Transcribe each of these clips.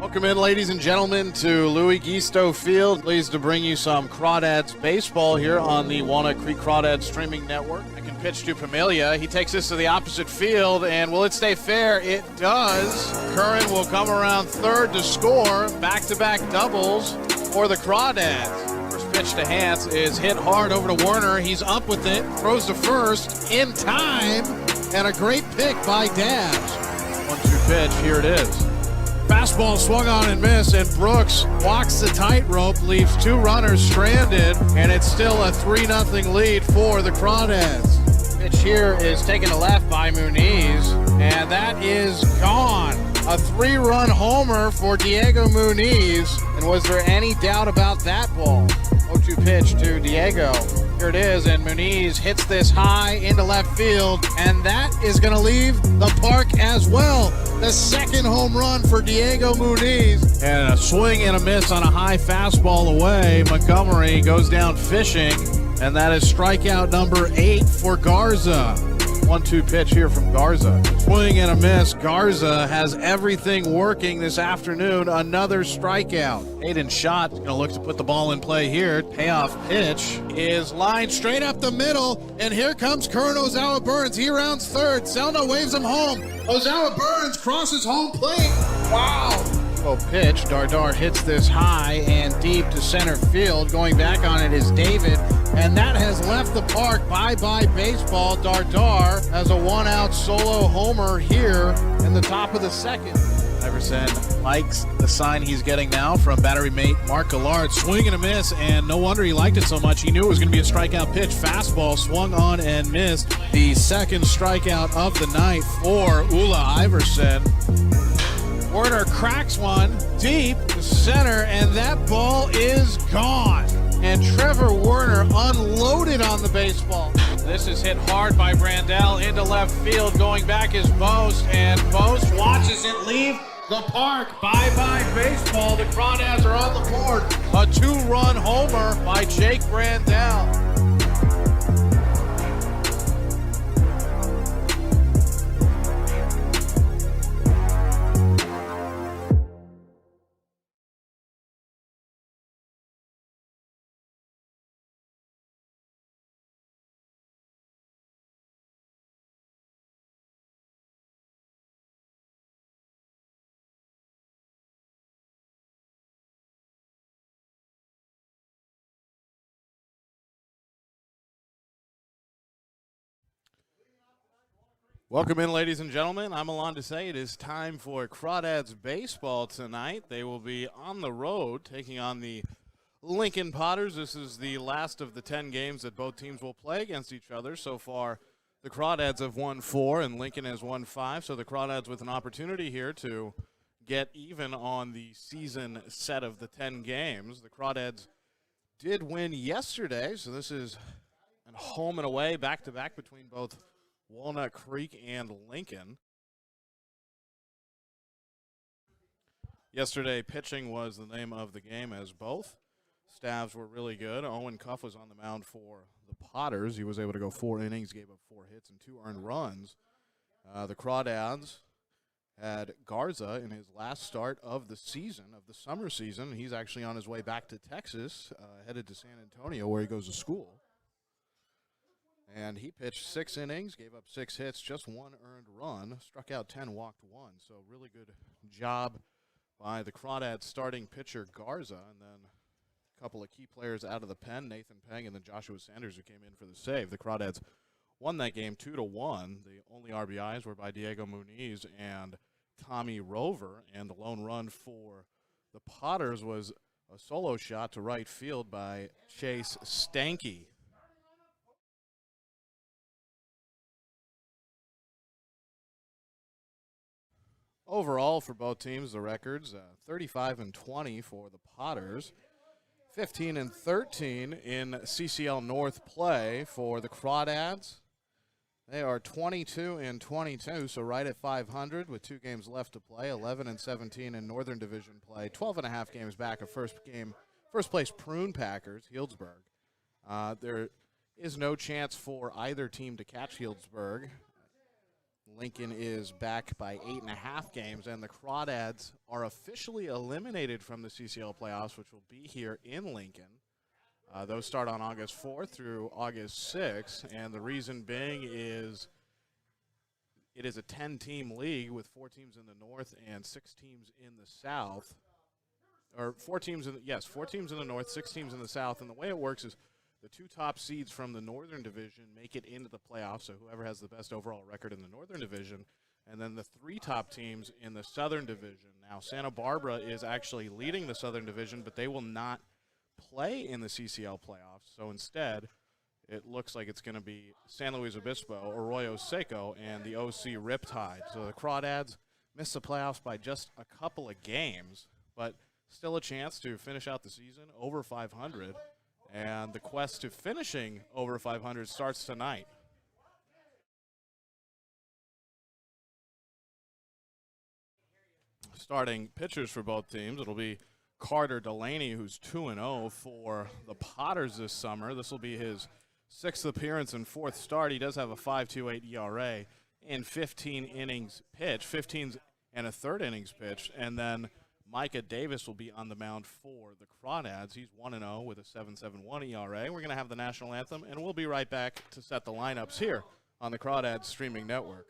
Welcome in, ladies and gentlemen, to Louis Gisto Field. Pleased to bring you some Crawdads baseball here on the Walnut Creek Crawdads streaming network. I can pitch to Pamelia. He takes this to the opposite field, and will it stay fair? It does. Curran will come around third to score. Back-to-back doubles for the Crawdads. First pitch to Hans is hit hard over to Werner. He's up with it, throws to first in time, and a great pick by Dabs. 1-2 pitch, here it is. Fastball swung on and missed, and Brooks walks the tightrope, leaves two runners stranded, and it's still a 3-0 lead for the Crawdads. Pitch here is taken to left by Muniz, and that is gone. A 3-run homer for Diego Muniz, and was there any doubt about that ball? 0-2 pitch to Diego. Here it is, and Muniz hits this high into left field, and that is going to leave the park as well. The second home run for Diego Muniz. And a swing and a miss on a high fastball away. Montgomery goes down fishing, and that is strikeout number 8 for Garza. 1-2 pitch here from Garza. Swing and a miss. Garza has everything working this afternoon. Another strikeout. Hayden Schott is going to look to put the ball in play here. Payoff pitch is lined straight up the middle, and here comes Curran Ozawa Burns. He rounds third. Selno waves him home. Ozawa Burns crosses home plate. Wow. Well, pitch. Dardar hits this high and deep to center field. Going back on it is David, and that has left the park. Bye-bye baseball. Dardar has a one-out solo homer here in the top of the second. Iverson likes the sign he's getting now from battery mate Mark Gillard. Swing and a miss, and no wonder he liked it so much. He knew it was going to be a strikeout pitch. Fastball swung on and missed. The second strikeout of the night for Ulla Iverson. Werner cracks one deep to center, and that ball is gone. And Trevor Werner unloaded on the baseball. This is hit hard by Brandel into left field. Going back is Boast, and Boast watches it leave the park. Bye-bye baseball. The Crawdads are on the board. A 2-run homer by Jake Brandel. Welcome in, ladies and gentlemen. I'm Alon to say it is time for Crawdads baseball tonight. They will be on the road taking on the Lincoln Potters. This is the last of the 10 games that both teams will play against each other. So far, the Crawdads have won 4 and Lincoln has won 5. So the Crawdads with an opportunity here to get even on the season set of the 10 games. The Crawdads did win yesterday, so this is a home and away back-to-back between both Walnut Creek and Lincoln. Yesterday, pitching was the name of the game, as both staffs were really good. Owen Cuff was on the mound for the Potters. He was able to go 4 innings, gave up 4 hits and 2 earned runs. The Crawdads had Garza in his last start of the season, of the summer season. He's actually on his way back to Texas, headed to San Antonio where he goes to school. And he pitched 6 innings, gave up 6 hits, just 1 earned run, struck out 10, walked 1. So really good job by the Crawdads starting pitcher Garza. And then a couple of key players out of the pen, Nathan Peng and then Joshua Sanders, who came in for the save. The Crawdads won that game 2-1. The only RBIs were by Diego Muniz and Tommy Rover. And the lone run for the Potters was a solo shot to right field by Chase Stanky. Overall, for both teams, the records 35-20 for the Potters, 15-13 in CCL North play for the Crawdads. They are 22-22, so right at 500 with 2 games left to play. 11-17 in Northern Division play. 12.5 games back of first place Prune Packers, Healdsburg. There is no chance for either team to catch Healdsburg. Lincoln is back by 8.5 games, and the Crawdads are officially eliminated from the CCL playoffs, which will be here in Lincoln. Those start on August 4th through August 6th, and the reason being is it is a 10-team league with 4 teams in the north and 6 teams in the south. Or 4 teams in the, 4 teams in the north, 6 teams in the south, and the way it works is the 2 top seeds from the Northern Division make it into the playoffs, so whoever has the best overall record in the Northern Division, and then the 3 top teams in the Southern Division. Now, Santa Barbara is actually leading the Southern Division, but they will not play in the CCL playoffs, so instead it looks like it's going to be San Luis Obispo, Arroyo Seco, and the OC Riptide. So the Crawdads missed the playoffs by just a couple of games, but still a chance to finish out the season over 500. And the quest to finishing over 500 starts tonight. Starting pitchers for both teams, it'll be Carter Delaney, who's 2-0 for the Potters this summer. This will be his 6th appearance and 4th start. He does have a 5.28 ERA in 15 innings pitched, 15 and a third innings pitched, and then Micah Davis will be on the mound for the Crawdads. He's 1-0 with a 7.71 ERA. We're going to have the national anthem, and we'll be right back to set the lineups here on the Crawdads streaming network.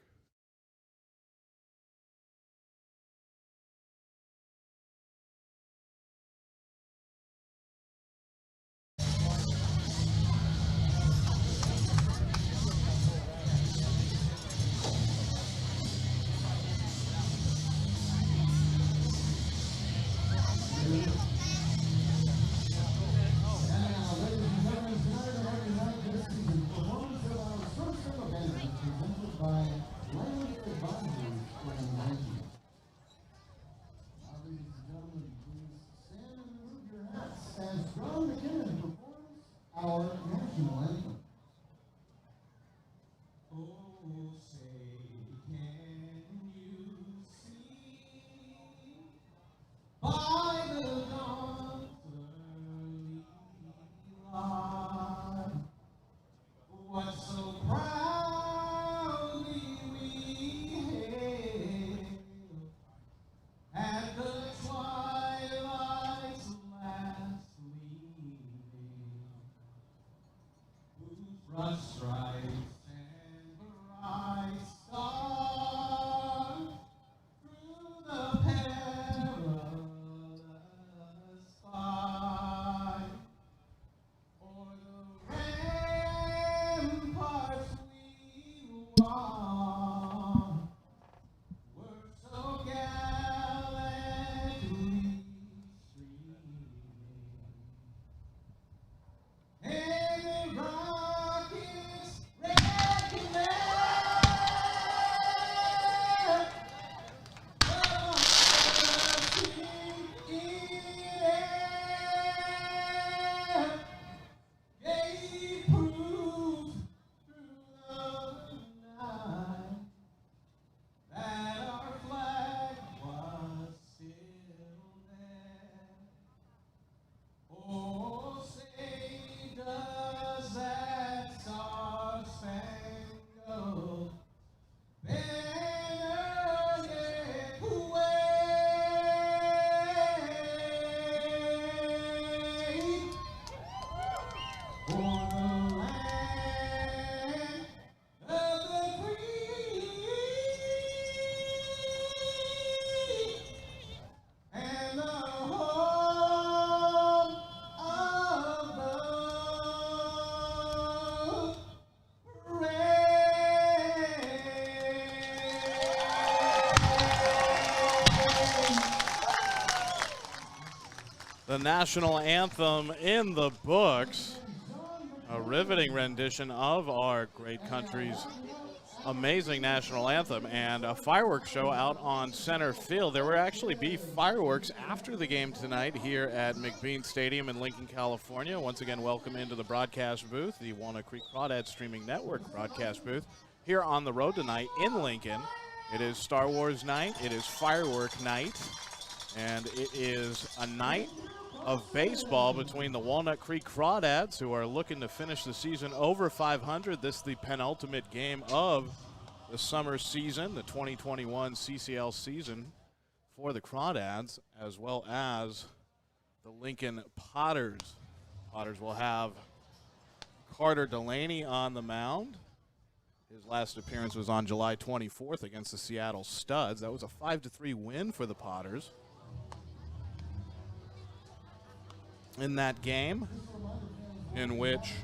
The national anthem in the books. A riveting rendition of our great country's amazing national anthem, and a fireworks show out on center field. There will actually be fireworks after the game tonight here at McBean Stadium in Lincoln, California. Once again, welcome into the broadcast booth, the Walnut Creek Crawdads Streaming Network broadcast booth. Here on the road tonight in Lincoln, it is Star Wars night, it is firework night, and it is a night of baseball between the Walnut Creek Crawdads, who are looking to finish the season over 500. This is the penultimate game of the summer season, the 2021 CCL season for the Crawdads, as well as the Lincoln Potters. Potters will have Carter Delaney on the mound. His last appearance was on July 24th against the Seattle Studs. That was a 5-3 win for the Potters. In that game, in which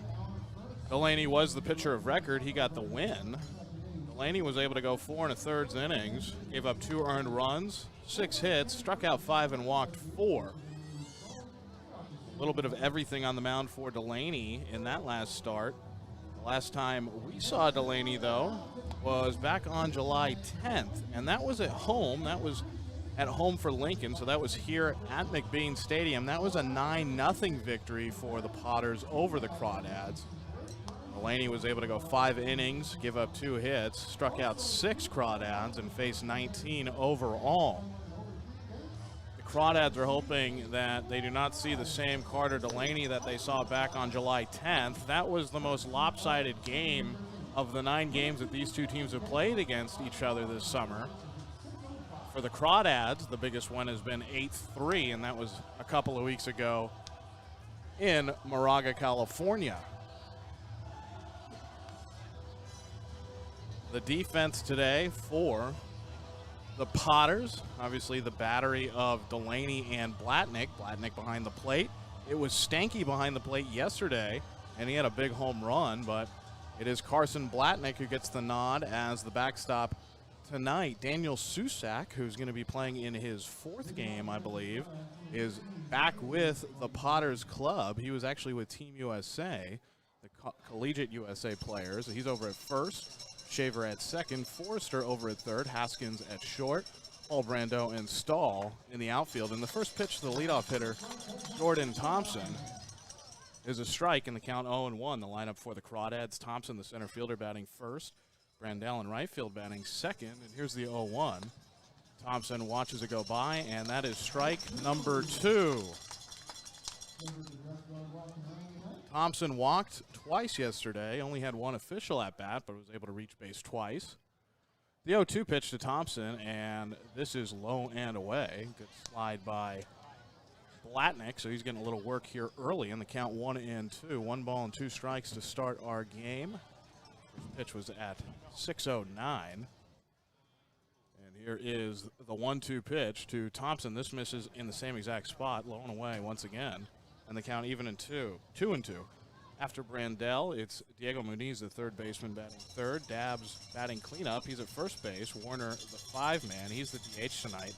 Delaney was the pitcher of record, he got the win. Delaney was able to go 4 1/3 innings, gave up 2 earned runs, 6 hits, struck out 5 and walked 4. A little bit of everything on the mound for Delaney in that last start. The last time we saw Delaney, though, was back on July 10th, and that was at home. That was at home for Lincoln, so that was here at McBean Stadium. That was a 9-0 victory for the Potters over the Crawdads. Delaney was able to go 5 innings, give up 2 hits, struck out 6 Crawdads, and faced 19 overall. The Crawdads are hoping that they do not see the same Carter Delaney that they saw back on July 10th. That was the most lopsided game of the 9 games that these two teams have played against each other this summer. For the Crawdads, the biggest one has been 8-3, and that was a couple of weeks ago in Moraga, California. The defense today for the Potters, obviously the battery of Delaney and Blatnick. Blatnick behind the plate. It was Stanky behind the plate yesterday, and he had a big home run, but it is Carson Blatnick who gets the nod as the backstop tonight. Daniel Susak, who's going to be playing in his 4th game, I believe, is back with the Potters club. He was actually with Team USA, the Collegiate USA players. He's over at first, Shaver at second, Forester over at third, Haskins at short, Paul Brandel and Stahl in the outfield. And the first pitch to the leadoff hitter, Jordan Thompson, is a strike in the count 0-1. The lineup for the Crawdads: Thompson, the center fielder, batting first, Brandel in right field batting second, and here's the 0-1. Thompson watches it go by, and that is strike number 2. Thompson walked twice yesterday, only had 1 official at bat, but was able to reach base twice. The 0-2 pitch to Thompson, and this is low and away. Good slide by Blatnick, so he's getting a little work here early in the count 1-2. 1 ball and 2 strikes to start our game. First pitch was at 6:09. And here is the 1-2 pitch to Thompson. This misses in the same exact spot, low and away once again. And the count even in 2-2. After Brandel, it's Diego Muniz, the third baseman, batting third. Dabbs batting cleanup. He's at first base. Werner, the 5-man. He's the DH tonight.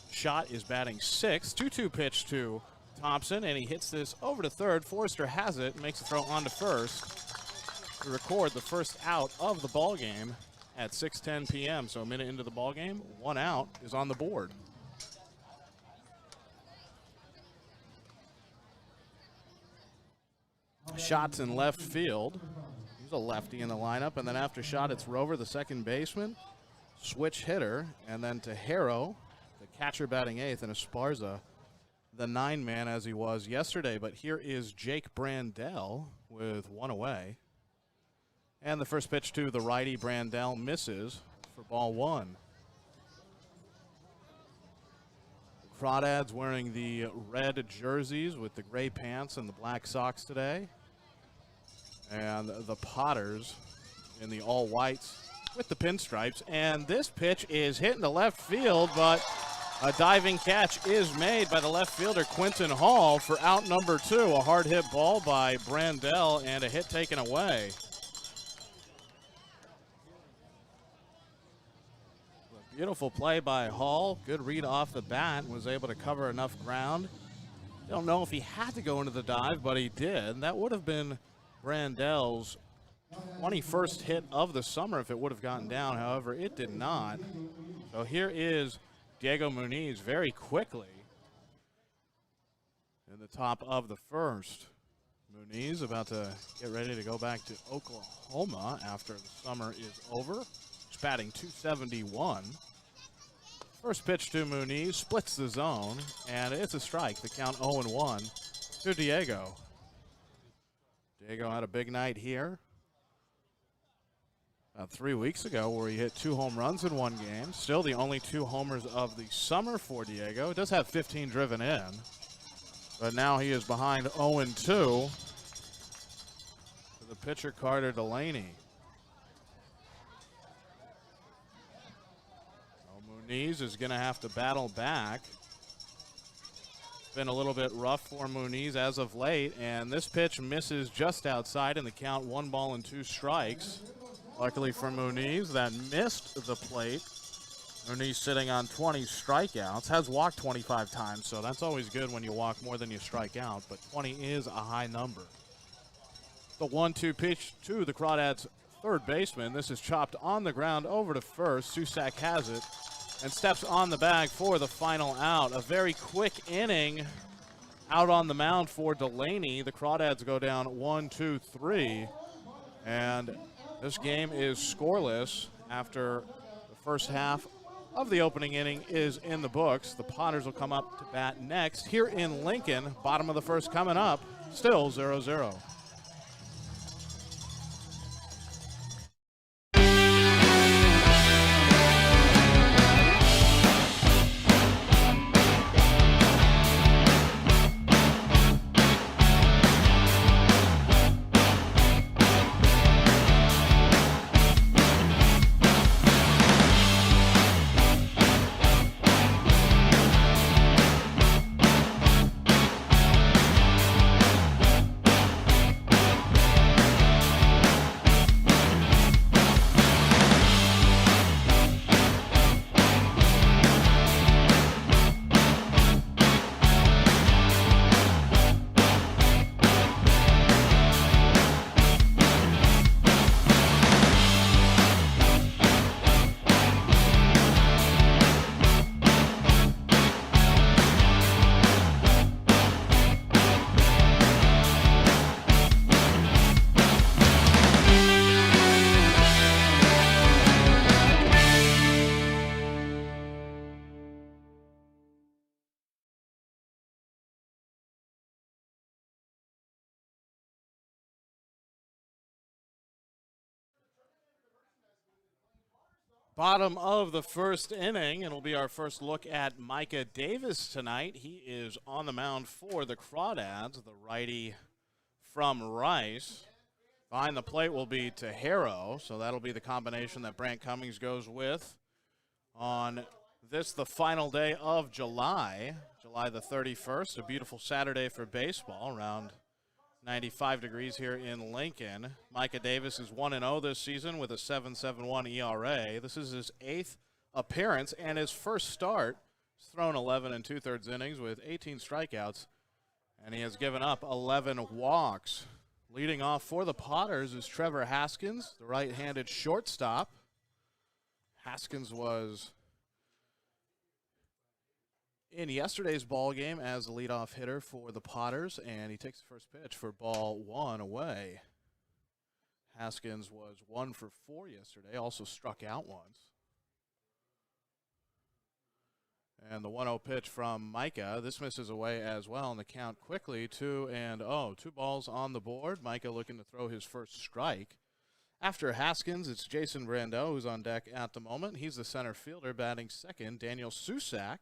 Schott is batting sixth. 2-2 pitch to Thompson, and he hits this over to third. Forester has it, makes the throw on to first to record the first out of the ball game at 6:10 p.m. So a minute into the ball game, 1 out is on the board. Shots in left field. He's a lefty in the lineup. And then after Schott, it's Rover, the second baseman, switch hitter. And then to Harrow, the catcher batting eighth, and Esparza, the 9-man as he was yesterday. But here is Jake Brandel with 1 away. And the first pitch to the righty, Brandel, misses for ball 1. Crawdads wearing the red jerseys with the gray pants and the black socks today. And the Potters in the all whites with the pinstripes. And this pitch is hit into left field, but a diving catch is made by the left fielder, Quinton Hall, for out number 2. A hard hit ball by Brandel and a hit taken away. Beautiful play by Hall. Good read off the bat. Was able to cover enough ground. Don't know if he had to go into the dive, but he did. That would have been Brandel's 21st hit of the summer if it would have gotten down. However, it did not. So here is Diego Muniz very quickly in the top of the first. Muniz about to get ready to go back to Oklahoma after the summer is over. He's batting .271. First pitch to Muniz, splits the zone, and it's a strike. The count 0-1 to Diego. Diego had a big night here 3 weeks ago where he hit 2 home runs in one game. Still the only 2 homers of the summer for Diego. He does have 15 driven in, but now he is behind 0-2 to the pitcher Carter Delaney. Muniz is going to have to battle back. It's been a little bit rough for Muniz as of late, and this pitch misses just outside in the count, 1 ball and 2 strikes. Luckily for Muniz, that missed the plate. Muniz sitting on 20 strikeouts, has walked 25 times, so that's always good when you walk more than you strike out, but 20 is a high number. The 1-2 pitch to the Crawdads' third baseman. This is chopped on the ground over to first. Susak has it and steps on the bag for the final out. A very quick inning out on the mound for Delaney. The Crawdads go down 1-2-3, and this game is scoreless after the first half of the opening inning is in the books. The Potters will come up to bat next here in Lincoln. Bottom of the first coming up, still 0-0. Bottom of the first inning, and it'll be our first look at Micah Davis tonight. He is on the mound for the Crawdads, the righty from Rice. Behind the plate will be Tejero, so that'll be the combination that Brant Cummings goes with on this, the final day of July the 31st, a beautiful Saturday for baseball, around 95 degrees here in Lincoln. Micah Davis is 1-0 this season with a 7.71 ERA. This is his 8th appearance and his first start. He's thrown 11 2/3 innings with 18 strikeouts, and he has given up 11 walks. Leading off for the Potters is Trevor Haskins, the right-handed shortstop. Haskins was in yesterday's ball game as the leadoff hitter for the Potters, and he takes the first pitch for ball 1 away. Haskins was 1 for 4 yesterday, also struck out once. And the 1-0 pitch from Micah. This misses away as well, and the count quickly 2-0. 2 balls on the board. Micah looking to throw his first strike. After Haskins, it's Jason Brandel who's on deck at the moment. He's the center fielder batting second. Daniel Susak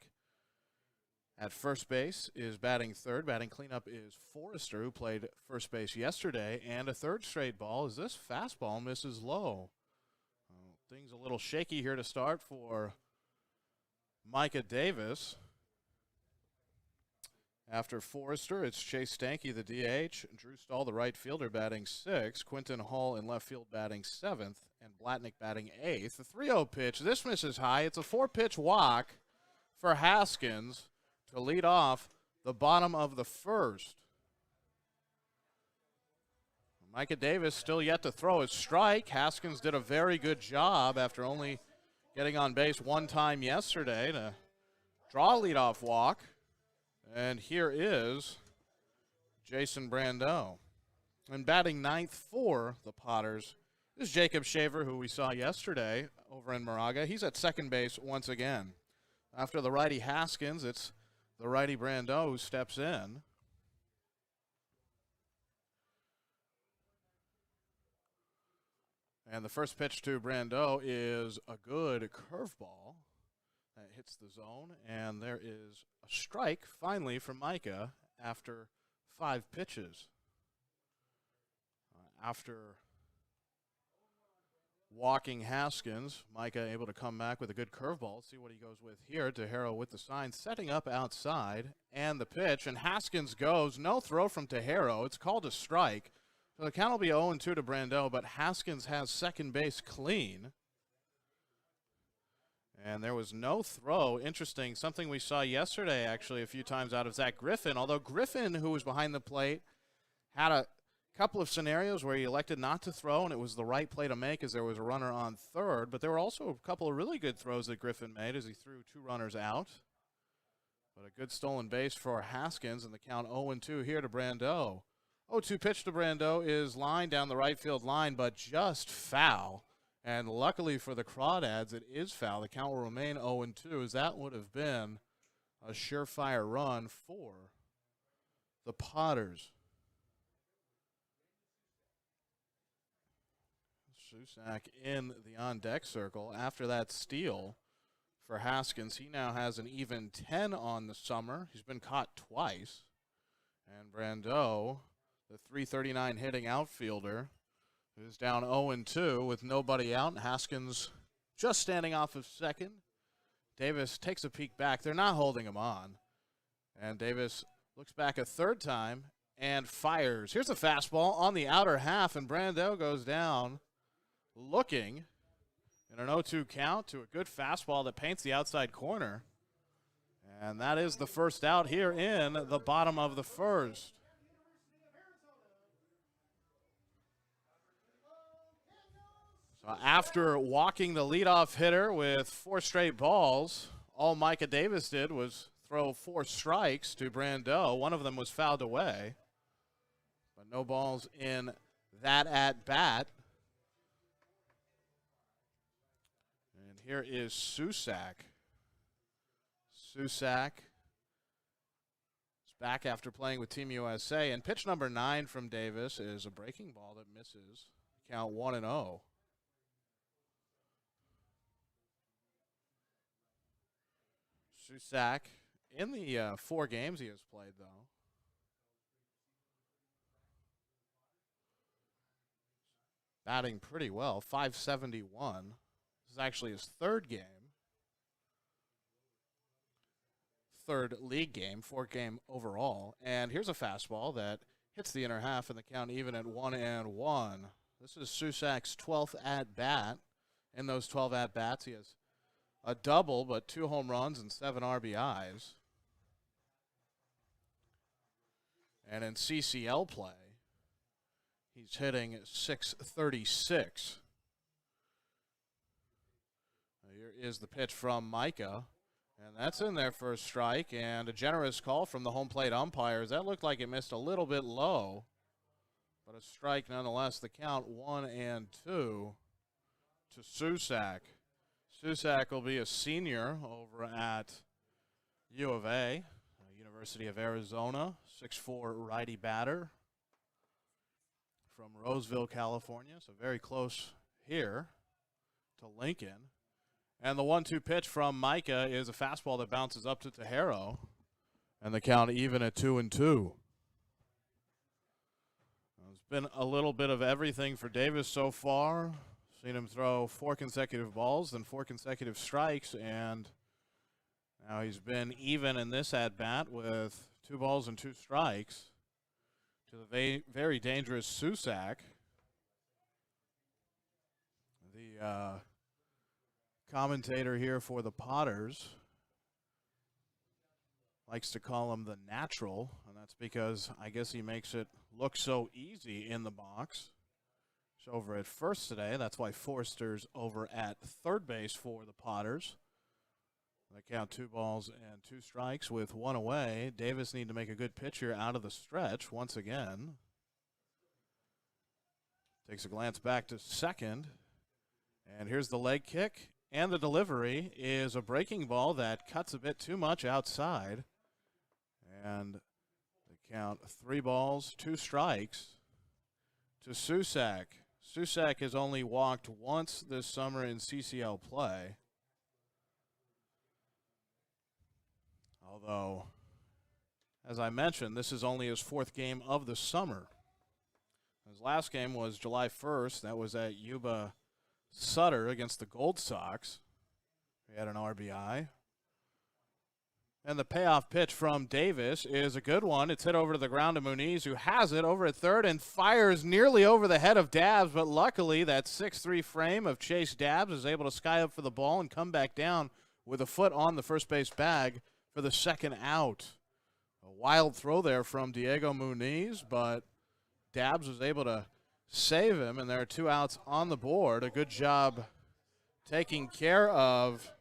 at first base is batting third. Batting cleanup is Forester, who played first base yesterday. And a third straight ball as this fastball misses low. Things a little shaky here to start for Micah Davis. After Forester, it's Chase Stanky, the DH. Drew Stahl, the right fielder, batting 6th. Quinton Hall in left field batting 7th. And Blatnick batting 8th. The 3-0 pitch, this misses high. It's a 4-pitch walk for Haskins to lead off the bottom of the first. Micah Davis still yet to throw his strike. Haskins did a very good job after only getting on base 1 time yesterday to draw a leadoff walk. And here is Jason Brandel. And batting 9th for the Potters is Jacob Shaver, who we saw yesterday over in Moraga. He's at second base once again. After the righty Haskins, it's the righty Brandel who steps in. And the first pitch to Brandel is a good curveball that hits the zone. And there is a strike finally from Micah after 5 pitches. After walking Haskins, Micah able to come back with a good curveball. See what he goes with here. Tejero with the sign, setting up outside, and the pitch. And Haskins goes. No throw from Tejero. It's called a strike. So the count will be 0-2 to Brandel, but Haskins has second base clean. And there was no throw. Interesting. Something we saw yesterday, actually, a few times out of Zach Griffin. Although Griffin, who was behind the plate, had a couple of scenarios where he elected not to throw, and it was the right play to make as there was a runner on third. But there were also a couple of really good throws that Griffin made as he threw 2 runners out. But a good stolen base for Haskins, and the count 0-2 here to Brandel. 0-2 pitch to Brandel is lined down the right field line, but just foul. And luckily for the Crawdads, it is foul. The count will remain 0-2, as that would have been a surefire run for the Potters. Susak in the on-deck circle. After that steal for Haskins, he now has an even 10 on the summer. He's been caught twice. And Brandel, the .339 hitting outfielder, is down 0-2 with nobody out. Haskins just standing off of second. Davis takes a peek back. They're not holding him on. And Davis looks back a third time and fires. Here's a fastball on the outer half, and Brandel goes down looking in an 0-2 count to a good fastball that paints the outside corner. And that is the first out here in the bottom of the first. So after walking the leadoff hitter with 4 straight balls, all Micah Davis did was throw 4 strikes to Brandel. One of them was fouled away, but no balls in that at-bat. And here is Susak. Susak is back after playing with Team USA. And pitch number 9 from Davis is a breaking ball that misses. Count 1-0. Susak in the 4 games he has played, though. Batting pretty well, .571. This is actually his 3rd game. 3rd league game, 4th game overall. And here's a fastball that hits the inner half, and the count even at 1-1. This is Susak's 12th at-bat. In those 12 at-bats, he has a double, but 2 home runs and 7 RBIs. And in CCL play, he's hitting .636. Here is the pitch from Micah. And that's in there for a strike, and a generous call from the home plate umpires. That looked like it missed a little bit low, but a strike nonetheless. The count 1-2 to Susak. Susak will be a senior over at U of A, University of Arizona, 6'4" righty batter from Roseville, California, so very close here to Lincoln. And the 1-2 pitch from Micah is a fastball that bounces up to Tejero, and the count even at 2-2. It's been a little bit of everything for Davis so far. Seen him throw 4 consecutive balls, then 4 consecutive strikes, and now he's been even in this at-bat with 2 balls and 2 strikes to the very dangerous Susak. The commentator here for the Potters likes to call him the natural, and that's because I guess he makes it look so easy in the box. He's over at first today. That's why Forrester's over at third base for the Potters. They count 2 balls and 2 strikes with 1 away. Davis need to make a good pitch here out of the stretch once again. Takes a glance back to second. And here's the leg kick. And the delivery is a breaking ball that cuts a bit too much outside. And they count 3 balls, 2 strikes to Susak. Susak has only walked once this summer in CCL play. Although, as I mentioned, this is only his 4th game of the summer. His last game was July 1st. That was at Yuba Sutter against the Gold Sox. He had an RBI. And the payoff pitch from Davis is a good one. It's hit over to the ground to Muniz, who has it over at third and fires nearly over the head of Dabbs. But luckily, that 6'3" frame of Chase Dabbs is able to sky up for the ball and come back down with a foot on the first base bag for the second out. A wild throw there from Diego Muniz, but Dabbs was able to save him, and there are 2 outs on the board. A good job taking care of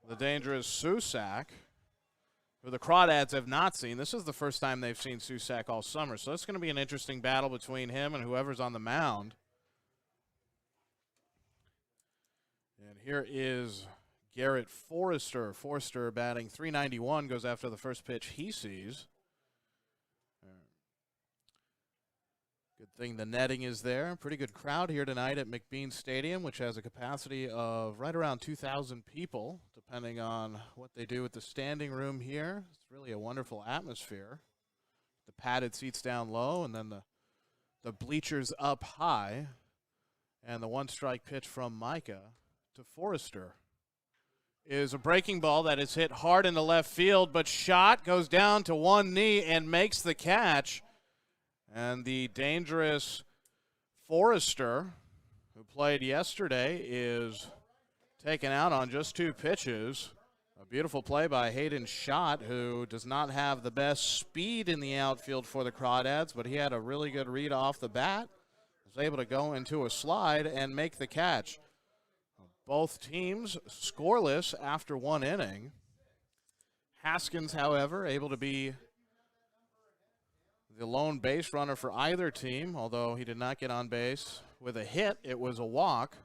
the dangerous Susak, who the Crawdads have not seen. This is the first time they've seen Susak all summer, so it's going to be an interesting battle between him and whoever's on the mound. And here is Garrett Forester. Forester batting .391, goes after the first pitch he sees. Good thing the netting is there. Pretty good crowd here tonight at McBean Stadium, which has a capacity of right around 2,000 people, depending on what they do with the standing room here. It's really a wonderful atmosphere. The padded seats down low, and then the bleachers up high. And the one-strike pitch from Micah to Forester is a breaking ball that is hit hard into left field, but shot goes down to one knee and makes the catch. And the dangerous Forester, who played yesterday, is taken out on just 2 pitches. A beautiful play by Hayden Schott, who does not have the best speed in the outfield for the Crawdads, but he had a really good read off the bat. Was able to go into a slide and make the catch. Both teams scoreless after 1 inning. Haskins, however, able to be the lone base runner for either team, although he did not get on base with a hit. It was a walk.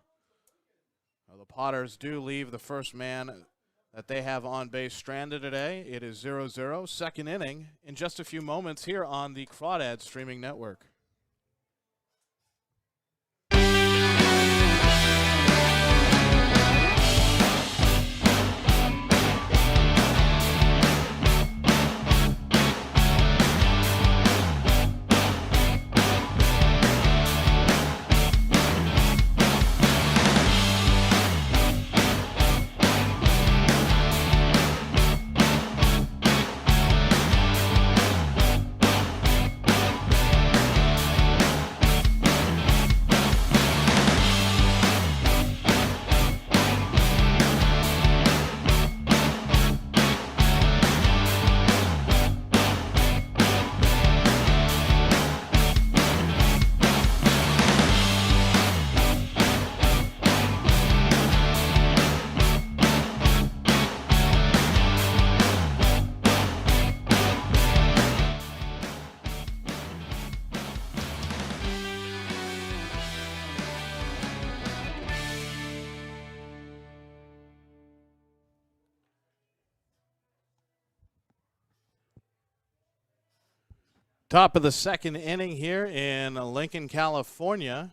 Now, the Potters do leave the first man that they have on base stranded today. It is 0-0, second inning, in just a few moments here on the Crawdads streaming network. Top of the second inning here in Lincoln, California.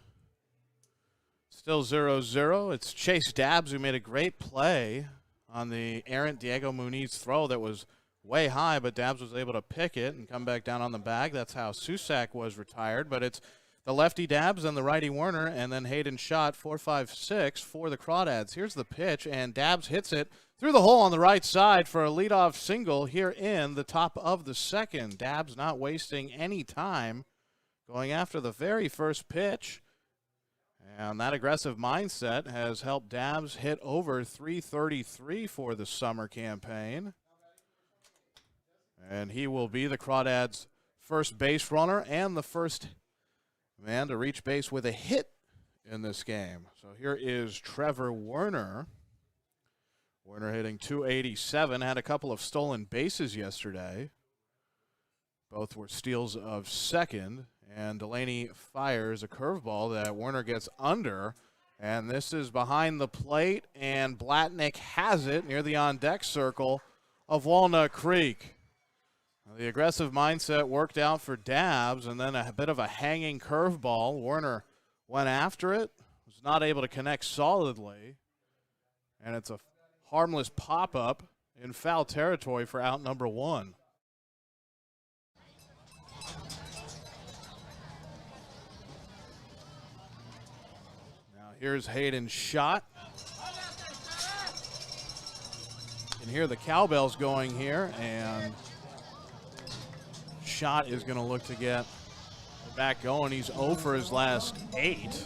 Still 0-0. It's Chase Dabbs who made a great play on the errant Diego Muniz throw that was way high, but Dabbs was able to pick it and come back down on the bag. That's how Susak was retired, but it's the lefty Dabbs and the righty Werner, and then Hayden Schott, 4-5-6 for the Crawdads. Here's the pitch, and Dabbs hits it through the hole on the right side for a leadoff single here in the top of the second. Dabbs not wasting any time going after the very first pitch. And that aggressive mindset has helped Dabbs hit over .333 for the summer campaign. And he will be the Crawdads' first base runner and the first man to reach base with a hit in this game. So here is Trevor Werner. Werner hitting .287, had a couple of stolen bases yesterday. Both were steals of second, and Delaney fires a curveball that Werner gets under, and this is behind the plate, and Blatnick has it near the on-deck circle of Walnut Creek. The aggressive mindset worked out for Dabbs, and then a bit of a hanging curveball. Werner went after it, was not able to connect solidly, and it's a harmless pop-up in foul territory for out number 1. Now here's Hayden's shot. You can hear the cowbells going here, and shot is going to look to get back going. He's 0 for his last 8.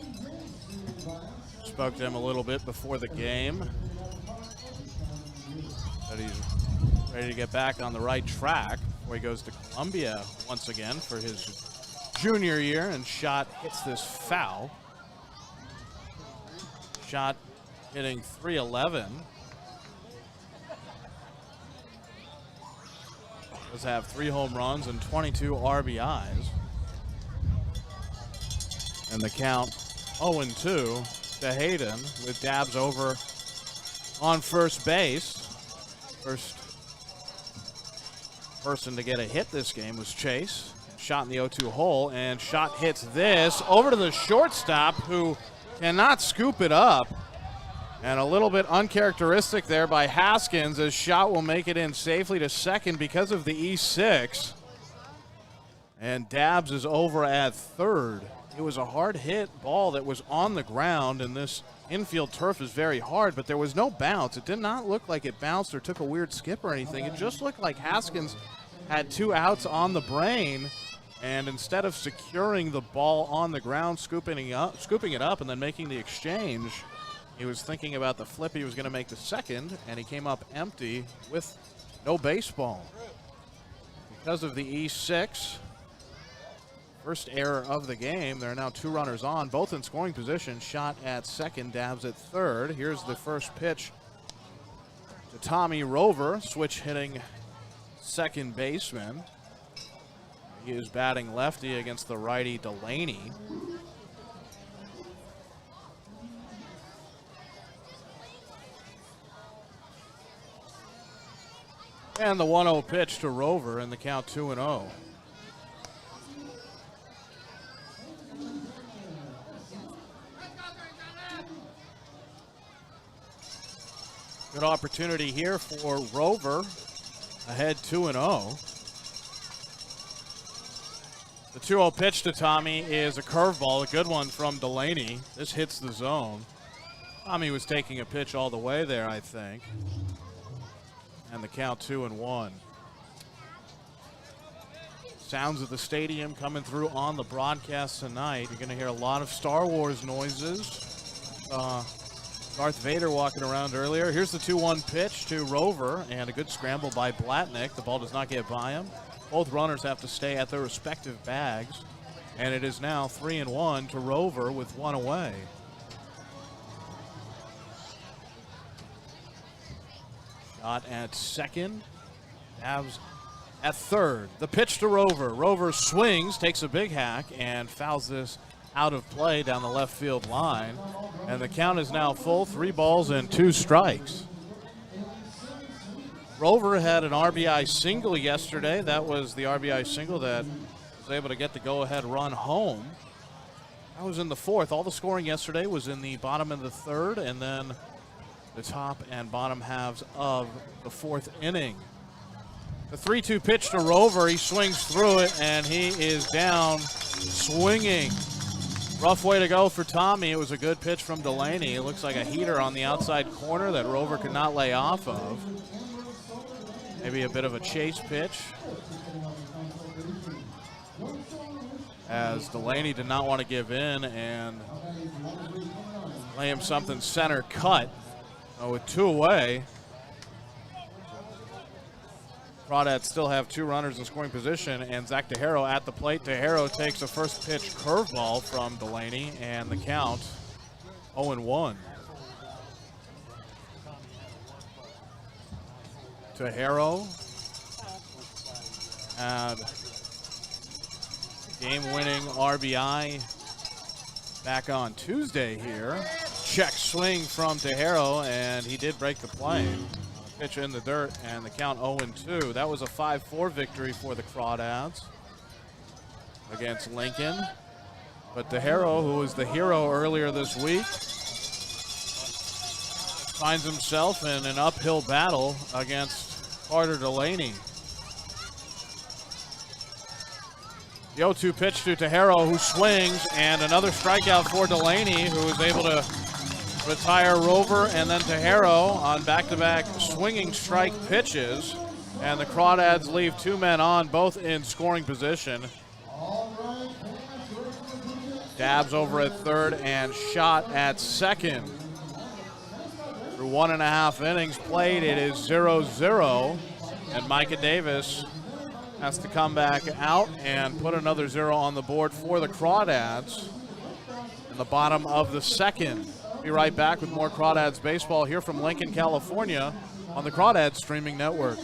Spoke to him a little bit before the game, but he's ready to get back on the right track before he goes to Columbia once again for his junior year, and shot hits this foul. Shot hitting .311. Does have 3 home runs and 22 RBIs. And the count 0-2 to Hayden, with Dabbs over on first base. First person to get a hit this game was Chase. Shot in the 0-2 hole, and shot hits this over to the shortstop, who cannot scoop it up. And a little bit uncharacteristic there by Haskins, as shot will make it in safely to second because of the E6. And Dabbs is over at third. It was a hard hit ball that was on the ground, and this infield turf is very hard, but there was no bounce. It did not look like it bounced or took a weird skip or anything. It just looked like Haskins had 2 outs on the brain, and instead of securing the ball on the ground, scooping it up and then making the exchange, he was thinking about the flip he was going to make to second, and he came up empty with no baseball. Because of the E6, first error of the game, there are now 2 runners on, both in scoring position. Shot at second, Dabbs at third. Here's the first pitch to Tommy Rover, switch hitting second baseman. He is batting lefty against the righty Delaney. And the 1-0 pitch to Rover, and the count 2-0. Good opportunity here for Rover, ahead 2-0. The 2-0 pitch to Tommy is a curveball, a good one from Delaney. This hits the zone. Tommy was taking a pitch all the way there, I think. And the count 2-1. Sounds of the stadium coming through on the broadcast tonight. You're going to hear a lot of Star Wars noises. Darth Vader walking around earlier. Here's the 2-1 pitch to Rover, and a good scramble by Blatnick. The ball does not get by him. Both runners have to stay at their respective bags, and it is now 3-1 to Rover with 1 away. Shot at second. Dabbs at third. The pitch to Rover. Rover swings, takes a big hack, and fouls this out of play down the left field line. And the count is now full, 3 balls and 2 strikes. Rover had an RBI single yesterday. That was the RBI single that was able to get the go-ahead run home. That was in the 4th. All the scoring yesterday was in the bottom of the 3rd, and then the top and bottom halves of the 4th inning. The 3-2 pitch to Rover. He swings through it, and he is down swinging. Rough way to go for Tommy. It was a good pitch from Delaney. It looks like a heater on the outside corner that Rover could not lay off of. Maybe a bit of a chase pitch, as Delaney did not want to give in and lay him something center cut. With 2 away, Crawdads still have 2 runners in scoring position, and Zach Tejero at the plate. Tejero takes a first pitch curveball from Delaney, and the count 0-1. Tejero had game-winning RBI back on Tuesday here. Check swing from Tejero, and he did break the plane. Pitch in the dirt, and the count 0-2. That was a 5-4 victory for the Crawdads against Lincoln. But DeHaro, who was the hero earlier this week, finds himself in an uphill battle against Carter Delaney. The 0-2 pitch to DeHaro, who swings, and another strikeout for Delaney, who is able to retire Rover and then DeHaro on back-to-back swinging strike pitches. And the Crawdads leave 2 men on, both in scoring position. Dabbs over at third and shot at second. Through 1.5 innings played, it is 0-0. And Micah Davis has to come back out and put another 0 on the board for the Crawdads in the bottom of the second. Be right back with more Crawdads baseball here from Lincoln, California on the Crawdads streaming network.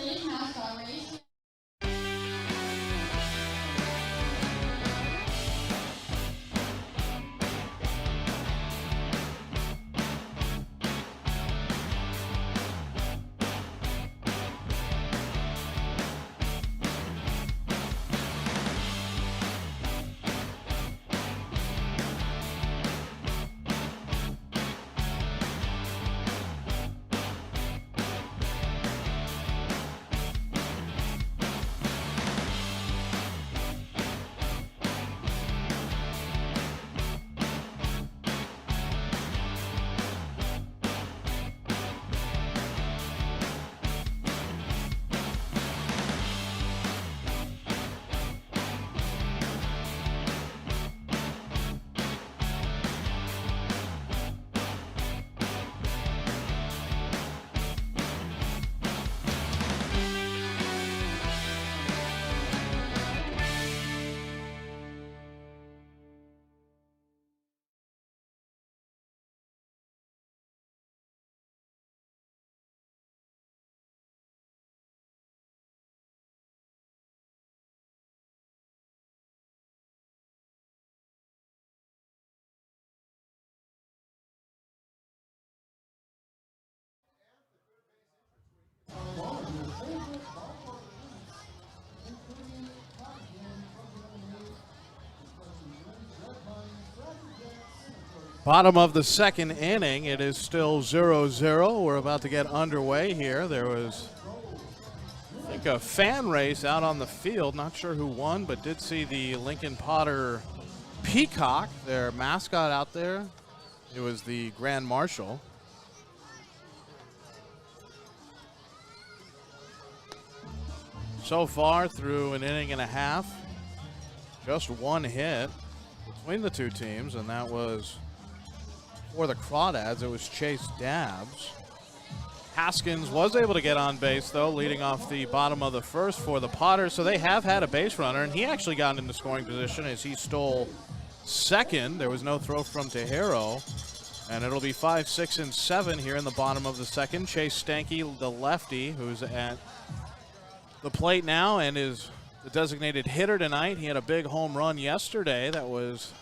Bottom of the second inning, it is still 0-0. We're about to get underway here. There was, I think, a fan race out on the field. Not sure who won, but did see the Lincoln Potter Peacock, their mascot, out there. It was the Grand Marshal. So far through an inning and a half, just one hit between the two teams, and that was for the Crawdads. It was Chase Dabbs. Haskins was able to get on base, though, leading off the bottom of the first for the Potters. So they have had a base runner, and he actually got into scoring position as he stole second. There was no throw from DeHaro, and it'll be 5, 6, and 7 here in the bottom of the second. Chase Stanky, the lefty, who's at the plate now and is the designated hitter tonight. He had a big home run yesterday. That was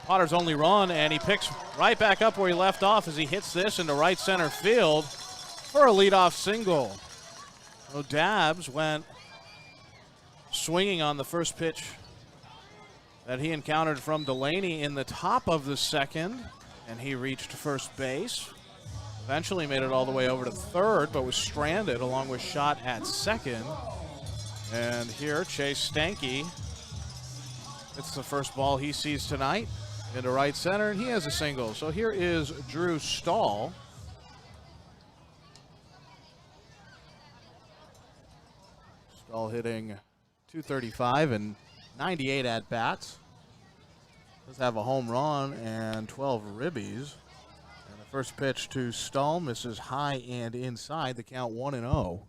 Potter's only run, and he picks right back up where he left off as he hits this into right center field for a leadoff single. So Dabbs went swinging on the first pitch that he encountered from Delaney in the top of the second, and he reached first base. Eventually made it all the way over to third, but was stranded along with shot at second. And here, Chase Stanky, it's the first ball he sees tonight into right center, and he has a single. So here is Drew Stahl. Stahl hitting .235 and 98 at-bats. Does have a home run and 12 ribbies. And the first pitch to Stahl misses high and inside. The count 1-0.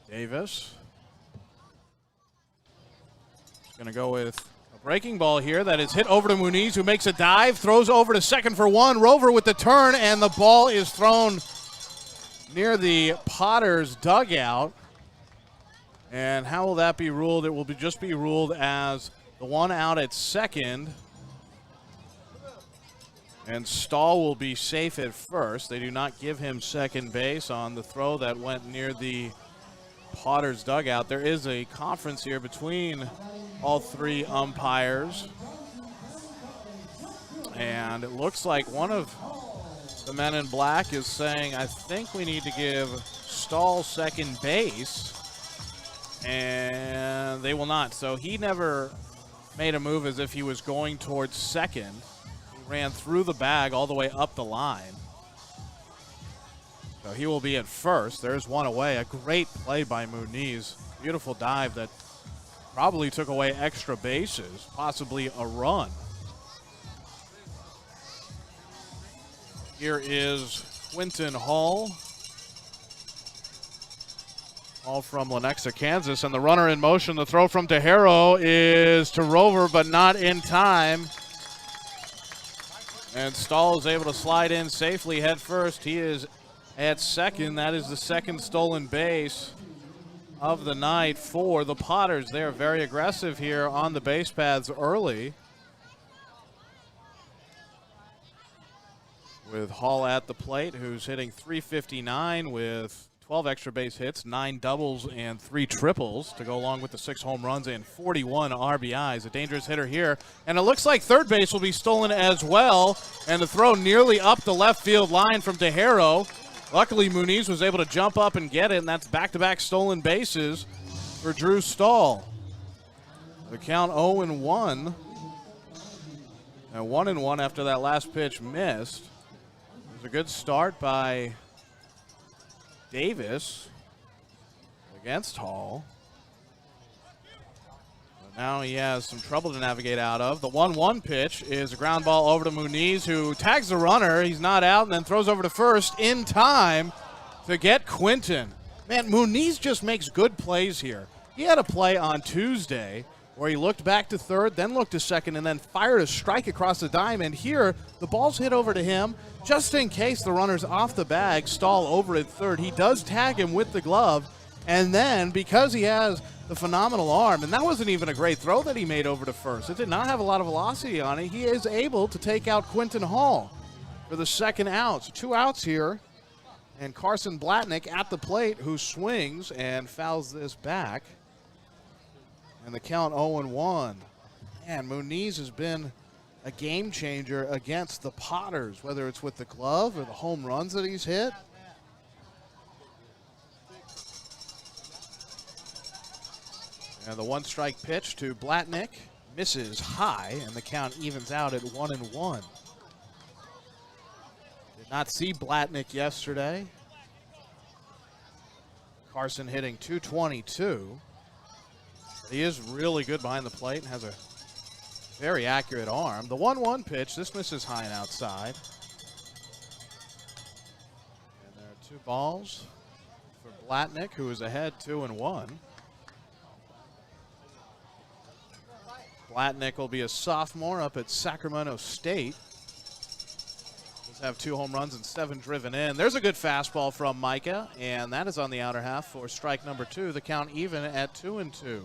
Davis is going to go with a breaking ball here that is hit over to Muniz, who makes a dive, throws over to second for one. Rover with the turn, and the ball is thrown near the Potters dugout. And how will that be ruled? It will just be ruled as the one out at second. And Stahl will be safe at first. They do not give him second base on the throw that went near the Potters dugout. There is a conference here between all three umpires. And it looks like one of the men in black is saying, I think we need to give Stahl second base. And they will not. So he never made a move as if he was going towards second. He ran through the bag all the way up the line. So he will be at first. There's one away. A great play by Muniz. Beautiful dive that probably took away extra bases, possibly a run. Here is Quinton Hall. All from Lenexa, Kansas, and the runner in motion. The throw from Tejero is to Rover, but not in time. And Stahl is able to slide in safely head first. He is at second. That is the second stolen base of the night for the Potters. They are very aggressive here on the base paths early. With Hall at the plate, who's hitting .359 with 12 extra base hits, 9 doubles, and 3 triples to go along with the 6 home runs and 41 RBIs. A dangerous hitter here. And it looks like third base will be stolen as well. And the throw nearly up the left field line from Tejero. Luckily, Muniz was able to jump up and get it, and that's back-to-back stolen bases for Drew Stahl. The count 0-1. And 1-1 after that last pitch missed. It was a good start by Davis against Hall. But now he has some trouble to navigate out of. The 1-1 pitch is a ground ball over to Muniz, who tags the runner. He's not out, and then throws over to first in time to get Quinton. Man, Muniz just makes good plays here. He had a play on Tuesday where he looked back to third, then looked to second, and then fired a strike across the diamond. Here, the ball's hit over to him. Just in case the runner's off the bag, Stahl over at third. He does tag him with the glove, and then because he has the phenomenal arm, and that wasn't even a great throw that he made over to first. It did not have a lot of velocity on it. He is able to take out Quinton Hall for the second out. So 2 outs here, and Carson Blatnick at the plate, who swings and fouls this back. And the count 0-1. Man, Muniz has been a game changer against the Potters, whether it's with the glove or the home runs that he's hit. And the 1-strike pitch to Blatnick misses high, and the count evens out at 1-1. Did not see Blatnick yesterday. Carson hitting .222. He is really good behind the plate and has a very accurate arm. The 1-1 pitch, this misses high and outside. And there are 2 balls for Blatnick, who is ahead 2-1. Blatnick will be a sophomore up at Sacramento State. Does have 2 home runs and 7 driven in. There's a good fastball from Micah, and that is on the outer half for strike number 2. The count even at 2-2.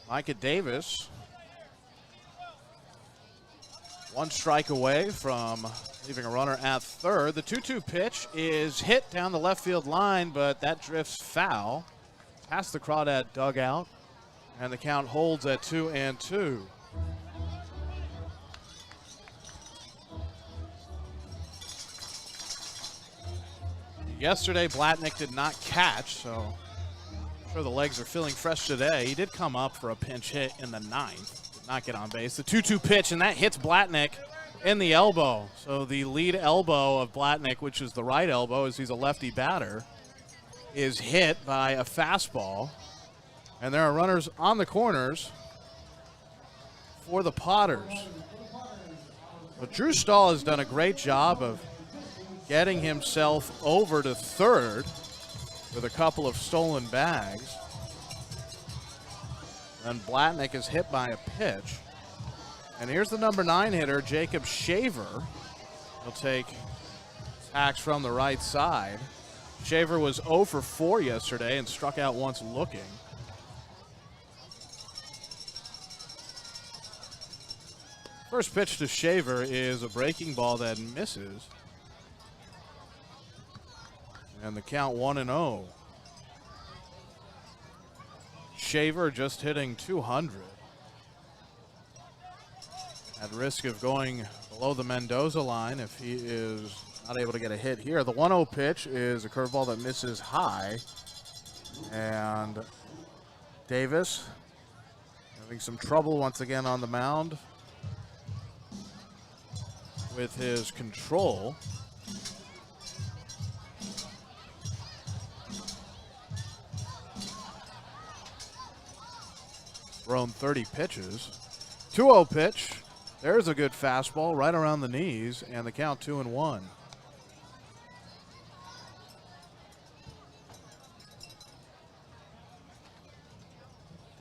Micah Davis, 1 strike away from leaving a runner at third. The 2-2 pitch is hit down the left field line, but that drifts foul past the Crawdad dugout, and the count holds at 2-2. Yesterday, Blatnick did not catch, so I'm sure the legs are feeling fresh today. He did come up for a pinch hit in the 9th. Did not get on base. The 2-2 pitch, and that hits Blatnick in the elbow. So the lead elbow of Blatnick, which is the right elbow, as he's a lefty batter, is hit by a fastball. And there are runners on the corners for the Potters. But Drew Stahl has done a great job of getting himself over to third with a couple of stolen bags. And Blatnick is hit by a pitch. And here's the number 9 hitter, Jacob Shaver. He'll take attacks from the right side. Shaver was 0 for 4 yesterday and struck out once looking. First pitch to Shaver is a breaking ball that misses. And the count 1-0. Shaver just hitting 200. At risk of going below the Mendoza line if he is not able to get a hit here. The 1-0 pitch is a curveball that misses high. And Davis having some trouble once again on the mound with his control. Thrown 30 pitches. 2-0 pitch. There's a good fastball right around the knees, and the count 2-1.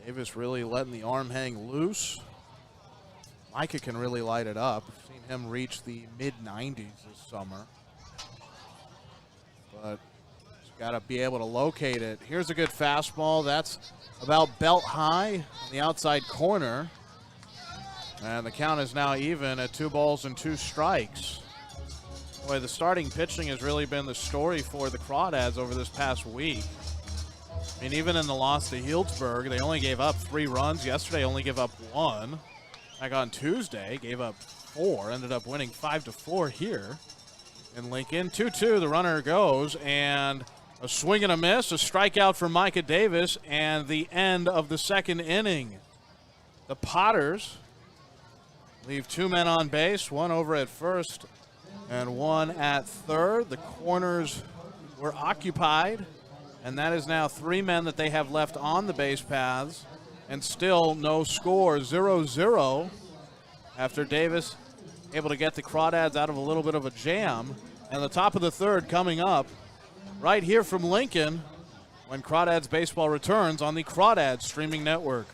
Davis really letting the arm hang loose. Micah can really light it up. Seen him reach the mid-90s this summer. But he's got to be able to locate it. Here's a good fastball. That's about belt high on the outside corner. And the count is now even at 2-2 Boy, the starting pitching has really been the story for the Crawdads over this past week. I mean, even in the loss to Healdsburg, they only gave up 3 runs. Yesterday, only gave up 1. Like on Tuesday, gave up 4. Ended up winning 5-4 here in Lincoln. 2-2, the runner goes, and a swing and a miss, a strikeout for Micah Davis, and the end of the second inning. The Potters leave 2 men on base, 1 over at first and 1 at third. The corners were occupied, and that is now 3 men that they have left on the base paths, and still no score. 0-0 after Davis able to get the Crawdads out of a little bit of a jam. And the top of the third coming up right here from Lincoln when Crawdads baseball returns on the Crawdads streaming network.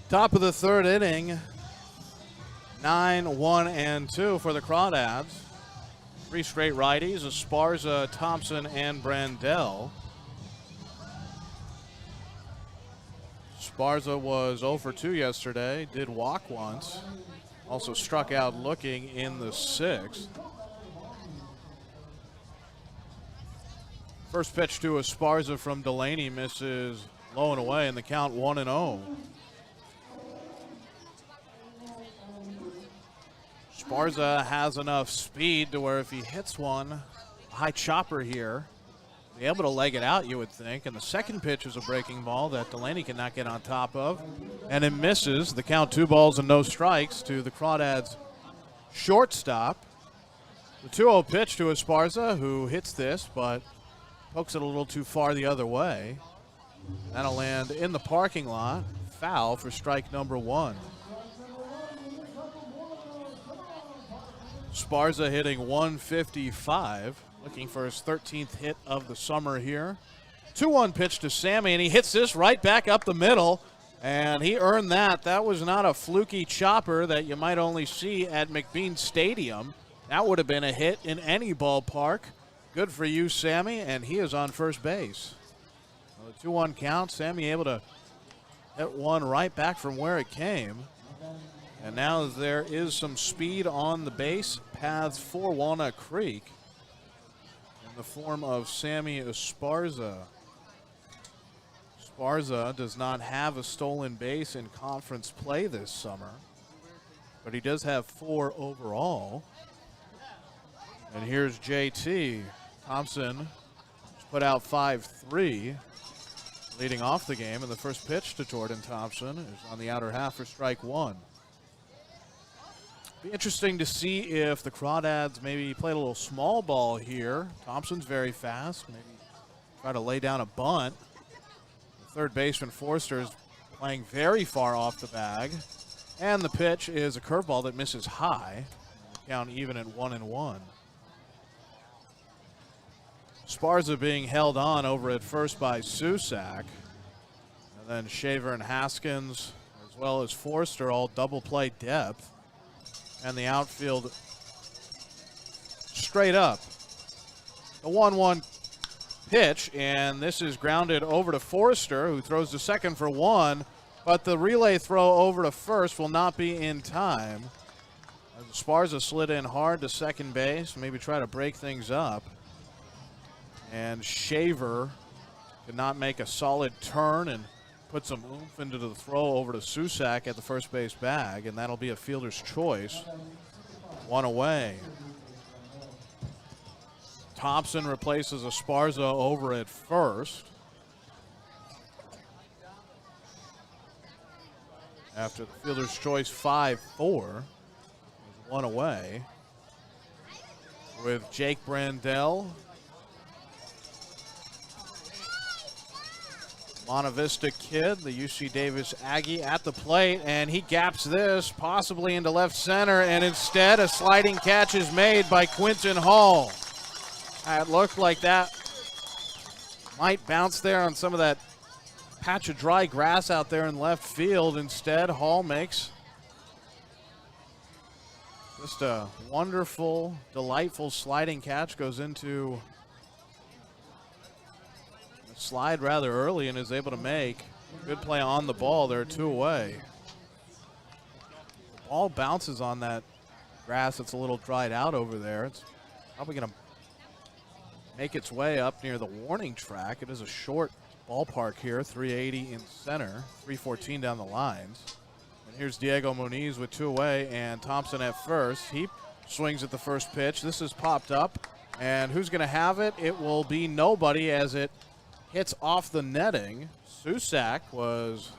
Top of the third inning, 9-1-2 for the Crawdads. 3 straight righties, Esparza, Thompson, and Brandel. Esparza was 0 for 2 yesterday, did walk once. Also struck out looking in the 6th. First pitch to Esparza from Delaney misses low and away, and the count 1-0. Esparza has enough speed to where if he hits one, a high chopper here, be able to leg it out, you would think. And the second pitch is a breaking ball that Delaney cannot get on top of. And it misses. The count 2-0 to the Crawdads shortstop. The 2-0 pitch to Esparza, who hits this, but pokes it a little too far the other way. That'll land in the parking lot. Foul for strike number 1. Esparza hitting 155, looking for his 13th hit of the summer here. 2-1 pitch to Sammy, and he hits this right back up the middle. And he earned that. That was not a fluky chopper that you might only see at McBean Stadium. That would have been a hit in any ballpark. Good for you, Sammy, and he is on first base. Well, the 2-1 count. Sammy able to hit one right back from where it came. And now there is some speed on the base paths for Walnut Creek in the form of Sammy Esparza. Esparza does not have a stolen base in conference play this summer, but he does have 4 overall. And here's JT. Thompson put out 5-3, leading off the game, and the first pitch to Jordan Thompson is on the outer half for strike 1. Be interesting to see if the Crawdads maybe play a little small ball here. Thompson's very fast. Maybe try to lay down a bunt. Third baseman Forester is playing very far off the bag. And the pitch is a curveball that misses high. Count even at 1-1. Esparza being held on over at first by Susak. And then Shaver and Haskins, as well as Forster, all double play depth. And the outfield straight up. The 1-1 pitch, and this is grounded over to Forster, who throws to second for 1, but the relay throw over to first will not be in time. Esparza slid in hard to second base, maybe try to break things up. And Shaver could not make a solid turn and put some oomph into the throw over to Susak at the first base bag, and that'll be a fielder's choice. 1 away. Thompson replaces Esparza over at first. After the fielder's choice 5-4, 1 away. With Jake Brandel, Monta Vista kid, the UC Davis Aggie at the plate, and he gaps this possibly into left center, and instead a sliding catch is made by Quinton Hall. It looked like that might bounce there on some of that patch of dry grass out there in left field. Instead, Hall makes just a wonderful, delightful sliding catch, goes into a slide rather early and is able to make a good play on the ball. They're 2 away. The ball bounces on that grass that's a little dried out over there. It's probably going to make its way up near the warning track. It is a short ballpark here, 380 in center, 314 down the lines. And here's Diego Muniz with 2 away, and Thompson at first. He swings at the first pitch. This is popped up, and who's going to have it? It will be nobody as it hits off the netting. Susak was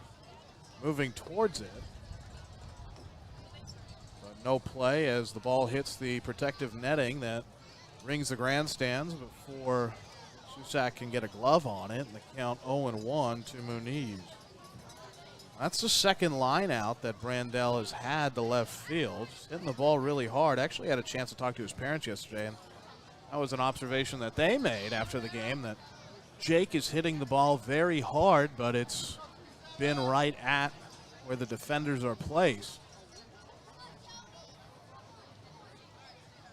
moving towards it, but no play as the ball hits the protective netting that rings the grandstands before Susak can get a glove on it, and the count 0-1 to Muniz. That's the second line out that Brandel has had to left field. Just hitting the ball really hard. Actually had a chance to talk to his parents yesterday, and that was an observation that they made after the game, that Jake is hitting the ball very hard, but it's been right at where the defenders are placed.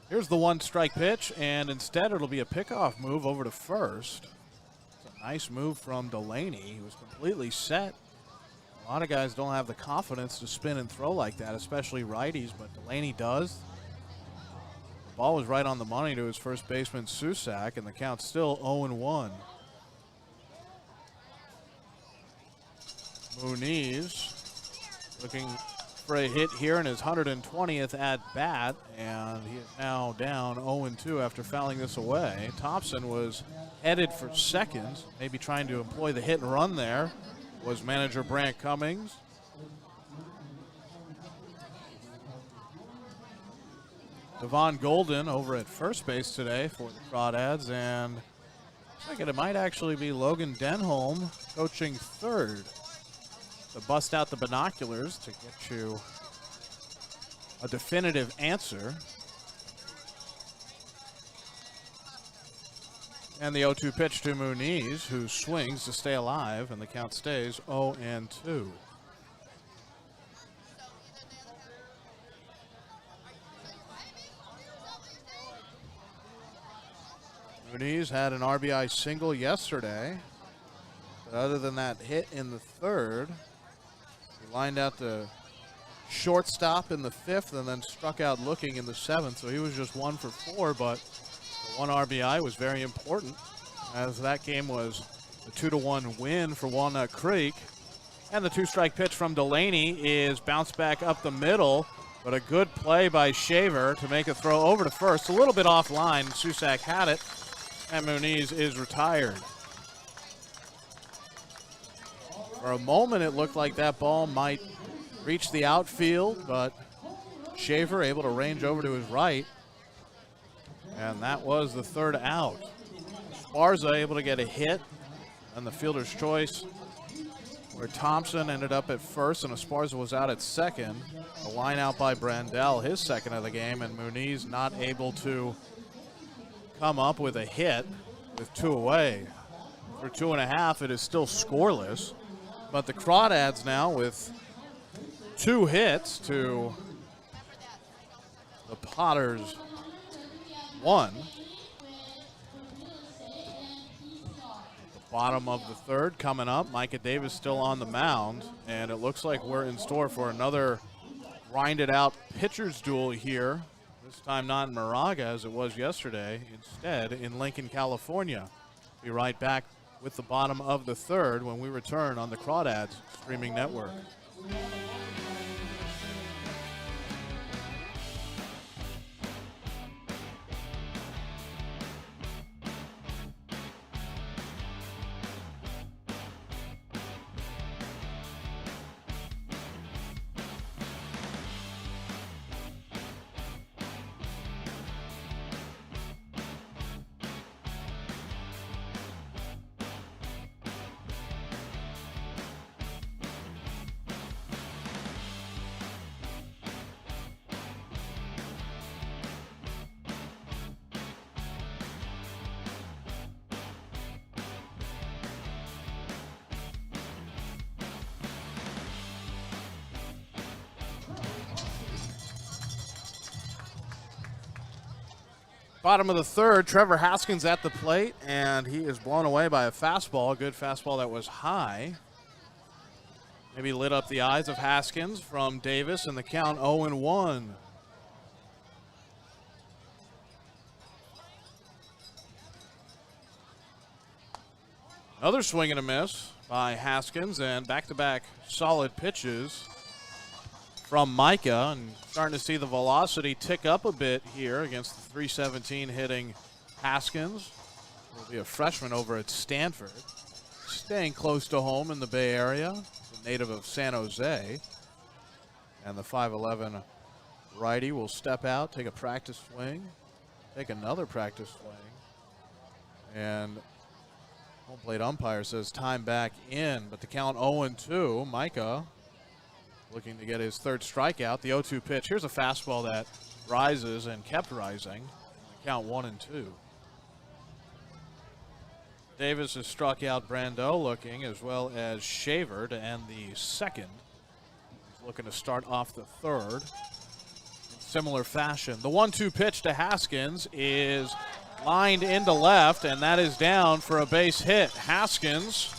Here's the 1-strike pitch, and instead it'll be a pickoff move over to first. It's a nice move from Delaney. He was completely set. A lot of guys don't have the confidence to spin and throw like that, especially righties, but Delaney does. The ball was right on the money to his first baseman, Susak, and the count's still 0-1. Muniz looking for a hit here in his 120th at-bat, and he is now down 0-2 after fouling this away. Thompson was headed for second, maybe trying to employ the hit and run there, was manager Brant Cummings. Devon Golden over at first base today for the Crawdads, and I think it might actually be Logan Denholm coaching third. To bust out the binoculars to get you a definitive answer. And the 0-2 pitch to Muniz, who swings to stay alive, and the count stays 0-2. Muniz had an RBI single yesterday. But other than that hit in the third, he lined out the shortstop in the fifth and then struck out looking in the seventh. So he was just 1 for 4, but the 1 RBI was very important, as that game was a 2-1 win for Walnut Creek. And the 2-strike pitch from Delaney is bounced back up the middle, but a good play by Shaver to make a throw over to first. A little bit offline. Susak had it, and Muniz is retired. For a moment, it looked like that ball might reach the outfield, but Shaver able to range over to his right, and that was the third out. Esparza able to get a hit, and the fielder's choice, where Thompson ended up at first and Esparza was out at second. A line out by Brandel, his second of the game, and Muniz not able to come up with a hit with 2 away. For 2.5, it is still scoreless. But the Crawdads now with 2 hits to the Potters 1. Bottom of the third coming up. Micah Davis still on the mound, and it looks like we're in store for another grinded out pitcher's duel here. This time not in Moraga as it was yesterday, instead in Lincoln, California. Be right back with the bottom of the third when we return on the Crawdads streaming network. Bottom of the third, Trevor Haskins at the plate, and he is blown away by a fastball, a good fastball that was high. Maybe lit up the eyes of Haskins from Davis, and the count 0-1. Another swing and a miss by Haskins, and back-to-back solid pitches from Micah, and starting to see the velocity tick up a bit here against the 317 hitting Haskins. Will be a freshman over at Stanford, staying close to home in the Bay Area, a native of San Jose. And the 5'11 righty will step out, take a practice swing, take another practice swing, and home plate umpire says time back in, but the count 0-2. Micah looking to get his third strikeout. The 0-2 pitch. Here's a fastball that rises and kept rising. Count 1-2. Davis has struck out Brandel looking, as well as Shaver to end the second. He's looking to start off the third in similar fashion. The 1-2 pitch to Haskins is lined into left, and that is down for a base hit. Haskins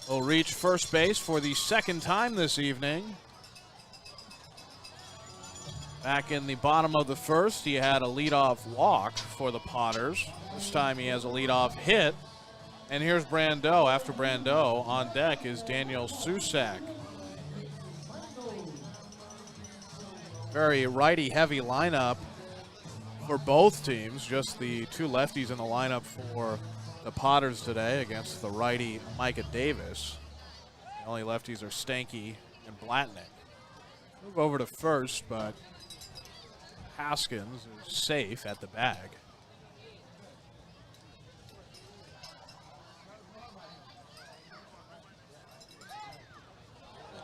will reach first base for the second time this evening. Back in the bottom of the first, he had a leadoff walk for the Potters. This time he has a leadoff hit. And here's Brandel. After Brandel, on deck is Daniel Susak. Very righty-heavy lineup for both teams. Just the 2 lefties in the lineup for the Potters today against the righty Micah Davis. The only lefties are Stanky and Blatnick. Move over to first, but Haskins is safe at the bag.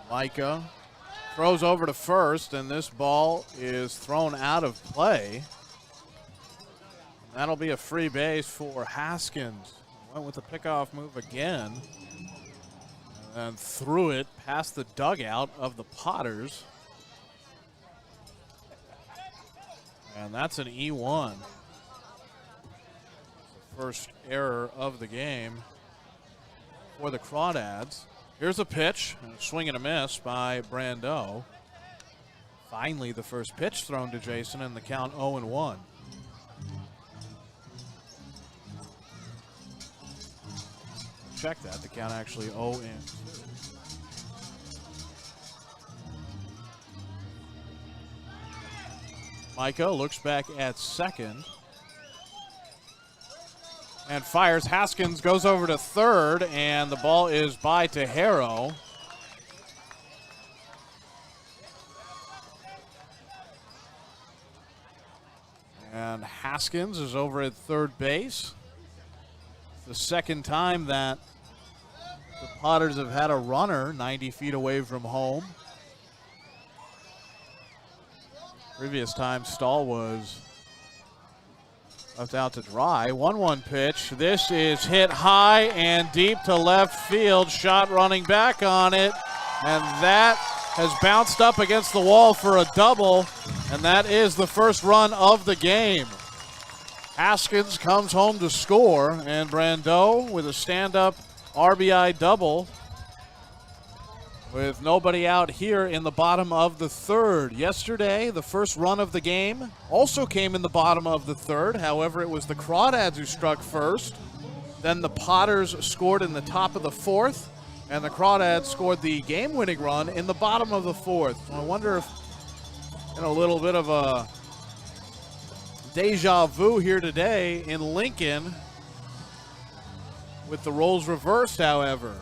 Micah throws over to first, and this ball is thrown out of play. That'll be a free base for Haskins. Went with the pickoff move again and threw it past the dugout of the Potters. And that's an E1. first error of the game for the Crawdads. Here's a pitch, and a swing and a miss by Brandel. Finally, the first pitch thrown to Jason, and the count 0-1. Check that. The count actually 0-2. Micah looks back at second and fires. Haskins goes over to third, and the ball is by to Harrow. And Haskins is over at third base. The second time that the Potters have had a runner 90 feet away from home. Previous time, Stahl was left out to dry. 1-1 pitch. This is hit high and deep to left field. Shot running back on it. And that has bounced up against the wall for a double. And that is the first run of the game. Haskins comes home to score. And Brandel with a stand-up RBI double, with nobody out here in the bottom of the third. Yesterday, the first run of the game also came in the bottom of the third. However, it was the Crawdads who struck first. Then the Potters scored in the top of the fourth, and the Crawdads scored the game-winning run in the bottom of the fourth. So I wonder if in a little bit of a deja vu here today in Lincoln, with the roles reversed, however.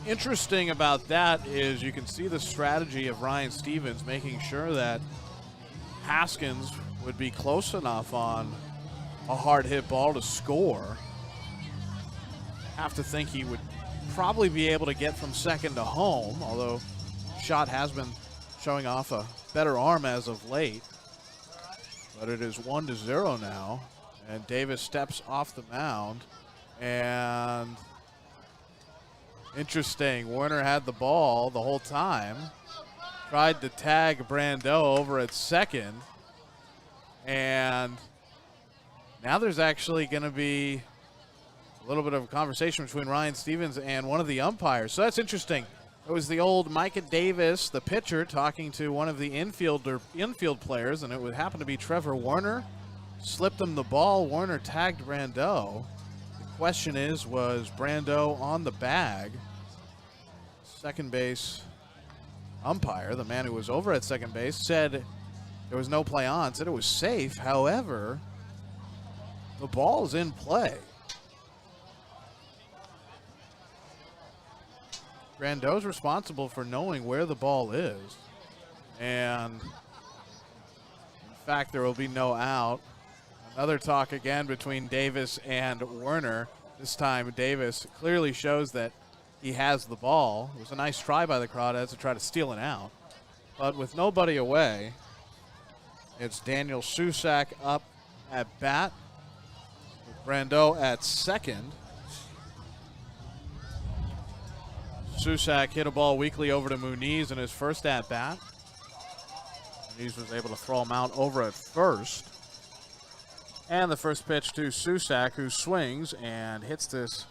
Interesting about that is you can see the strategy of Ryan Stevens making sure that Haskins would be close enough on a hard hit ball to score. Have to think he would probably be able to get from second to home, although shot has been showing off a better arm as of late. But it is 1-0 now, and Davis steps off the mound. And interesting, Werner had the ball the whole time, tried to tag Brandel over at second, and now there's actually going to be a little bit of a conversation between Ryan Stevens and one of the umpires. So that's interesting. It was the old Micah Davis, the pitcher, talking to one of the infield players, and it would happen to be Trevor Werner. Slipped him the ball. Werner tagged Brandel. The question is, was Brandel on the bag? Second base umpire, the man who was over at second base, said there was no play on, said it was safe. However, the ball's in play. Brandeau's responsible for knowing where the ball is. And in fact, there will be no out. Another talk again between Davis and Werner. This time, Davis clearly shows that he has the ball. It was a nice try by the Crawdads to try to steal it out. But with nobody away, it's Daniel Susak up at bat, with Brandel at second. Susak hit a ball weakly over to Muniz in his first at-bat. Muniz was able to throw him out over at first. And the first pitch to Susak, who swings and hits this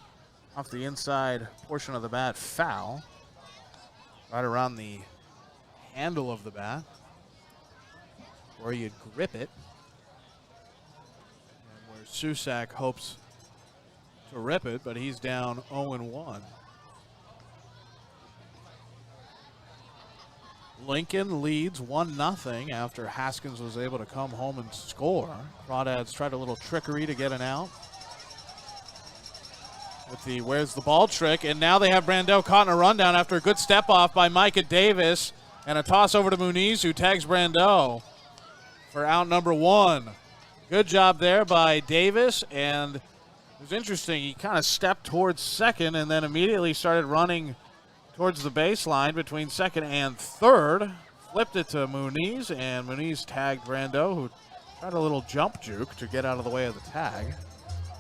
off the inside portion of the bat foul, right around the handle of the bat, where you'd grip it, and where Susak hopes to rip it, but he's down 0-1. Lincoln leads 1-0 after Haskins was able to come home and score. Crawdads tried a little trickery to get an out with the where's the ball trick, and now they have Brandel caught in a rundown after a good step off by Micah Davis, and a toss over to Muniz, who tags Brandel for out number one. Good job there by Davis, and it was interesting. He kind of stepped towards second and then immediately started running towards the baseline between second and third. Flipped it to Muniz, and Muniz tagged Brandel, who tried a little jump juke to get out of the way of the tag.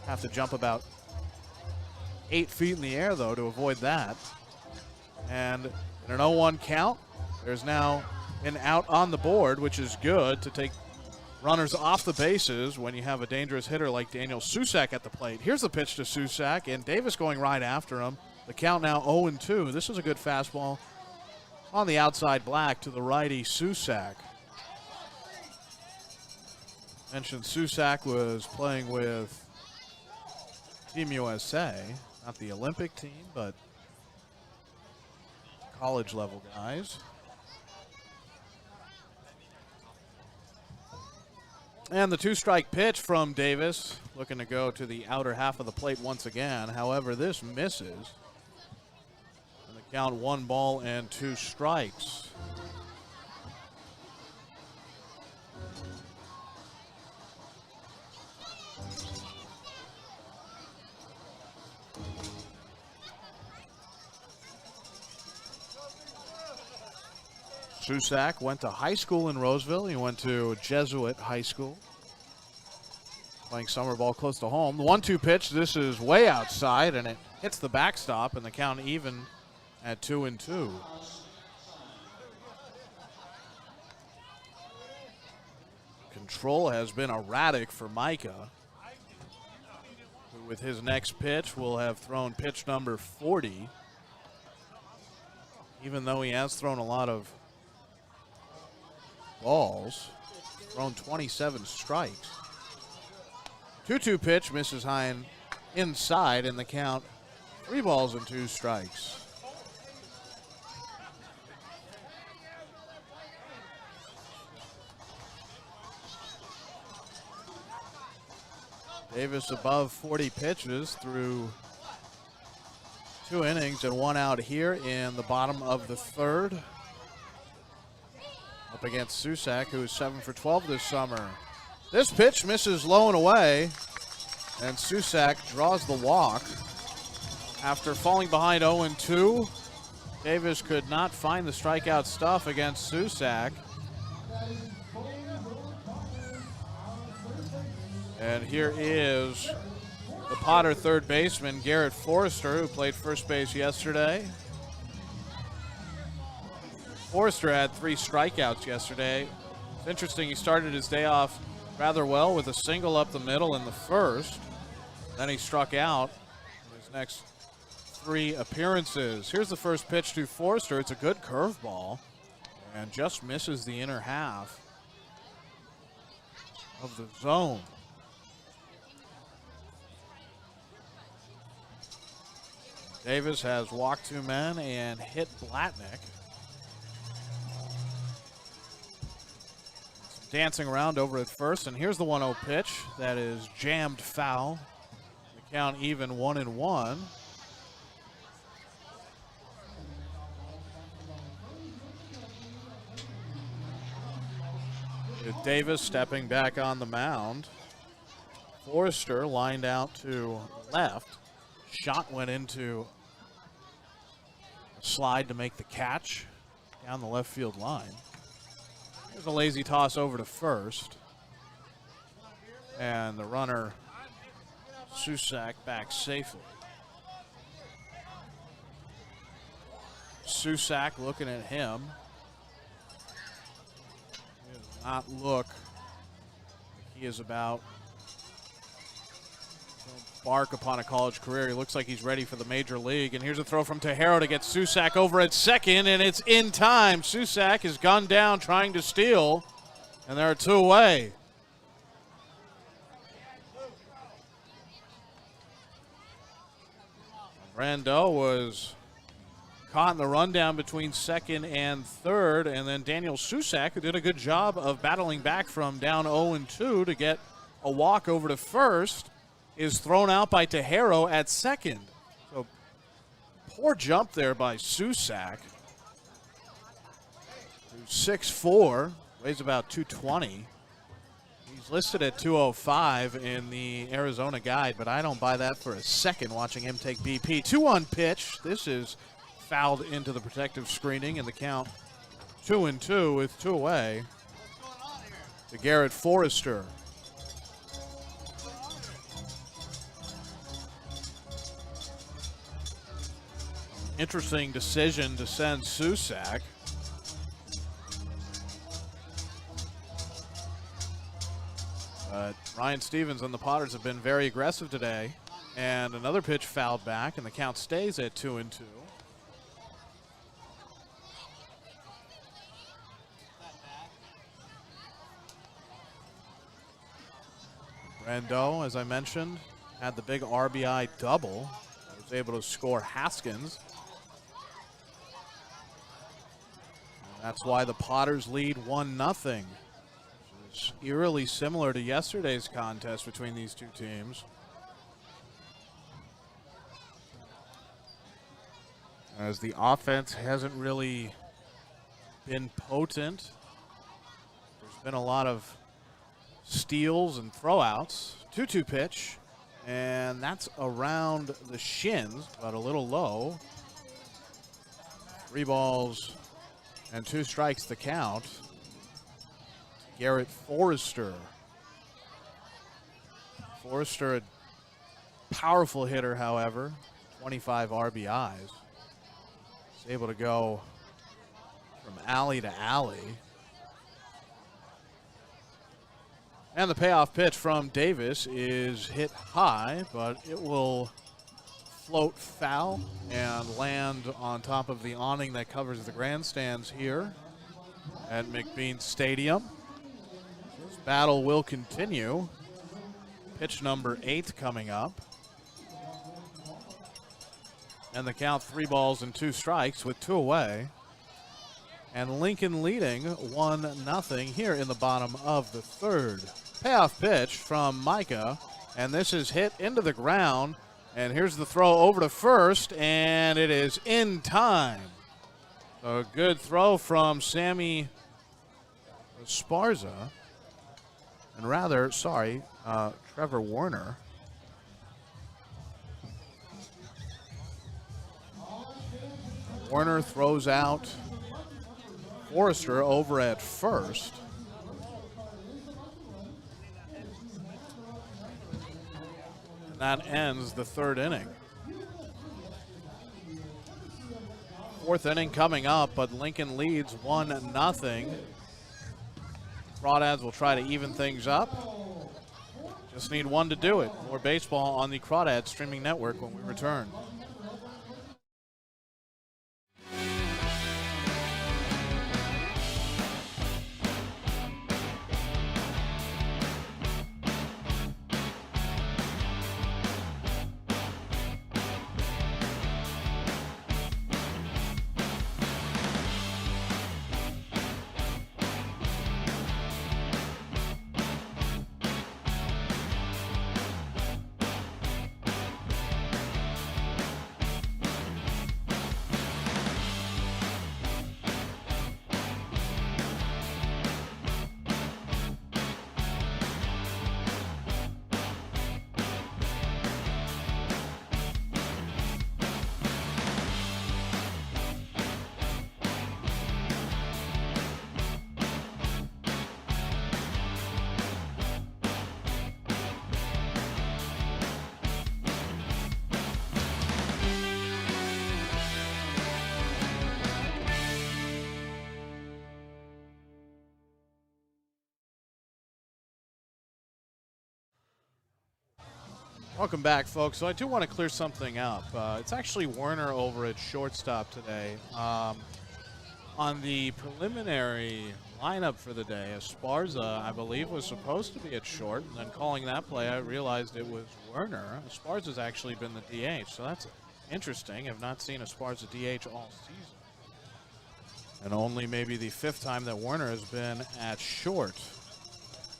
Have to jump about 8 feet in the air, though, to avoid that. And in an 0-1 count, there's now and out on the board, which is good to take runners off the bases when you have a dangerous hitter like Daniel Susac at the plate. Here's the pitch to Susac, and Davis going right after him. The count now 0-2. This is a good fastball on the outside black to the righty Susac. Mentioned Susac was playing with Team USA, not the Olympic team, but college level guys. And the two-strike pitch from Davis, looking to go to the outer half of the plate once again. However, this misses. And the count 1 ball and 2 strikes. Susac went to high school in Roseville. He went to Jesuit High School, playing summer ball close to home. The 1-2 pitch, this is way outside, and it hits the backstop, and the count even at 2-2. Control has been erratic for Micah, who with his next pitch will have thrown pitch number 40, even though he has thrown a lot of balls, thrown 27 strikes. 2-2 pitch misses high and inside, and the count 3 balls and 2 strikes. Davis above 40 pitches through 2 innings and 1 out here in the bottom of the 3rd. Up against Susac, who is 7 for 12 this summer. This pitch misses low and away, and Susac draws the walk. After falling behind 0-2, Davis could not find the strikeout stuff against Susac. And here is the Potter third baseman, Garrett Forester, who played first base yesterday. Forester had 3 strikeouts yesterday. It's interesting, he started his day off rather well with a single up the middle in the first. Then he struck out in his next 3 appearances. Here's the first pitch to Forester. It's a good curveball and just misses the inner half of the zone. Davis has walked 2 men and hit Blatnick. Dancing around over at first, and here's the 1-0 pitch that is jammed foul. The count even 1-1. With Davis stepping back on the mound. Forester lined out to left. Shot went into a slide to make the catch down the left field line. There's a lazy toss over to first. And the runner, Susac, back safely. Susac looking at him. He does not look like he is about to embark upon a college career. He looks like he's ready for the major league. And here's a throw from Tejero to get Susac over at second, and it's in time. Susac has gone down trying to steal, and there are 2 away. Brandel was caught in the rundown between second and third, and then Daniel Susac, who did a good job of battling back from down 0-2 to get a walk over to first, is thrown out by Tejero at second. So poor jump there by Susac, who's 6'4", weighs about 220. He's listed at 205 in the Arizona guide, but I don't buy that for a second watching him take BP. 2-1 pitch. This is fouled into the protective screening, and the count 2-2 with 2 away to Garrett Forester. Interesting decision to send Susac. But Ryan Stevens and the Potters have been very aggressive today. And another pitch fouled back, and the count stays at 2-2. Brandel, as I mentioned, had the big RBI double. He was able to score Haskins. And that's why the Potters lead 1-0. Which is eerily similar to yesterday's contest between these two teams. As the offense hasn't really been potent. There's been a lot of steals and throwouts. 2-2 pitch, and that's around the shins, but a little low. 3 balls and 2 strikes to count. Garrett Forester. Forester, a powerful hitter, however, 25 RBIs. He's able to go from alley to alley. And the payoff pitch from Davis is hit high, but it will float foul and land on top of the awning that covers the grandstands here at McBean Stadium. This battle will continue. Pitch number 8 coming up. And the count 3 balls and 2 strikes with 2 away. And Lincoln leading 1-0 here in the bottom of the 3rd. Payoff pitch from Micah, and this is hit into the ground. And here's the throw over to first, and it is in time. A good throw from Sammy Esparza, and Trevor Werner. Werner throws out Forester over at first. And that ends the 3rd inning. 4th inning coming up, but Lincoln leads 1-0. Crawdads will try to even things up. Just need one to do it. More baseball on the Crawdads streaming network when we return. Welcome back, folks. So I do want to clear something up. It's actually Werner over at shortstop today. On the preliminary lineup for the day, Esparza, I believe, was supposed to be at short, and then calling that play, I realized it was Werner. Esparza's actually been the DH, so that's interesting. I've not seen Esparza DH all season. And only maybe the 5th time that Werner has been at short.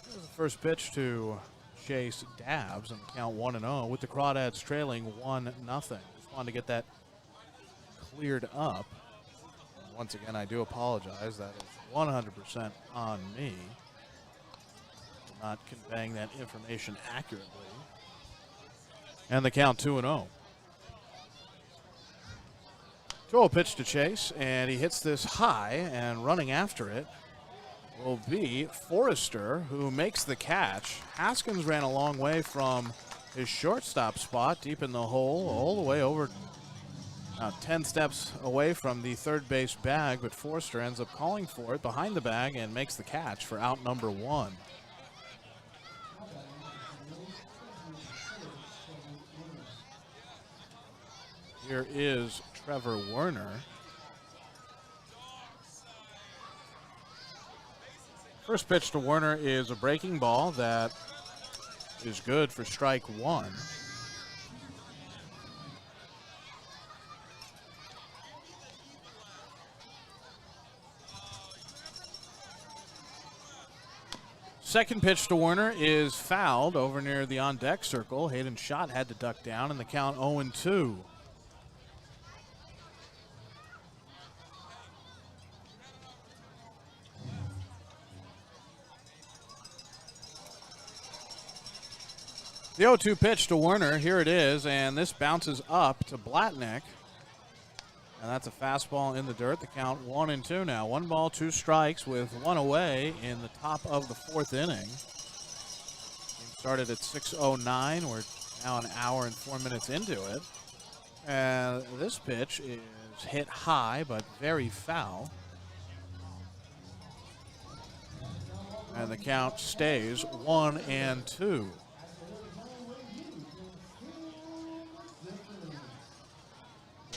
Here's the first pitch to Chase Dabbs, and count 1-0 with the Crawdads trailing 1-0. Just wanted to get that cleared up. And once again, I do apologize. That is 100% on me for not conveying that information accurately. And the count 2-0. 2-0 pitch to Chase, and he hits this high, and running after it will be Forester, who makes the catch. Haskins ran a long way from his shortstop spot, deep in the hole, all the way over 10 steps away from the 3rd base bag, but Forester ends up calling for it behind the bag and makes the catch for out number 1. Here is Trevor Werner. First pitch to Werner is a breaking ball that is good for strike one. Second pitch to Werner is fouled over near the on-deck circle. Hayden's shot had to duck down, and the count 0-2. The 0-2 pitch to Werner, here it is, and this bounces up to Blatnick. And that's a fastball in the dirt. The count 1-2 now. 1 ball, 2 strikes with 1 away in the top of the 4th inning. Game started at 6:09. We're now an hour and 4 minutes into it. And this pitch is hit high but very foul. And the count stays 1-2.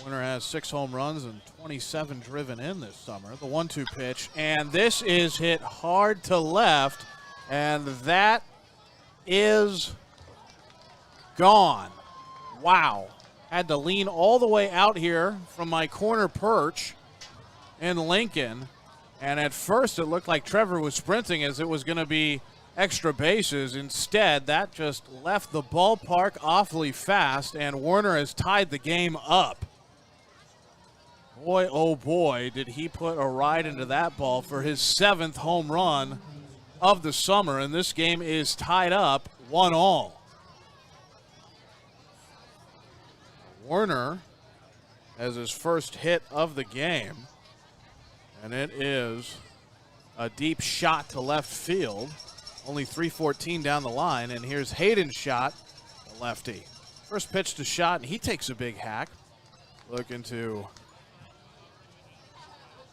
Werner has 6 home runs and 27 driven in this summer. The 1-2 pitch, and this is hit hard to left, and that is gone. Wow. Had to lean all the way out here from my corner perch in Lincoln, and at first it looked like Trevor was sprinting as it was going to be extra bases. Instead, that just left the ballpark awfully fast, and Werner has tied the game up. Boy, oh boy, did he put a ride into that ball for his 7th home run of the summer, and this game is tied up 1-1. Werner has his first hit of the game, and it is a deep shot to left field. Only 3:14 down the line, and here's Hayden's shot, the lefty. First pitch to shot, and he takes a big hack. Looking to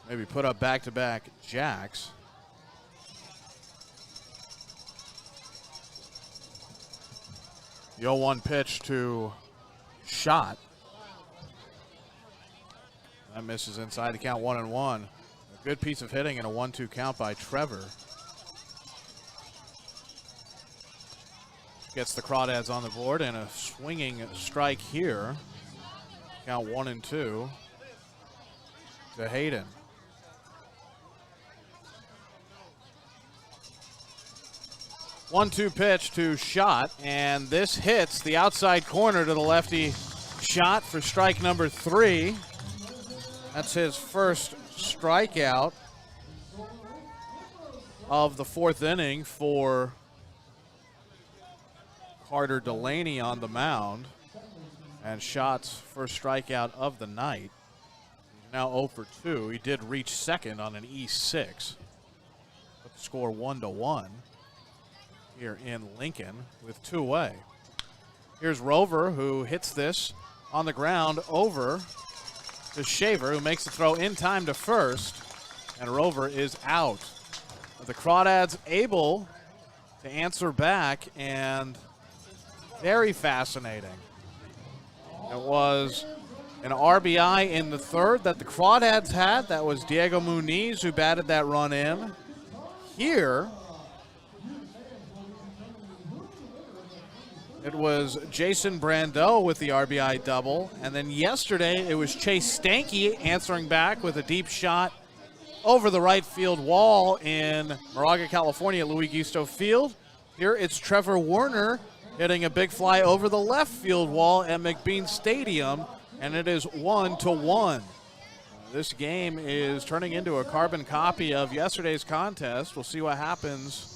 maybe put up back-to-back jacks. The 0-1 pitch to shot. That misses inside the count 1-1. A good piece of hitting and a 1-2 count by Trevor. Gets the Crawdads on the board and a swinging strike here. Count 1-2 to Hayden. 1-2 pitch to shot, and this hits the outside corner to the lefty shot for strike number 3. That's his first strikeout of the 4th inning for Carter Delaney on the mound. And Shott's first strikeout of the night. He's now 0 for 2. He did reach second on an E6. Put the score 1-1. Here in Lincoln with 2 away. Here's Rover, who hits this on the ground over to Shaver, who makes the throw in time to first, and Rover is out. The Crawdads able to answer back, and very fascinating. It was an RBI in the 3rd that the Crawdads had. That was Diego Muniz who batted that run in. Here, it was Jason Brandel with the RBI double. And then yesterday, it was Chase Stanky answering back with a deep shot over the right field wall in Moraga, California at Louis Gisto Field. Here it's Trevor Werner hitting a big fly over the left field wall at McBean Stadium, and it is 1-1. This game is turning into a carbon copy of yesterday's contest. We'll see what happens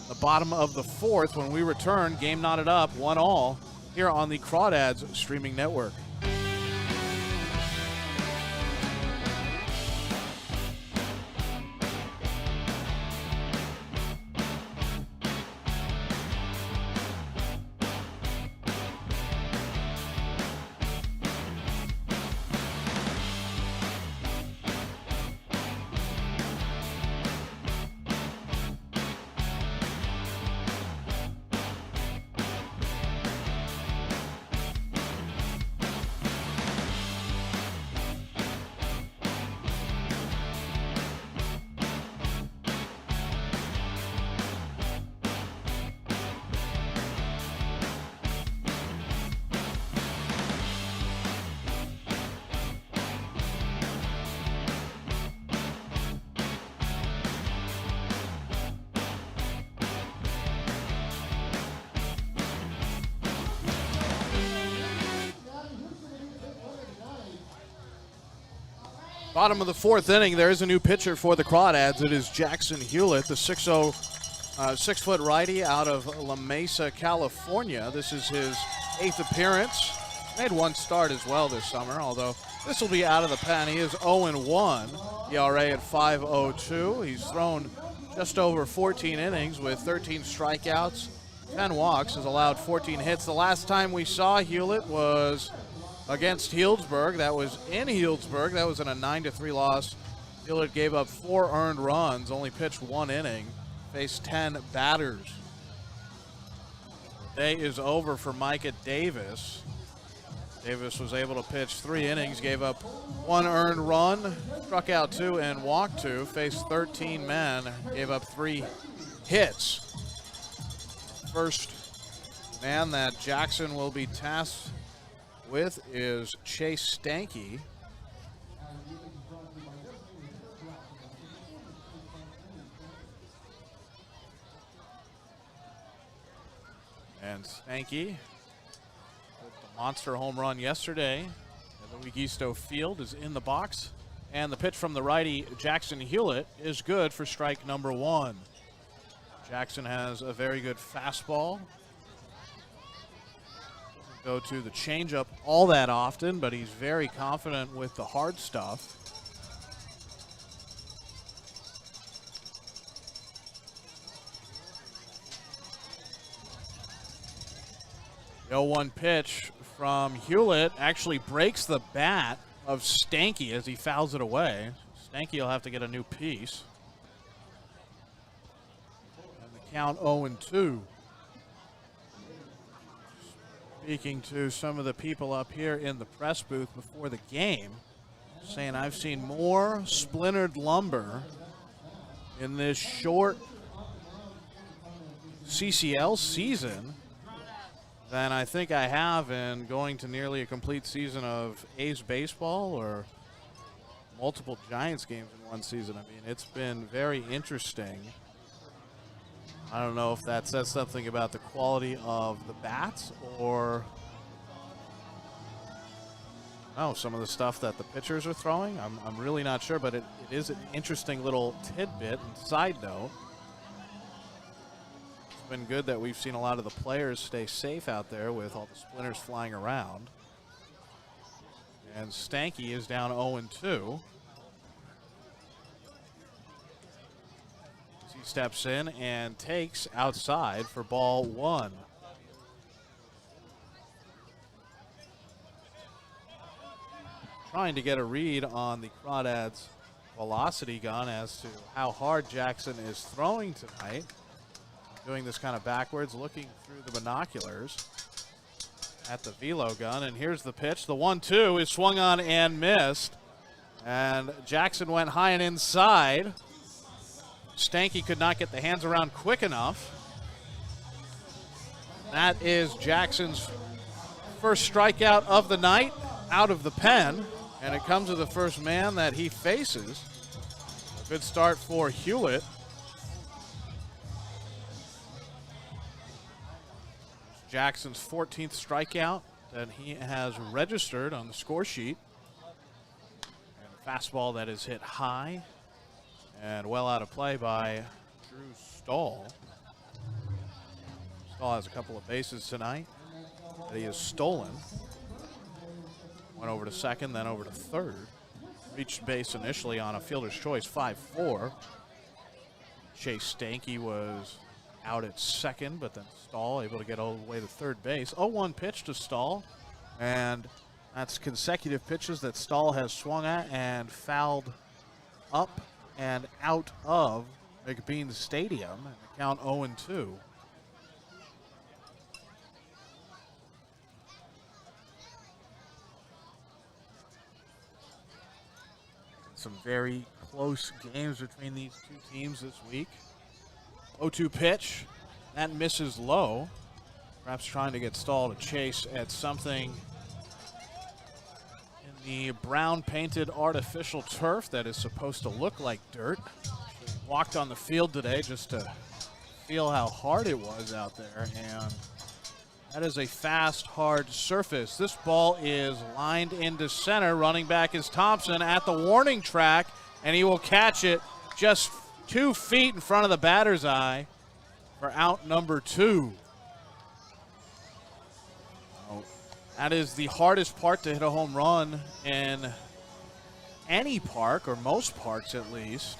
the bottom of the 4th when we return. Game knotted up 1-1 here on the Crawdads streaming network. Bottom of the fourth inning, there is a new pitcher for the Crawdads. It is Jackson Hewlett, the 6'4" righty out of La Mesa, California. This is his 8th appearance. Made one start as well this summer, although this will be out of the pen. He is 0-1, ERA at 5.02. He's thrown just over 14 innings with 13 strikeouts, 10 walks, has allowed 14 hits. The last time we saw Hewlett was against Healdsburg. That was in Healdsburg. That was in a 9-3 loss. Hewlett gave up 4 earned runs, only pitched 1 inning, faced 10 batters. The day is over for Micah Davis. Davis was able to pitch 3 innings, gave up 1 earned run, struck out 2 and walked 2, faced 13 men, gave up 3 hits. First man that Jackson will be tasked with is Chase Stanky. And Stanky, with the monster home run yesterday at Louis Gisto Field, is in the box. And the pitch from the righty, Jackson Hewlett, is good for strike number 1. Jackson has a very good fastball. Doesn't go to the changeup all that often, but he's very confident with the hard stuff. The 0-1 pitch from Hewlett actually breaks the bat of Stanky as he fouls it away. Stanky will have to get a new piece. And the count 0-2. Speaking to some of the people up here in the press booth before the game, saying I've seen more splintered lumber in this short CCL season than I think I have in going to nearly a complete season of A's baseball or multiple Giants games in one season. I mean, it's been very interesting. I don't know if that says something about the quality of the bats or some of the stuff that the pitchers are throwing. I'm really not sure, but it is an interesting little tidbit and side note. Been good that we've seen a lot of the players stay safe out there with all the splinters flying around. And Stanky is down 0-2. As he steps in and takes outside for ball 1. Trying to get a read on the Crawdads velocity gun as to how hard Jackson is throwing tonight. Doing this kind of backwards, looking through the binoculars at the velo gun. And here's the pitch. The 1-2 is swung on and missed. And Jackson went high and inside. Stanky could not get the hands around quick enough. That is Jackson's first strikeout of the night out of the pen. And it comes to the first man that he faces. Good start for Hewlett. Jackson's 14th strikeout that he has registered on the score sheet. And a fastball that is hit high and well out of play by Drew Stahl. Stahl has a couple of bases tonight that he has stolen. Went over to second, then over to third. Reached base initially on a fielder's choice, 5-4. Chase Stanky was out at second, but then Stahl able to get all the way to third base. 0-1 pitch to Stahl, and that's consecutive pitches that Stahl has swung at and fouled up and out of McBean Stadium, and the count 0-2. Some very close games between these two teams this week. 0-2 pitch, that misses low. Perhaps trying to get Stahl to chase at something in the brown painted artificial turf that is supposed to look like dirt. Walked on the field today just to feel how hard it was out there, and That is a fast, hard surface. This ball is lined into center. Running back is Thompson at the warning track, and he will catch it just 2 feet in front of the batter's eye for out number 2. That is the hardest part to hit a home run in any park, or most parks at least,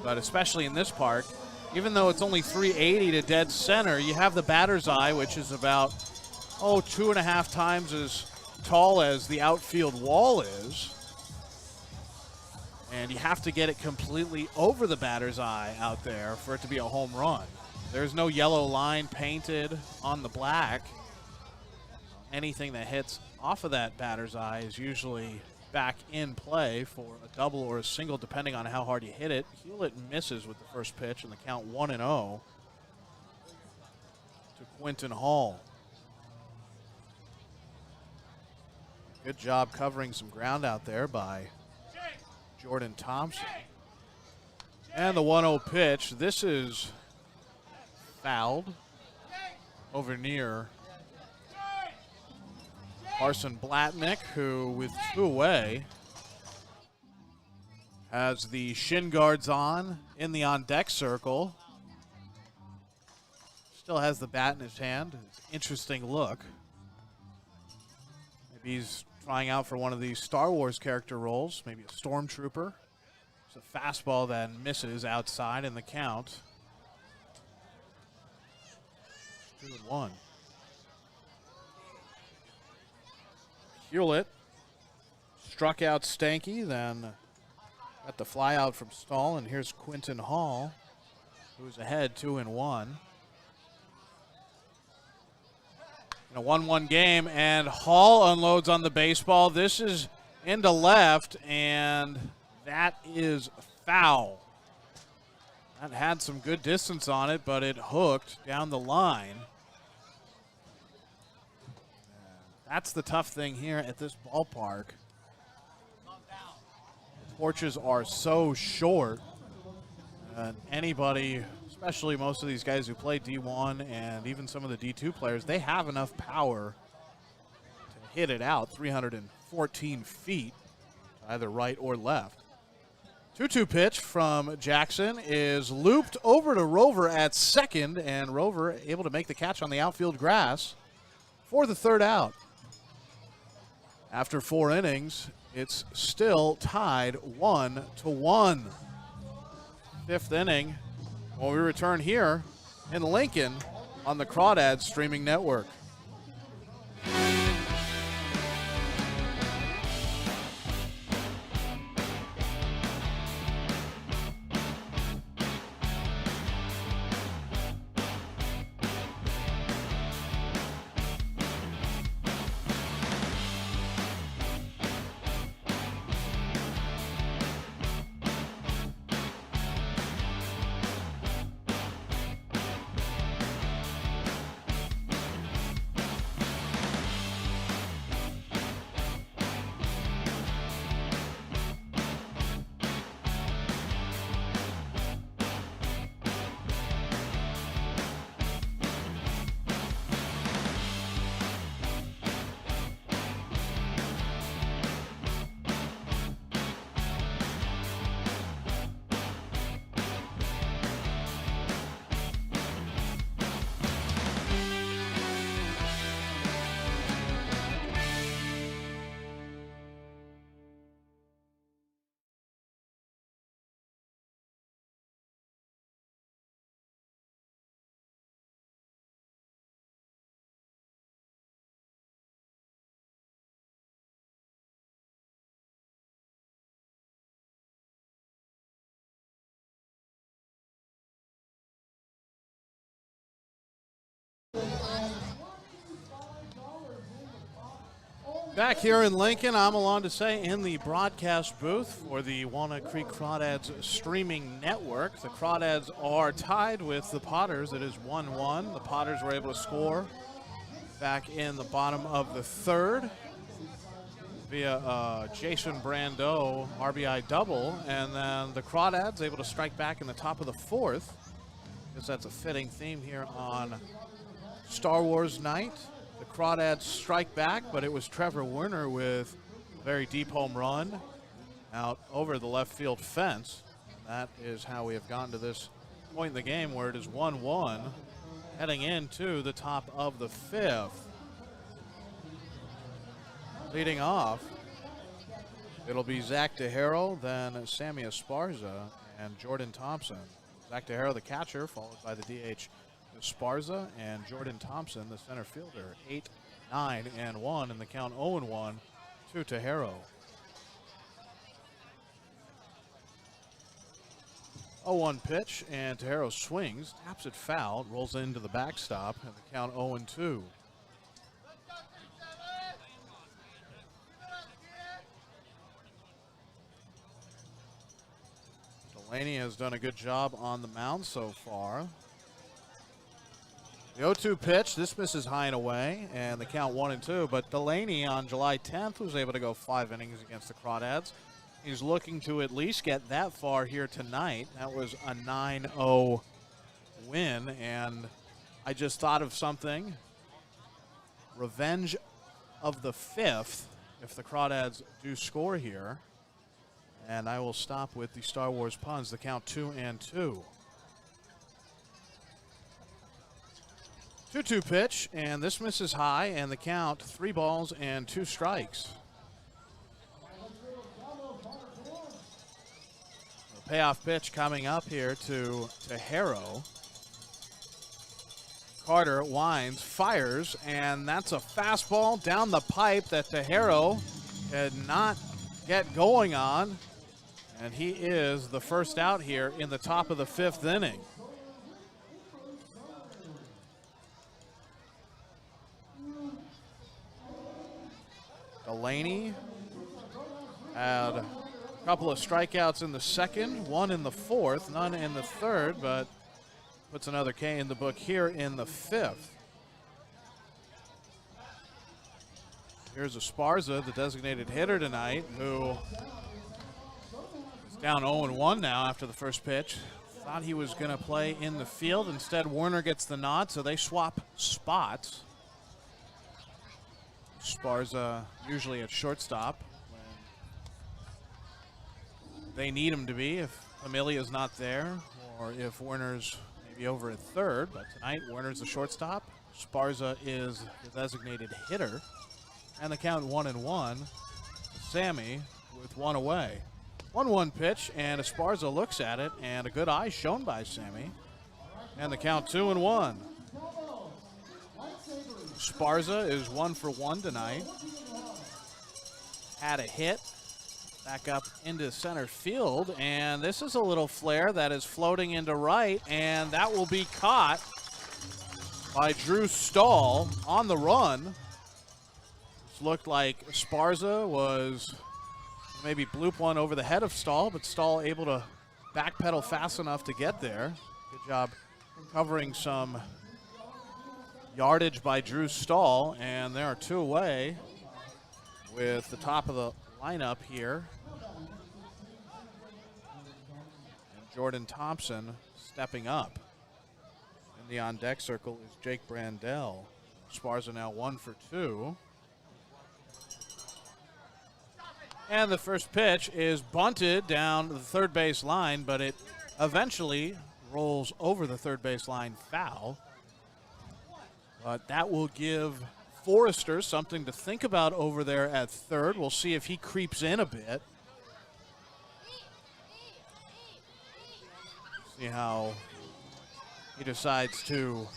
but especially in this park. Even though it's only 380 to dead center, you have the batter's eye, which is about, 2.5 times as tall as the outfield wall is. And you have to get it completely over the batter's eye out there for it to be a home run. There's no yellow line painted on the black. Anything that hits off of that batter's eye is usually back in play for a double or a single, depending on how hard you hit it. Hewlett misses with the first pitch, and the count 1-0 to Quinton Hall. Good job covering some ground out there by Jordan Thompson. And the 1-0 pitch. This is fouled over near Carson Blatnick, who, with 2 away, has the shin guards on in the on-deck circle. Still has the bat in his hand. It's an interesting look. Maybe he's trying out for one of these Star Wars character roles, maybe a stormtrooper. It's a fastball that misses outside in the count. 2-1. Hewlett struck out Stanky, then got the fly out from Stahl, and here's Quinton Hall, who's ahead 2-1. In a 1-1 game, and Hall unloads on the baseball. This is into left, and that is foul. That had some good distance on it, but it hooked down the line. That's the tough thing here at this ballpark. Porches are so short. Anybody, especially most of these guys who play D1 and even some of the D2 players, they have enough power to hit it out 314 feet, either right or left. 2-2 pitch from Jackson is looped over to Rover at second, and Rover able to make the catch on the outfield grass for the third out. After 4 innings, it's still tied 1-1. 5th inning when we return here in Lincoln on the Crawdads streaming network. Back here in Lincoln, I'm along to say in the broadcast booth for the Walnut Creek Crawdads streaming network. The Crawdads are tied with the Potters. It is 1-1. The Potters were able to score back in the bottom of the third via Jason Brandel RBI double, and then the Crawdads able to strike back in the top of the fourth. I guess that's a fitting theme here on Star Wars night. The Crawdads strike back, but it was Trevor Werner with a very deep home run out over the left field fence. That is how we have gotten to this point in the game where it is 1-1, heading into the top of the fifth. Leading off, it'll be Zach DeHaro, then Sammy Esparza, and Jordan Thompson. Zach DeHaro, the catcher, followed by the DH Esparza, and Jordan Thompson, the center fielder. 8, 9, and 1, and the count 0-1 to DeHaro. 0-1 pitch, and DeHaro swings, taps it foul, rolls into the backstop, and the count 0-2. Delaney has done a good job on the mound so far. The 0-2 pitch, this misses high and away, and the count 1-2. But Delaney on July 10th was able to go 5 innings against the Crawdads. He's looking to at least get that far here tonight. That was a 9-0 win, and I just thought of something. Revenge of the 5th if the Crawdads do score here. And I will stop with the Star Wars puns. The count 2-2. 2-2 pitch, and this misses high, and the count 3 balls and 2 strikes. The payoff pitch coming up here to DeHaro. Carter winds, fires, and that's a fastball down the pipe that DeHaro did not get going on. And he is the first out here in the top of the 5th inning. Delaney had a couple of strikeouts in the 2nd, 1 in the 4th, none in the 3rd, but puts another K in the book here in the 5th. Here's Esparza, the designated hitter tonight, who down 0-1 now after the first pitch. Thought he was going to play in the field. Instead, Werner gets the nod, so they swap spots. Esparza usually at shortstop when they need him to be, if Amelia's not there, or if Werner's maybe over at third. But tonight, Werner's the shortstop. Esparza is the designated hitter. And the count 1-1. Sammy with 1 away. 1-1 pitch, and Esparza looks at it, and a good eye shown by Sammy. And the count 2-1. Esparza is 1 for 1 tonight. Had a hit back up into center field, and this is a little flare that is floating into right, and that will be caught by Drew Stahl on the run. This looked like Esparza was maybe bloop one over the head of Stahl, but Stahl able to backpedal fast enough to get there. Good job covering some yardage by Drew Stahl, and there are 2 away with the top of the lineup here. And Jordan Thompson stepping up. In the on-deck circle is Jake Brandel. Esparza now 1 for 2. And the first pitch is bunted down the third base line, but it eventually rolls over the third base line foul. But that will give Forester something to think about over there at third. We'll see if he creeps in a bit. See how he decides to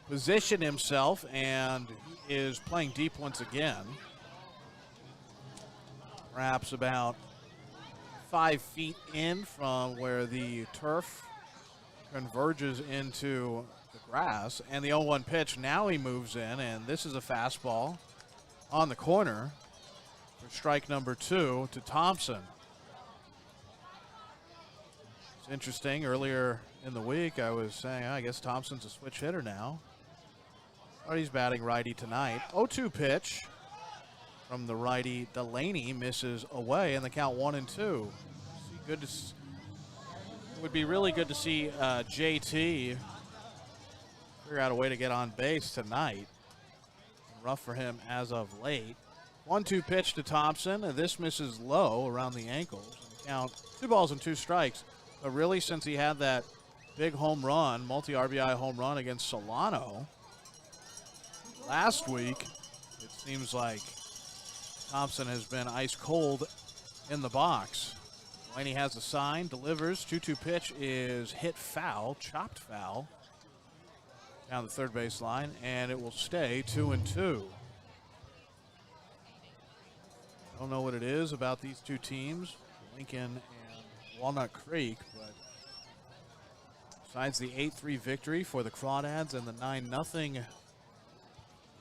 position himself, and he is playing deep once again. Perhaps about 5 feet in from where the turf converges into the grass. And the 0-1 pitch, now he moves in, and this is a fastball on the corner for strike number 2 to Thompson. It's interesting, earlier in the week I was saying, I guess Thompson's a switch hitter now. But he's batting righty tonight. 0-2 pitch from the righty. Delaney misses away, and the count 1-2. Good to it would be really good to see JT figure out a way to get on base tonight. Rough for him as of late. 1-2 pitch to Thompson. This misses low around the ankles. Count 2 balls and 2 strikes. But really, since he had that big home run, multi-RBI home run against Solano last week, it seems like Thompson has been ice cold in the box. Laney has a sign, delivers. 2-2 pitch is hit foul, chopped foul down the third base line, and it will stay 2-2. Don't know what it is about these two teams, Lincoln and Walnut Creek, but besides the 8-3 victory for the Crawdads and the 9-0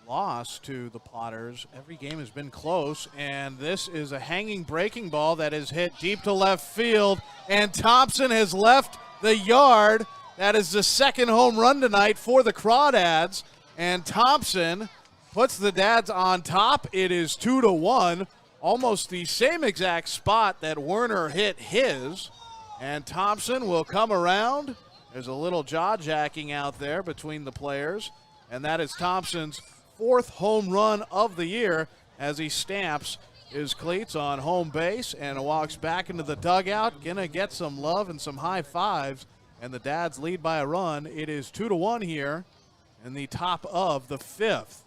loss to the Potters, every game has been close, and this is a hanging breaking ball that is hit deep to left field, and Thompson has left the yard. That is the second home run tonight for the Crawdads, and Thompson puts the Dads on top. It is 2-1, almost the same exact spot that Werner hit his, and Thompson will come around. There's a little jaw-jacking out there between the players, and that is Thompson's 4th home run of the year as he stamps his cleats on home base and walks back into the dugout. Gonna get some love and some high fives, and the Dads lead by a run. It is 2-1 here in the top of the 5th.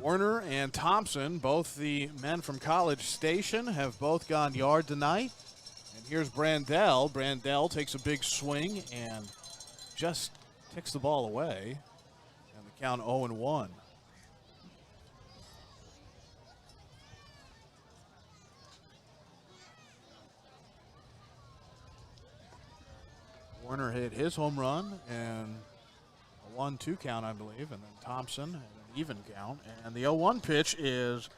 Werner and Thompson, both the men from College Station, have both gone yard tonight. And here's Brandel. Brandel takes a big swing and just ticks the ball away. And the count 0-1. Werner hit his home run and a 1-2 count, I believe, and then Thompson even count, and the 0-1 pitch is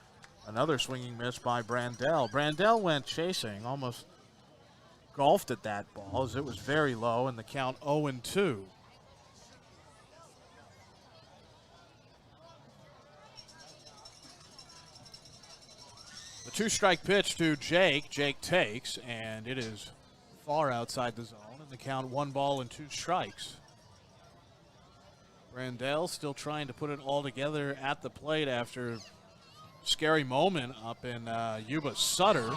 another swinging miss by Brandel. Brandel went chasing, almost golfed at that ball as it was very low, and the count 0-2. The 2-strike pitch to Jake. Jake takes, and it is far outside the zone, and the count 1 ball and 2 strikes. Brandel still trying to put it all together at the plate after a scary moment up in Yuba Sutter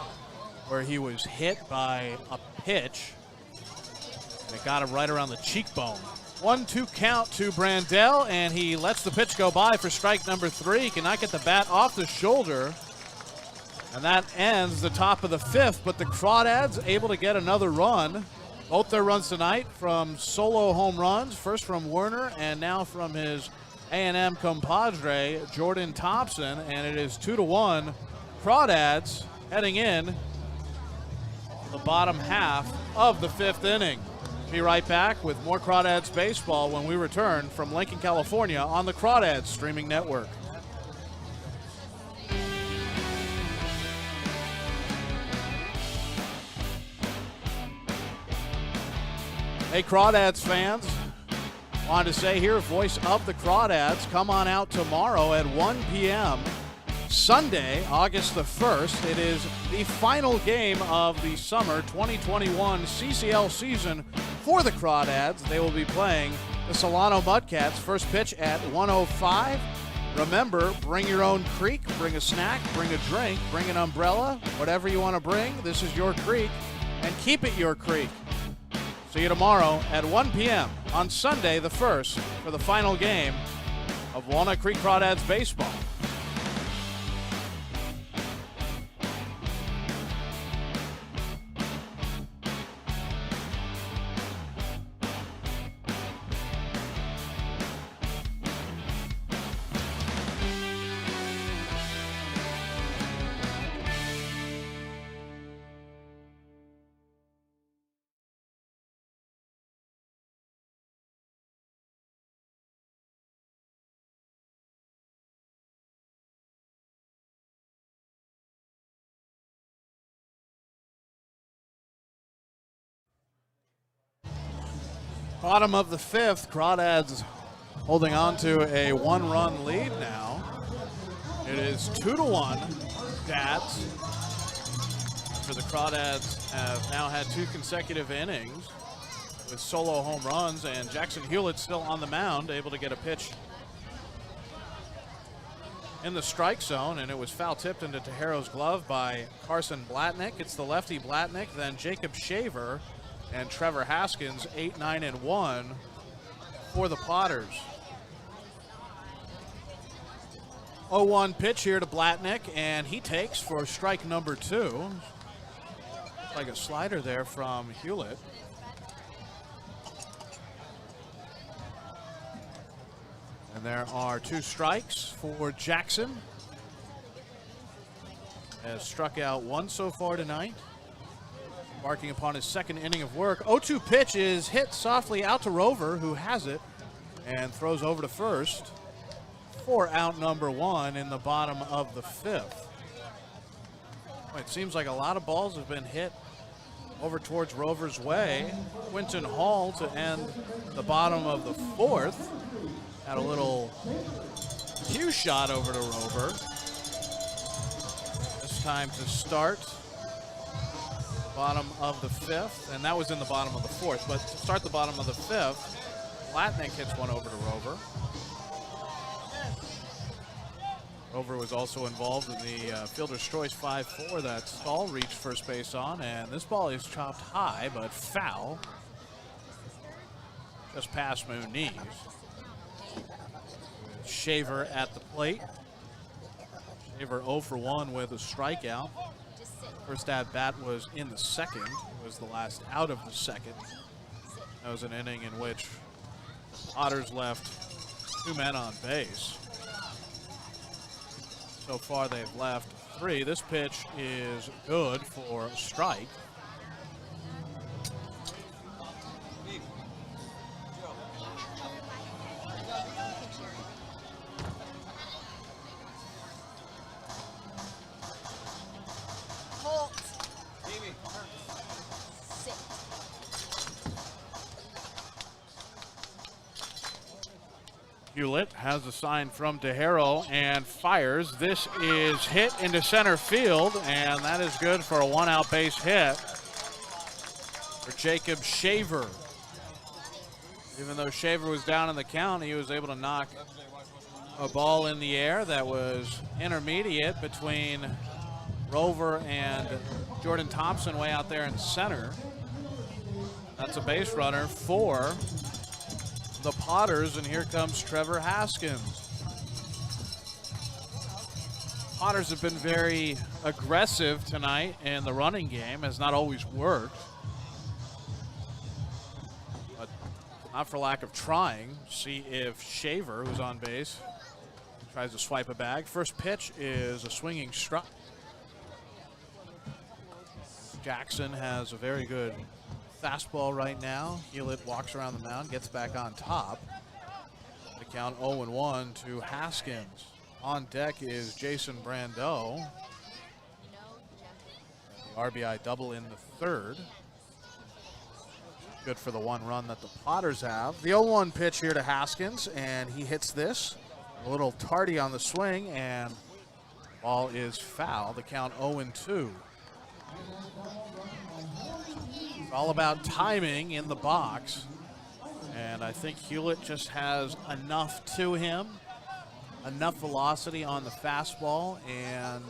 where he was hit by a pitch and it got him right around the cheekbone. 1-2 count to Brandel, and he lets the pitch go by for strike number 3. He cannot get the bat off the shoulder, and that ends the top of the 5th, but the Crawdads able to get another run. Both their runs tonight from solo home runs, first from Werner and now from his A&M compadre, Jordan Thompson, and it is 2-1. Crawdads heading in to the bottom half of the 5th inning. Be right back with more Crawdads baseball when we return from Lincoln, California on the Crawdads streaming network. Hey, Crawdads fans, wanted to say here, voice of the Crawdads, come on out tomorrow at 1 p.m. Sunday, August the 1st. It is the final game of the summer 2021 CCL season for the Crawdads. They will be playing the Solano Mudcats. First pitch at 1:05. Remember, bring your own creek, bring a snack, bring a drink, bring an umbrella, whatever you want to bring. This is your creek, and keep it your creek. See you tomorrow at 1 p.m. on Sunday the 1st for the final game of Walnut Creek Crawdads baseball. Bottom of the 5th, Crawdads holding on to a 1-run lead now. It is 2-1 Crawdads. For the Crawdads have now had 2 consecutive innings with solo home runs, and Jackson Hewlett still on the mound, able to get a pitch in the strike zone, and it was foul tipped into Tejero's glove by Carson Blatnick. It's the lefty Blatnick, then Jacob Shaver and Trevor Haskins, 8, 9, and 1 for the Potters. 0-1 pitch here to Blatnick, and he takes for strike number 2. Like a slider there from Hewlett. And there are 2 strikes for Jackson. Has struck out 1 so far tonight. Embarking upon his 2nd inning of work. 0-2 pitch is hit softly out to Rover, who has it and throws over to first for out number 1 in the bottom of the 5th. It seems like a lot of balls have been hit over towards Rover's way. Quinton Hall to end the bottom of the 4th. Had a little cue shot over to Rover. This time to start bottom of the 5th, and that was in the bottom of the 4th, but to start the bottom of the 5th, Blatnick hits one over to Rover. Rover was also involved in the Fielder's Choice 5-4 that Stahl reached first base on, and this ball is chopped high, but foul. Just past Mooney's. Shaver at the plate. Shaver 0 for 1 with a strikeout. First at bat was in the 2nd, was the last out of the 2nd. That was an inning in which Otters left 2 men on base. So far they've left 3. This pitch is good for a strike. Hewlett has a sign from Tejero and fires. This is hit into center field, and that is good for a 1-out base hit for Jacob Shaver. Even though Shaver was down in the count, he was able to knock a ball in the air that was intermediate between Rover and Jordan Thompson way out there in center. That's a base runner for the Potters, and here comes Trevor Haskins. Potters have been very aggressive tonight, and the running game has not always worked. But not for lack of trying. See if Shaver, who's on base, tries to swipe a bag. First pitch is a swinging strike. Jackson has a very good fastball right now. Hewlett walks around the mound, gets back on top. The count 0-1 to Haskins. On deck is Jason Brandel. The RBI double in the 3rd. Good for the 1 run that the Potters have. The 0-1 pitch here to Haskins, and he hits this. A little tardy on the swing, and ball is foul. The count 0-2. It's all about timing in the box, and I think Hewlett just has enough to him, enough velocity on the fastball, and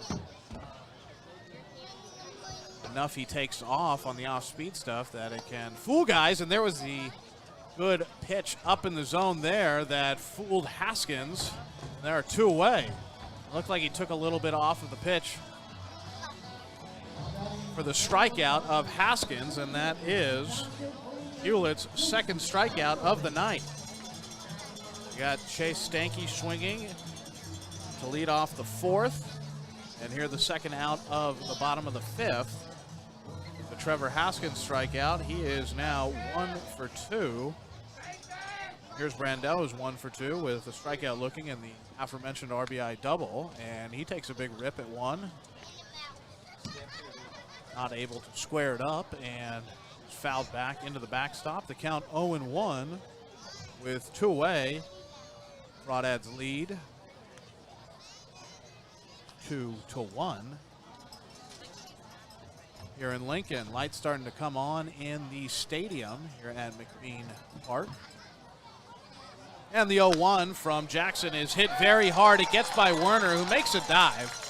enough he takes off on the off-speed stuff that it can fool guys. And there was the good pitch up in the zone there that fooled Haskins. There are 2 away. It looked like he took a little bit off of the pitch for the strikeout of Haskins, and that is Hewlett's 2nd strikeout of the night. We got Chase Stanky swinging to lead off the 4th, and here the 2nd out of the bottom of the 5th. The Trevor Haskins strikeout. He is now 1 for 2. Here's Brandel, who's 1 for 2 with a strikeout looking in the aforementioned RBI double, and he takes a big rip at 1. Not able to square it up, and fouled back into the backstop. The count 0-1 with 2 away. Crawdads lead 2-1. here in Lincoln. Lights starting to come on in the stadium here at McBean Park. And the 0-1 from Jackson is hit very hard. It gets by Werner, who makes a dive.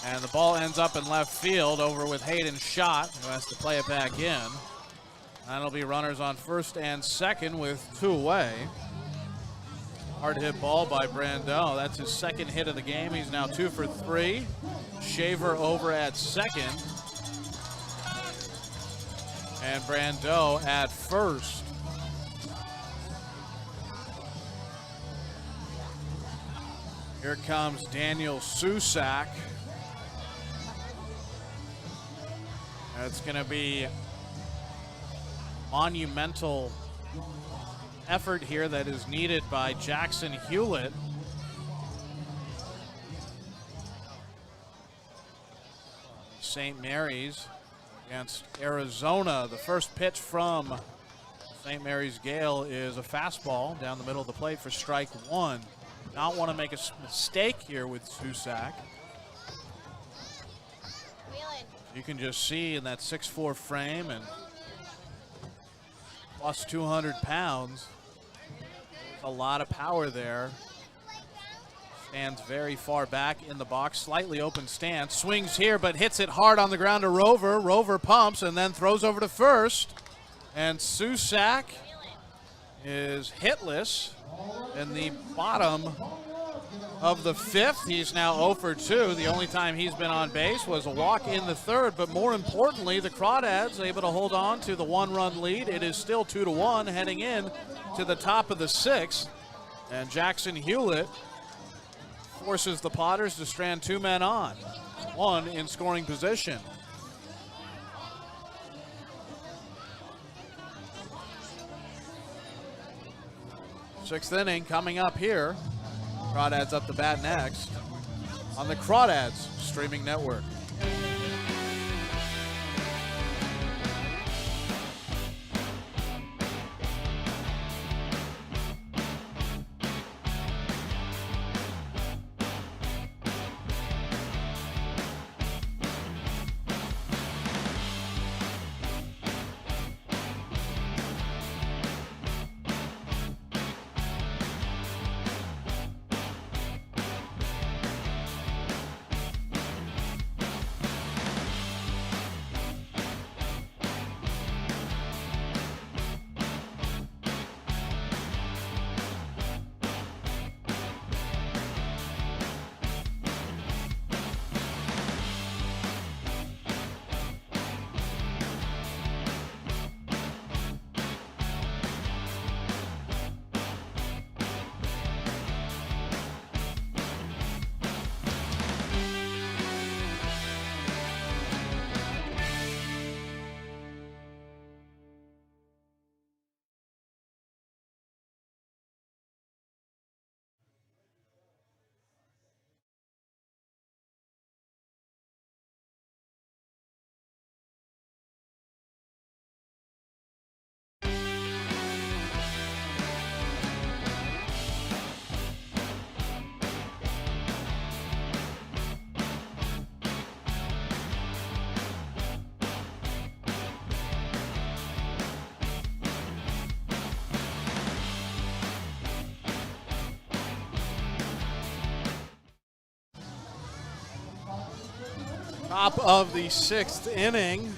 And the ball ends up in left field over with Hayden Schott, who has to play it back in. That'll be runners on first and second with 2 away. Hard hit ball by Brandel. That's his second hit of the game. He's now 2 for 3. Shaver over at second. And Brandel at first. Here comes Daniel Susak. It's going to be monumental effort here that is needed by Jackson Hewlett. St. Mary's against Arizona. The first pitch from St. Mary's Gale is a fastball down the middle of the plate for strike 1. Not want to make a mistake here with Susak. You can just see in that 6'4" frame and plus 200 pounds. There's a lot of power there. Stands very far back in the box, slightly open stance. Swings here, but hits it hard on the ground to Rover. Rover pumps and then throws over to first. And Susak is hitless in the bottom of the 5th. He's now 0 for 2. The only time he's been on base was a walk in the 3rd, but more importantly, the Crawdads able to hold on to the 1-run lead. It is still 2-1 heading in to the top of the 6th, and Jackson Hewlett forces the Potters to strand 2 men on, 1 in scoring position. Sixth inning coming up here. Crawdads up to bat next on the Crawdads streaming network. Top of the 6th inning.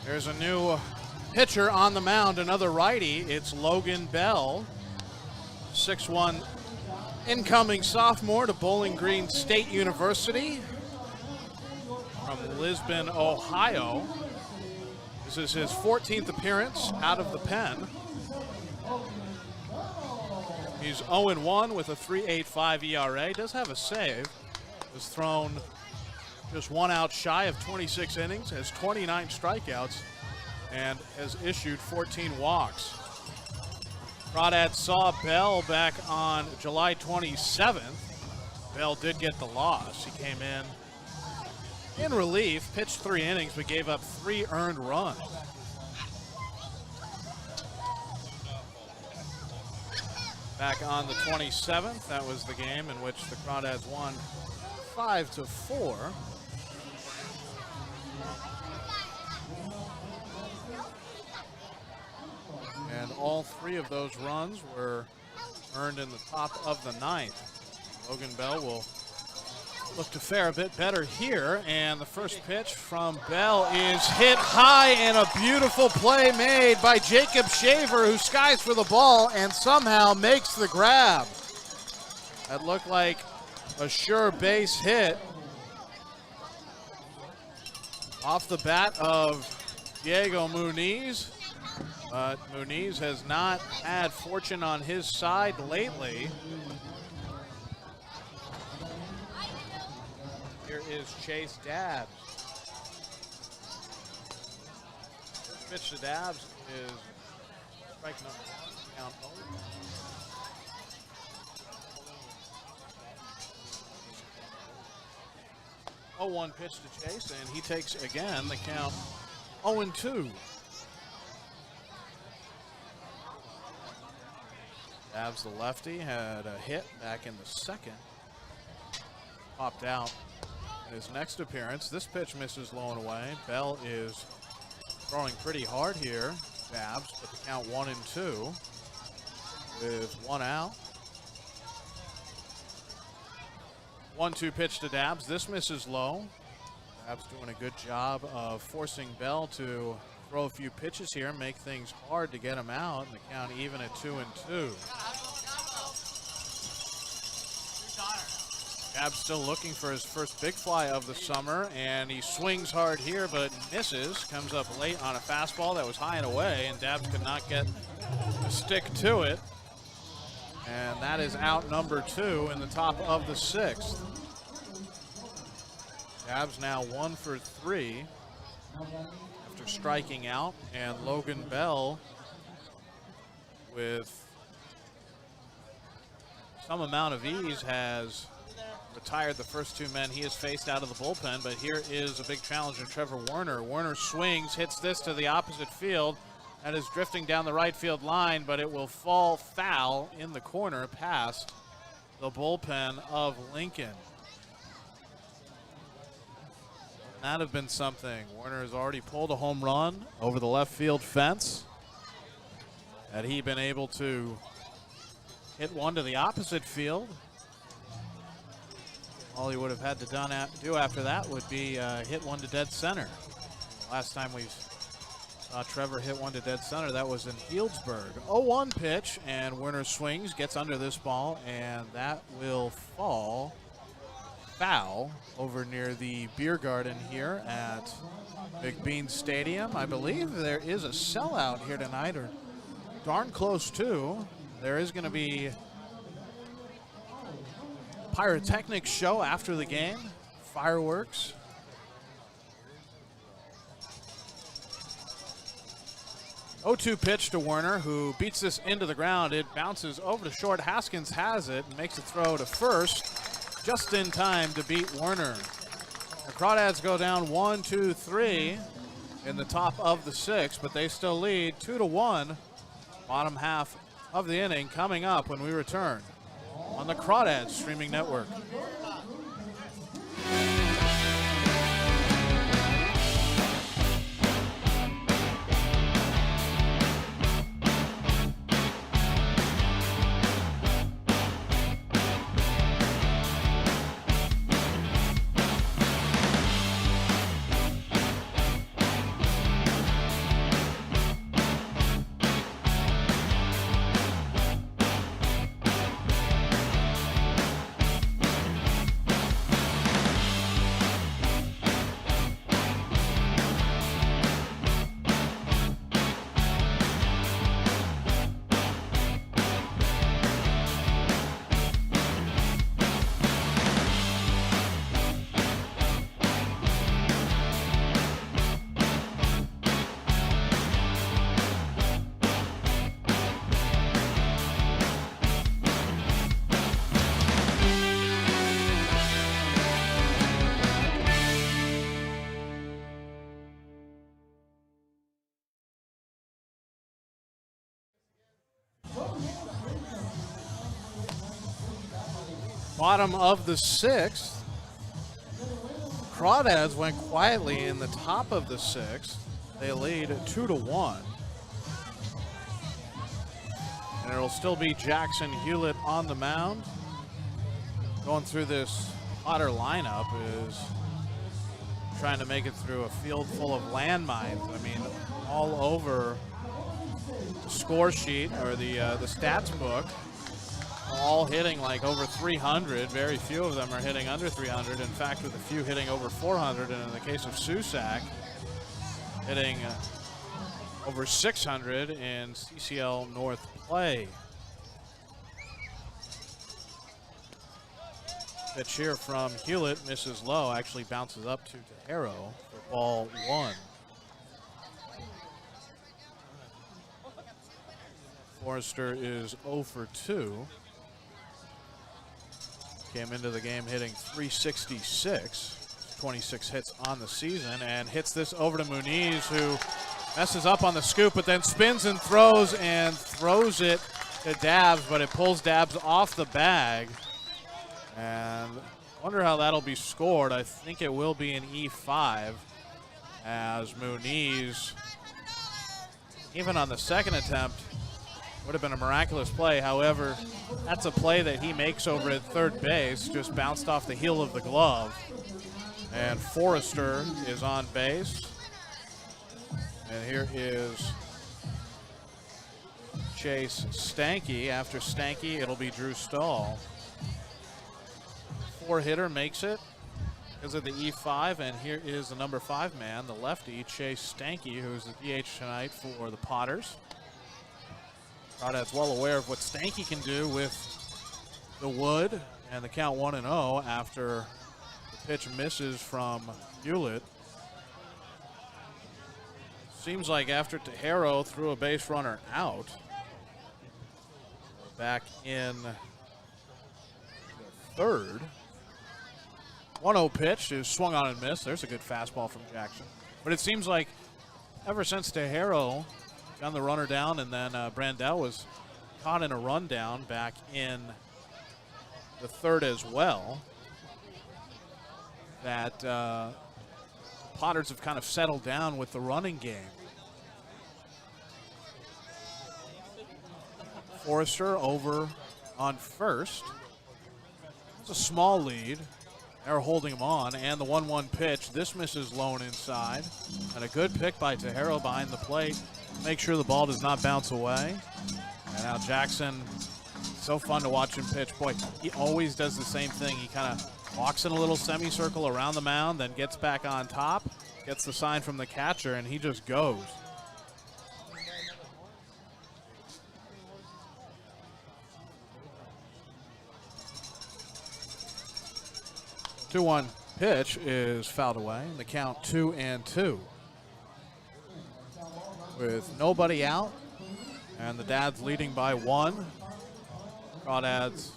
There's a new pitcher on the mound, another righty. It's Logan Bell, 6'1" incoming sophomore to Bowling Green State University from Lisbon, Ohio. This is his 14th appearance out of the pen. He's 0-1 with a 3.85 ERA. Does have a save. Has thrown just 1 out shy of 26 innings, has 29 strikeouts, and has issued 14 walks. Crawdads saw Bell back on July 27th. Bell did get the loss. He came in relief, pitched 3 innings, but gave up 3 earned runs. Back on the 27th, that was the game in which the Crawdads won 5-4. And all 3 of those runs were earned in the top of the 9th. Logan Bell will look to fare a bit better here. And the first pitch from Bell is hit high, and a beautiful play made by Jacob Shaver, who skies for the ball and somehow makes the grab. That looked like a sure base hit off the bat of Diego Muniz. But Muniz has not had fortune on his side lately. Here is Chase Dabbs. Pitch to Dabbs is strike number 1, count 0. 0-1 pitch to Chase, and he takes again the count 0-2. Dabbs, the lefty, had a hit back in the 2nd. Popped out in his next appearance. This pitch misses low and away. Bell is throwing pretty hard here. Dabbs, but the count 1-2 with 1 out. 1-2 pitch to Dabbs. This misses low. Dabbs doing a good job of forcing Bell to throw a few pitches here, make things hard to get him out, and the count even at 2-2. Dabbs still looking for his first big fly of the summer, and he swings hard here but misses. Comes up late on a fastball that was high and away, and Dabbs could not get a stick to it. And that is out number 2 in the top of the 6th. Dabbs now 1 for 3 after striking out, and Logan Bell with some amount of ease has retired the first 2 men he has faced out of the bullpen. But here is a big challenger, Trevor Werner. Werner swings, hits this to the opposite field. That is drifting down the right field line, but it will fall foul in the corner past the bullpen of Lincoln. That'd have been something. Werner has already pulled a home run over the left field fence. Had he been able to hit one to the opposite field, all he would have had to do after that would be hit one to dead center. Last time we saw Trevor hit one to dead center, that was in Healdsburg. 0-1 pitch, and Werner swings, gets under this ball, and that will fall foul over near the beer garden here at Big Bean Stadium. I believe there is a sellout here tonight, or darn close to. There is going to be pyrotechnics show after the game, fireworks. Oh-2 pitch to Werner, who beats this into the ground. It bounces over to short. Haskins has it and makes a throw to first just in time to beat Werner. The Crawdads go down 1-2-3 in the top of the 6th, but they still lead 2-1. Bottom half of the inning coming up when we return on the Crawdads streaming network. Bottom of the 6th. Crawdads went quietly in the top of the 6th. They lead 2-1. it'll still be Jackson Hewlett on the mound. Going through this Potter lineup is trying to make it through a field full of landmines. I mean, all over the score sheet or the stats book, all hitting like over 300. Very few of them are hitting under 300. In fact, with a few hitting over 400, and in the case of Susak, hitting over 600 in CCL North play. Pitch here from Hewlett, misses low, actually bounces up to Tejero for ball 1. Forester is 0 for 2. Came into the game hitting .366, 26 hits on the season, and hits this over to Muniz, who messes up on the scoop, but then spins and throws it to Dabbs, but it pulls Dabbs off the bag. And wonder how that'll be scored. I think it will be an E5, as Muniz, even on the second attempt, would have been a miraculous play. However, that's a play that he makes over at third base, just bounced off the heel of the glove. And Forester is on base. And here is Chase Stanky. After Stanky, it'll be Drew Stahl. 4-hitter makes it because of the E5, and here is the number 5 man, the lefty, Chase Stanky, who's the DH tonight for the Potters. Crawdads well aware of what Stanky can do with the wood, and the count 1-0 after the pitch misses from Hewlett. Seems like after Tejero threw a base runner out, back in the third. 1-0 pitch is swung on and missed. There's a good fastball from Jackson. But it seems like ever since Tejero got the runner down, and then Brandel was caught in a rundown back in the third as well, that Potters have kind of settled down with the running game. Forester over on first. It's a small lead. They're holding him on, and the 1-1 pitch. This misses low and inside. And a good pick by Tejero behind the plate. Make sure the ball does not bounce away. And now Jackson, so fun to watch him pitch. Boy, he always does the same thing. He kind of walks in a little semicircle around the mound, then gets back on top, gets the sign from the catcher, and he just goes. Two-one pitch is fouled away, and the count 2-2. With nobody out, and the Dads leading by 1. Crawdads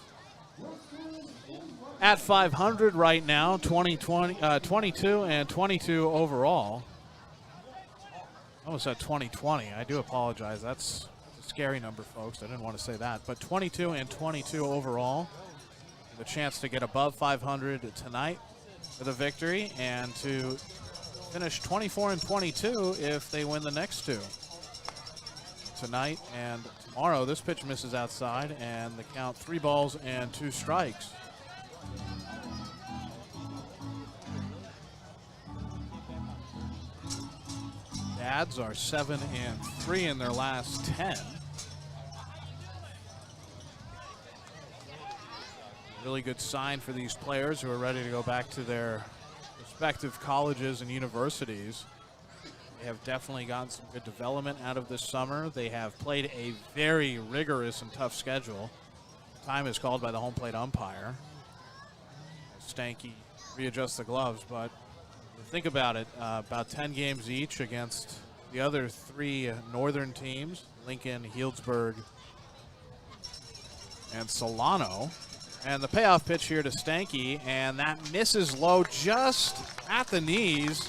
at 500 right now, 22 and 22 overall. I almost said 2020. I do apologize. That's a scary number, folks. I didn't want to say that. But 22 and 22 overall. The chance to get above 500 tonight for the victory, and to finish 24 and 22 if they win the next two. Tonight and tomorrow, this pitch misses outside, and the count 3 balls and 2 strikes. Dads are 7 and 3 in their last 10. Really good sign for these players who are ready to go back to their respective colleges and universities. They have definitely gotten some good development out of this summer. They have played a very rigorous and tough schedule. Time is called by the home plate umpire. Stanky readjusts the gloves, but think about it, about 10 games each against the other 3 northern teams, Lincoln, Healdsburg, and Solano. And the payoff pitch here to Stanky, and that misses low just at the knees.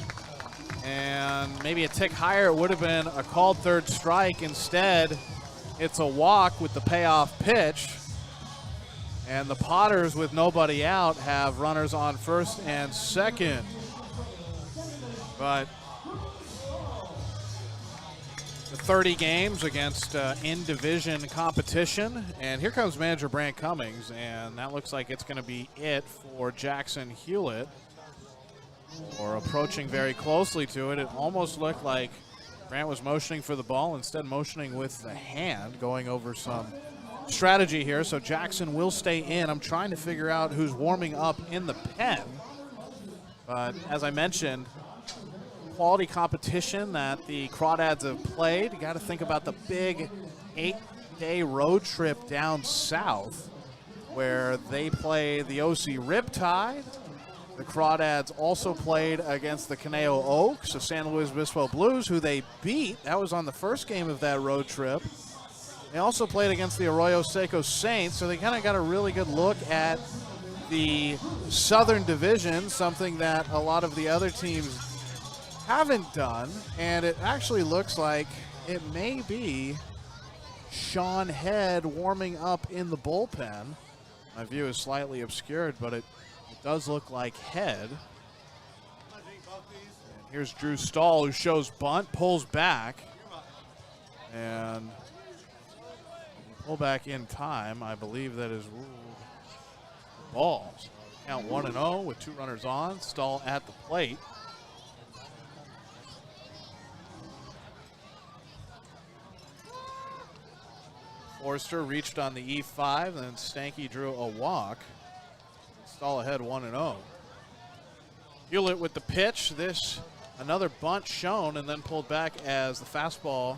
And maybe a tick higher, it would have been a called third strike. Instead, it's a walk with the payoff pitch. And the Potters, with nobody out, have runners on first and second. But the 30 games against in-division competition. And here comes manager Brant Cummings, and that looks like it's going to be it for Jackson Hewlett. Or approaching very closely to it. It almost looked like Brant was motioning for the ball, instead motioning with the hand, going over some strategy here. So Jackson will stay in. I'm trying to figure out who's warming up in the pen. But as I mentioned, quality competition that the Crawdads have played. You got to think about the big 8-day road trip down south where they play the OC Riptide. The Crawdads also played against the Caneo Oaks, the San Luis Obispo Blues, who they beat. That was on the first game of that road trip. They also played against the Arroyo Seco Saints, so they kind of got a really good look at the Southern Division, something that a lot of the other teams haven't done. And it actually looks like it may be Sean Head warming up in the bullpen. My view is slightly obscured, but it does look like Head. And here's Drew Stahl, who shows bunt, pulls back, and pull back in time. I believe that is ruled ball. So count 1-0 with 2 runners on. Stahl at the plate. Forester reached on the E5, and then Stanky drew a walk. Stahl ahead 1-0. Hewlett with the pitch. This another bunt shown and then pulled back as the fastball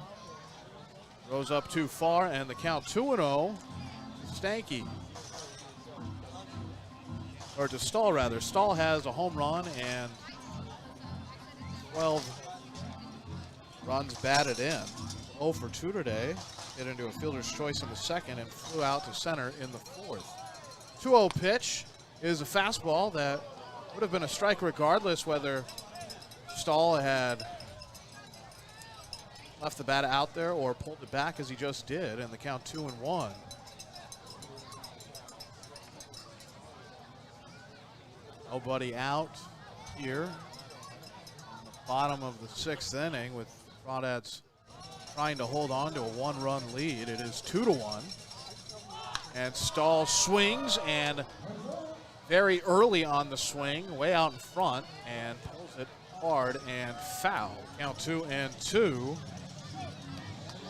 rose up too far, and the count 2-0. Stanky. Or to Stahl, rather. Stahl has a home run and 12 runs batted in. 0 for 2 today. Hit into a fielder's choice in the second and flew out to center in the fourth. 2-0 pitch is a fastball that would have been a strike regardless whether Stahl had left the bat out there or pulled it back as he just did, and the count 2-1. Nobody out here on the bottom of the 6th inning with Crawdads trying to hold on to a 1-run lead. It is 2-1. And Stahl swings, and very early on the swing, way out in front, and pulls it hard and foul. Count 2-2.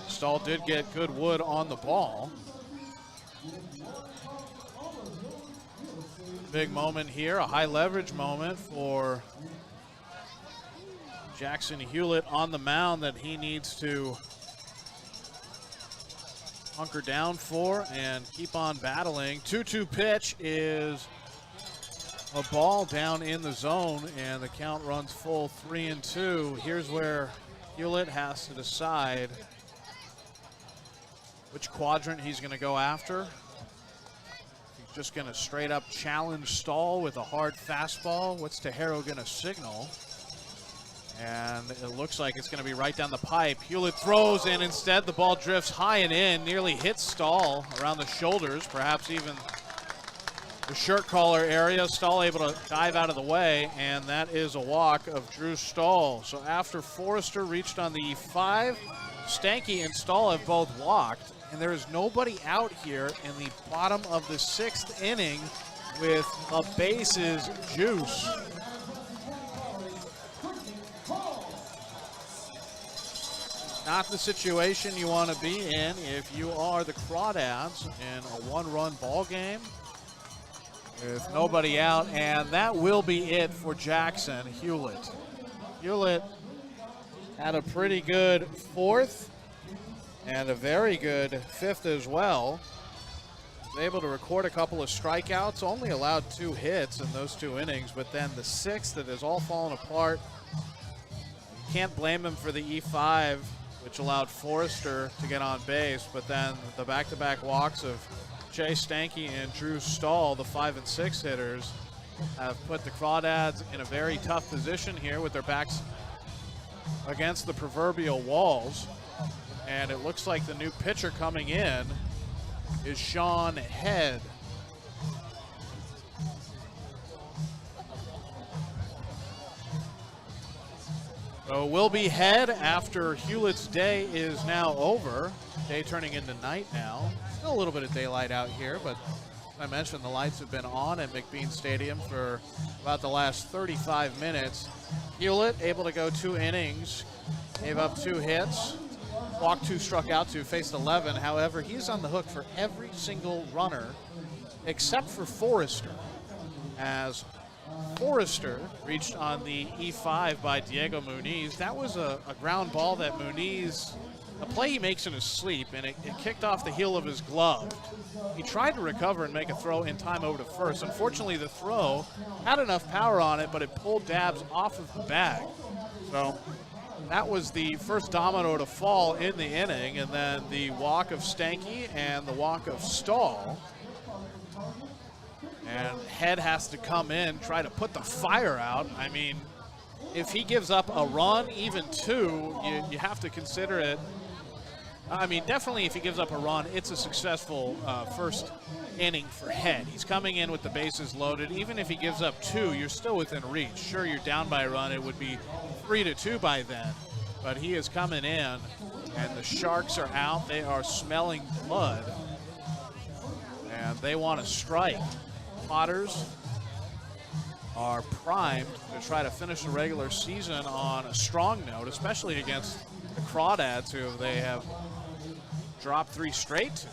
Stahl did get good wood on the ball. Big moment here, a high leverage moment for Jackson Hewlett on the mound that he needs to hunker down for and keep on battling. 2-2 pitch is a ball down in the zone, and the count runs full 3-2. Here's where Hewlett has to decide which quadrant he's going to go after. He's just going to straight up challenge Stahl with a hard fastball. What's Tejero going to signal? And it looks like it's going to be right down the pipe. Hewlett throws, and instead the ball drifts high and in, nearly hits Stahl around the shoulders, perhaps even the shirt collar area. Stahl able to dive out of the way, and that is a walk of Drew Stahl. So after Forester reached on the E5, Stanky and Stahl have both walked, and there is nobody out here in the bottom of the 6th inning with a bases juice. Not the situation you want to be in if you are the Crawdads in a 1-run ball game with nobody out, and that will be it for Jackson Hewlett. Hewlett had a pretty good 4th and a very good 5th as well. Was able to record a couple of strikeouts, only allowed 2 hits in those 2 innings, but then the 6th, that has all fallen apart. Can't blame him for the E5, which allowed Forester to get on base, but then the back-to-back walks of Jay Stanky and Drew Stahl, the 5 and 6 hitters, have put the Crawdads in a very tough position here with their backs against the proverbial walls. And it looks like the new pitcher coming in is Sean Head. So So we'll be Head after Hewlett's day is now over. Day turning into night now. Still a little bit of daylight out here, but as I mentioned, the lights have been on at McBean Stadium for about the last 35 minutes. Hewlett able to go 2 innings, gave up 2 hits, walked 2, struck out 2, faced 11. However, he's on the hook for every single runner except for Forester, as Forester reached on the E5 by Diego Muniz. That was a ground ball that Muniz, a play he makes in his sleep, and it kicked off the heel of his glove. He tried to recover and make a throw in time over to first. Unfortunately, the throw had enough power on it, but it pulled Dabbs off of the bag. So that was the first domino to fall in the inning, and then the walk of Stanky and the walk of Stahl. And Head has to come in, try to put the fire out. I mean, if he gives up a run, even 2, you have to consider it. I mean, definitely if he gives up a run, it's a successful first inning for Head. He's coming in with the bases loaded. Even if he gives up 2, you're still within reach. Sure, you're down by a run. It would be 3-2 by then. But he is coming in, and the Sharks are out. They are smelling blood, and they want to strike. Potters are primed to try to finish the regular season on a strong note, especially against the Crawdads, who they have dropped 3 straight.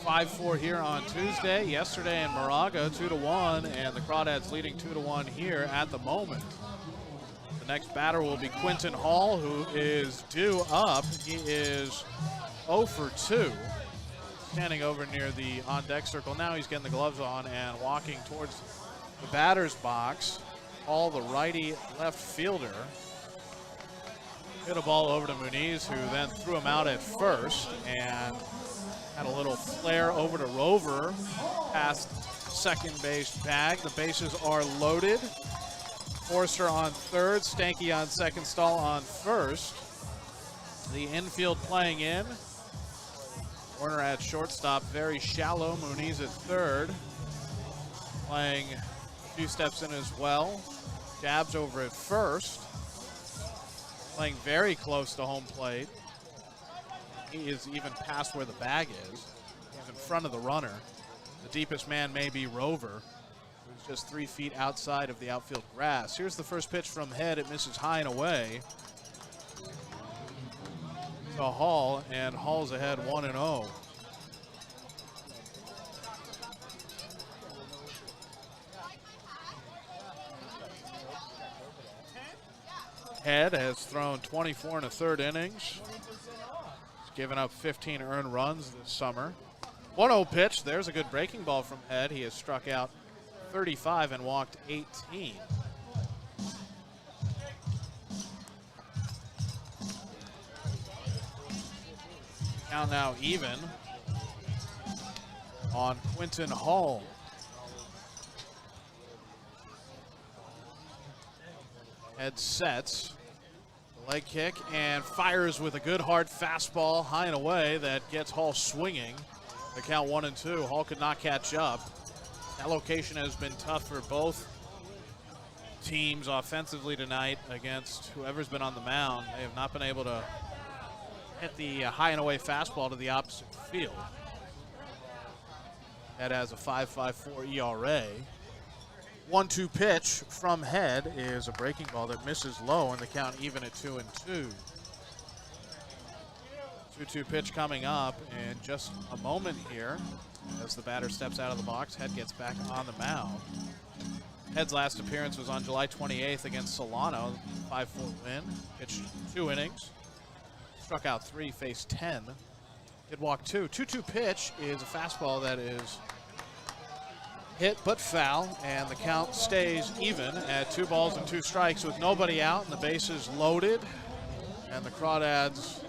5-4 here on Tuesday. Yesterday in Moraga, 2-1, and the Crawdads leading 2-1 here at the moment. The next batter will be Quinton Hall, who is due up. He is 0 for 2. Standing over near the on-deck circle. Now he's getting the gloves on and walking towards the batter's box. Hall, the righty left fielder, hit a ball over to Muniz, who then threw him out at first and had a little flare over to Rover past second base bag. The bases are loaded. Forster on third, Stanky on second, Stahl on first. The infield playing in. Werner at shortstop, very shallow. Muniz at third, playing a few steps in as well. Dabbs over at first, playing very close to home plate. He is even past where the bag is. He's in front of the runner. The deepest man may be Rover, who's just 3 feet outside of the outfield grass. Here's the first pitch from Head. It misses high and away to Hall, and Hall's ahead 1-0. Head has thrown 24 1/3 innings. He's given up 15 earned runs this summer. 1-0 pitch. There's a good breaking ball from Head. He has struck out 35 and walked 18. Count now even on Quinton Hall. Head sets, the leg kick, and fires with a good hard fastball high and away that gets Hall swinging. The count 1-2. Hall could not catch up. That location has been tough for both teams offensively tonight against whoever's been on the mound. They have not been able to hit the high and away fastball to the opposite field. That has a 5.54 ERA. 1-2 pitch from Head is a breaking ball that misses low, and the count even at 2-2. 2-2 pitch coming up in just a moment here as the batter steps out of the box. Head gets back on the mound. Head's last appearance was on July 28th against Solano, 5-4 win. Pitched 2 innings. Struck out 3, faced 10. Did walk 2. 2-2 pitch is a fastball that is hit but foul, and the count stays even at 2 balls and 2 strikes with nobody out and the bases loaded. And the Crawdads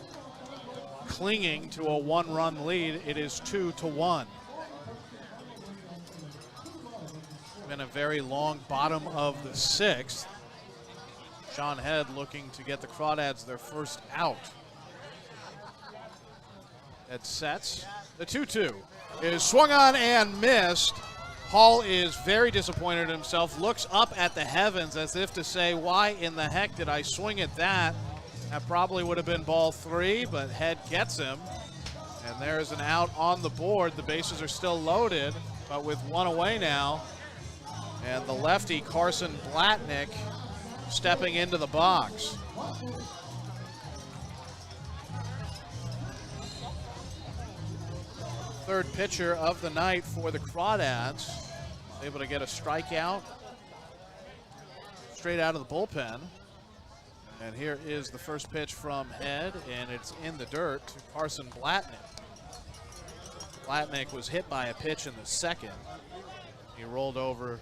clinging to a 1-run lead. It is 2-1. Been a very long bottom of the 6th. Sean Head looking to get the Crawdads their first out. It sets. The 2-2 is swung on and missed. Hall is very disappointed in himself, looks up at the heavens as if to say, why in the heck did I swing at that? That probably would have been ball 3, but Head gets him. And there's an out on the board. The bases are still loaded, but with one away now. And the lefty, Carson Blatnick, stepping into the box. Third pitcher of the night for the Crawdads. Able to get a strikeout straight out of the bullpen. And here is the first pitch from Head, and it's in the dirt to Carson Blatnick. Blatnick was hit by a pitch in the second. He rolled over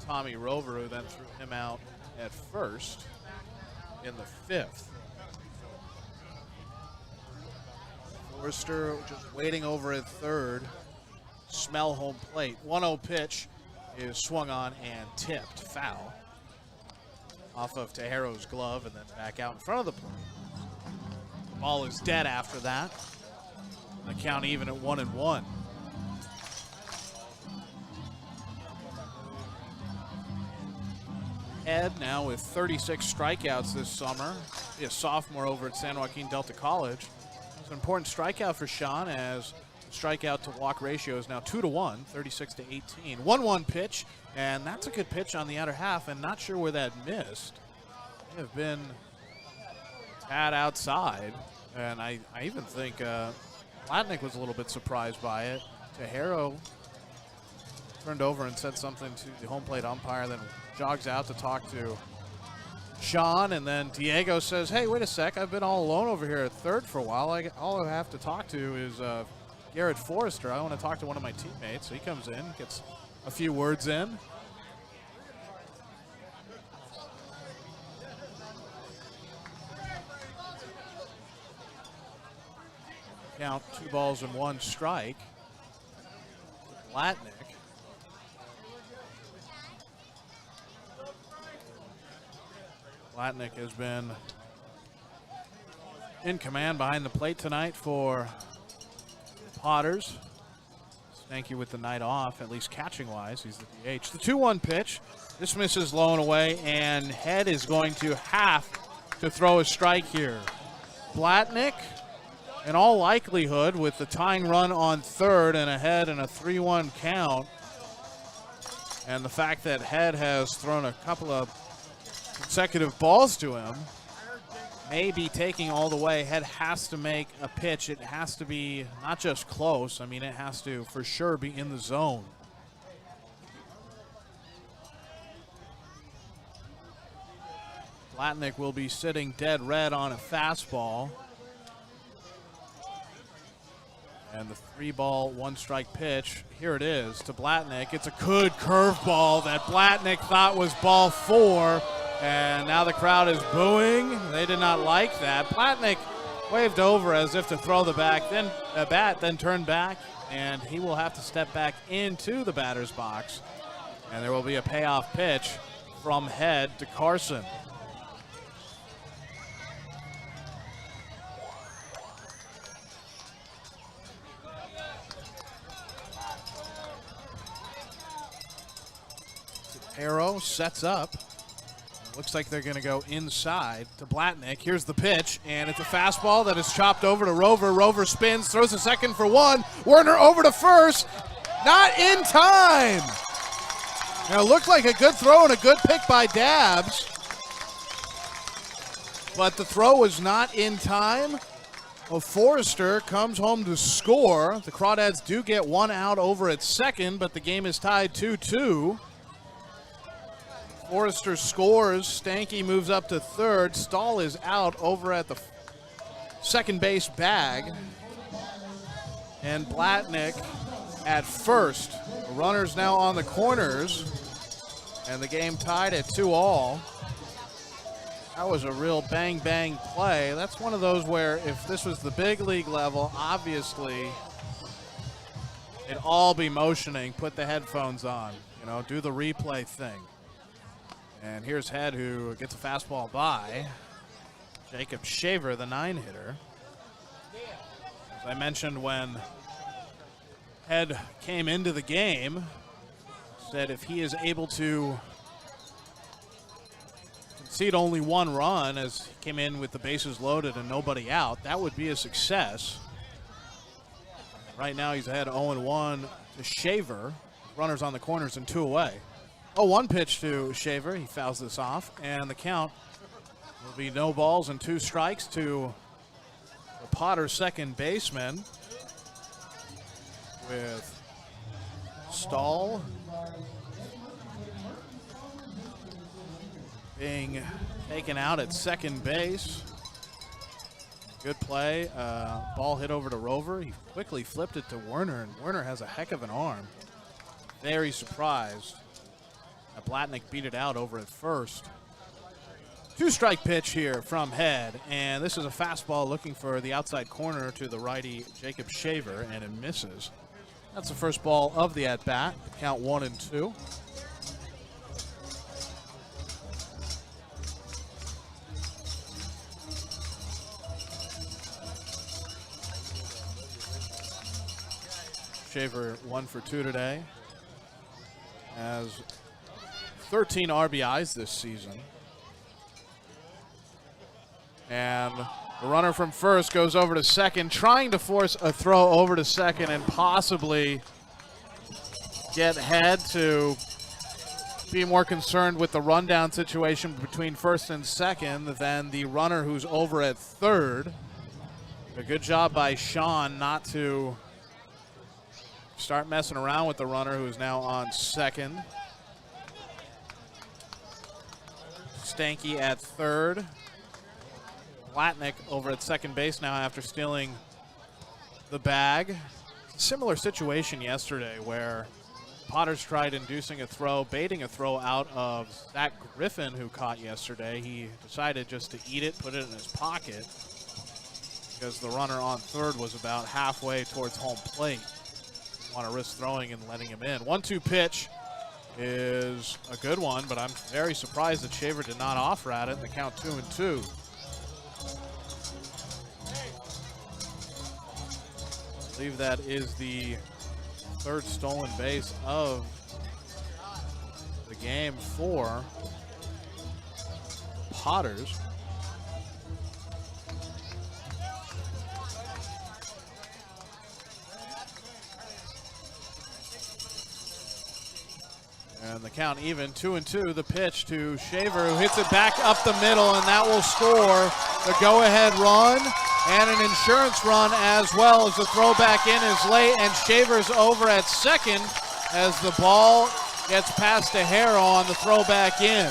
Tommy Rover, who then threw him out at first in the fifth. Forester just waiting over at third. Smell home plate. 1-0 pitch is swung on and tipped. Foul. Off of Tejero's glove and then back out in front of the plate. The ball is dead after that. The count even at 1-1. Head now with 36 strikeouts this summer. He's a sophomore over at San Joaquin Delta College. It's an important strikeout for Sean, as strikeout to walk ratio is now 2-1, 36-18. 1-1 pitch, and that's a good pitch on the outer half, and not sure where that missed. May have been a tad outside, and I even think Blatnick was a little bit surprised by it. Tejero turned over and said something to the home plate umpire, then jogs out to talk to Sean, and then Diego says, hey, wait a sec, I've been all alone over here at third for a while. All I have to talk to is Garrett Forester. I want to talk to one of my teammates. So he comes in, gets a few words in. Count 2 balls and 1 strike. Blatnick. Blatnick has been in command behind the plate tonight for Potters. Stanky with the night off, at least catching-wise. He's the DH. The 2-1 pitch. This misses low and away, and Head is going to have to throw a strike here. Blatnick, in all likelihood, with the tying run on third and ahead in a 3-1 count, and the fact that Head has thrown a couple of consecutive balls to him, may be taking all the way. Head has to make a pitch. It has to be not just close. I mean, it has to for sure be in the zone. Blatnick will be sitting dead red on a fastball. And the 3-ball, 1-strike pitch, here it is to Blatnick. It's a good curveball that Blatnick thought was ball 4. And now the crowd is booing. They did not like that. Blatnick waved over as if to throw the bat, then turned back, and he will have to step back into the batter's box. And there will be a payoff pitch from Head to Carson. Arrow sets up. Looks like they're going to go inside to Blatnick. Here's the pitch, and it's a fastball that is chopped over to Rover. Rover spins, throws a second for 1. Werner over to first. Not in time. Now, it looked like a good throw and a good pick by Dabbs, but the throw was not in time. Well, Forester comes home to score. The Crawdads do get 1 out over at second, but the game is tied 2-2. Forester scores. Stanky moves up to third. Stahl is out over at the second base bag. And Blatnick at first. The runners now on the corners. And the game tied at 2-all. That was a real bang-bang play. That's one of those where if this was the big league level, obviously it'd all be motioning. Put the headphones on. You know, do the replay thing. And here's Head, who gets a fastball by Jacob Shaver, the 9-hitter. As I mentioned, when Head came into the game, that if he is able to concede only one run as he came in with the bases loaded and nobody out, that would be a success. Right now he's ahead 0-1 to Shaver. Runners on the corners and 2 away. 0-1 pitch to Shaver. He fouls this off, and the count will be no balls and 2 strikes to the Potter second baseman, with Stahl being taken out at second base. Good play. Ball hit over to Rover. He quickly flipped it to Werner, and Werner has a heck of an arm. Very surprised that Blatnick beat it out over at first. 2-strike pitch here from Head, and this is a fastball looking for the outside corner to the righty Jacob Shaver, and it misses. That's the first ball of the at-bat. Count 1-2. Shaver 1 for 2 today. Has 13 RBIs this season. And the runner from first goes over to second, trying to force a throw over to second and possibly get Head to be more concerned with the rundown situation between first and second than the runner who's over at third. A good job by Sean not to start messing around with the runner who is now on second. Stanky at third. Blatnick over at second base now after stealing the bag. Similar situation yesterday where Potters tried inducing a throw, baiting a throw out of Zach Griffin, who caught yesterday. He decided just to eat it, put it in his pocket, because the runner on third was about halfway towards home plate. Want to risk throwing and letting him in. 1-2 pitch is a good one, but I'm very surprised that Shaver did not offer at it. The count 2-2. I believe that is the third stolen base of the game for Potters. And the count even, 2-2. The pitch to Shaver, who hits it back up the middle, and that will score the go-ahead run and an insurance run, as well as the throw back in is late, and Shaver's over at second as the ball gets past a hair on the throw back in.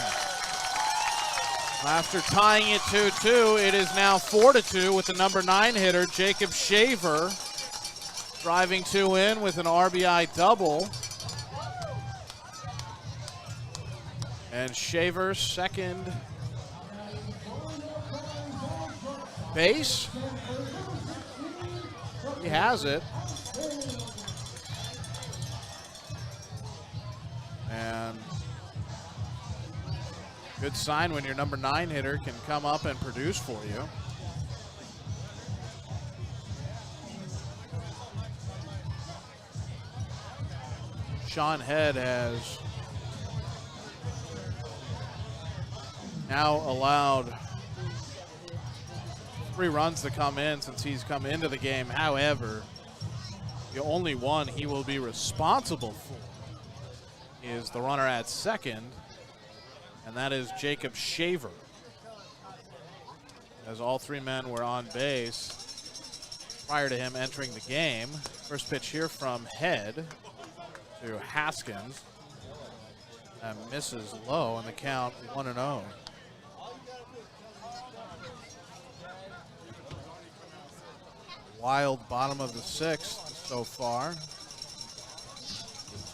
After tying it 2-2, it is now 4-2 with the number 9 hitter, Jacob Shaver, driving 2 in with an RBI double. And Shaver's second base. He has it. And good sign when your number 9 hitter can come up and produce for you. Sean Head has now allowed 3 runs to come in since he's come into the game. However, the only one he will be responsible for is the runner at second, and that is Jacob Shaver, as all 3 men were on base prior to him entering the game. First pitch here from Head to Haskins. That misses low, and the count 1-0. Wild bottom of the 6th so far.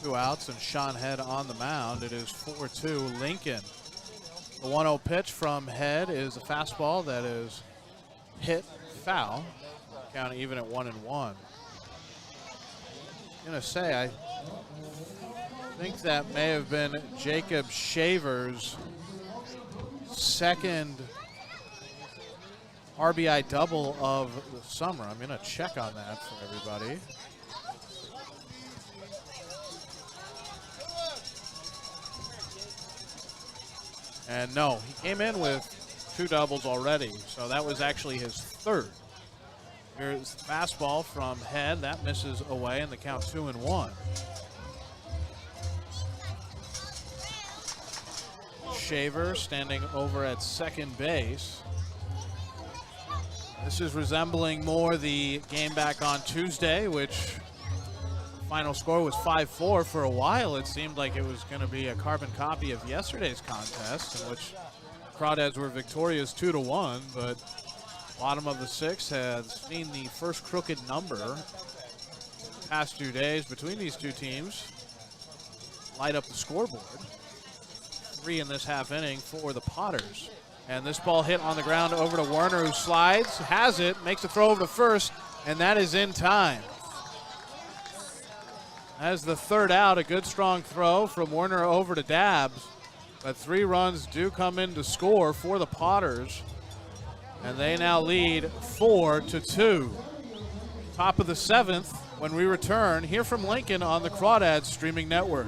2 outs and Sean Head on the mound. It is 4-2 Lincoln. The 1-0 pitch from Head is a fastball that is hit foul. Count even at 1-1. I'm gonna say I think that may have been Jacob Shaver's second RBI double of the summer. I'm going to check on that for everybody. And no, he came in with 2 doubles already, so that was actually his 3rd. Here's the fastball from Head. That misses away, and the count 2-1. Shaver standing over at second base. This is resembling more the game back on Tuesday, which final score was 5-4. For a while, it seemed like it was going to be a carbon copy of yesterday's contest, in which Crawdads were victorious 2-1, but bottom of the 6th has seen the first crooked number the past 2 days between these two teams light up the scoreboard. 3 in this half inning for the Potters. And this ball hit on the ground over to Werner, who slides, has it, makes a throw over to first, and that is in time. As the 3rd out, a good strong throw from Werner over to Dabbs. But 3 runs do come in to score for the Potters. And they now lead 4-2. Top of the 7th when we return here from Lincoln on the Crawdads streaming network.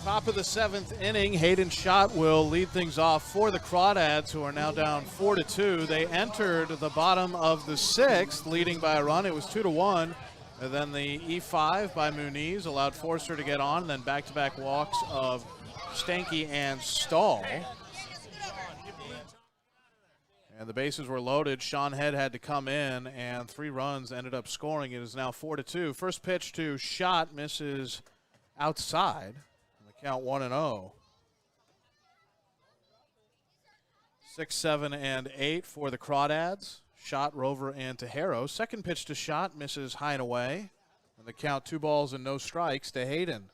Top of the 7th inning, Hayden Schott will lead things off for the Crawdads, who are now down 4-2. They entered the bottom of the 6th, leading by a run. It was 2-1. And then the E5 by Muniz allowed Forester to get on, and then back-to-back walks of Stanky and Stahl. And the bases were loaded. Sean Head had to come in, and 3 runs ended up scoring. It is now 4-2. First pitch to Schott misses outside. Count 1-0. 6, 7, and 8 for the Crawdads. Schott, Rover, and Tejero. Second pitch to Schott misses high and away. And the count 2 balls and no strikes to Hayden.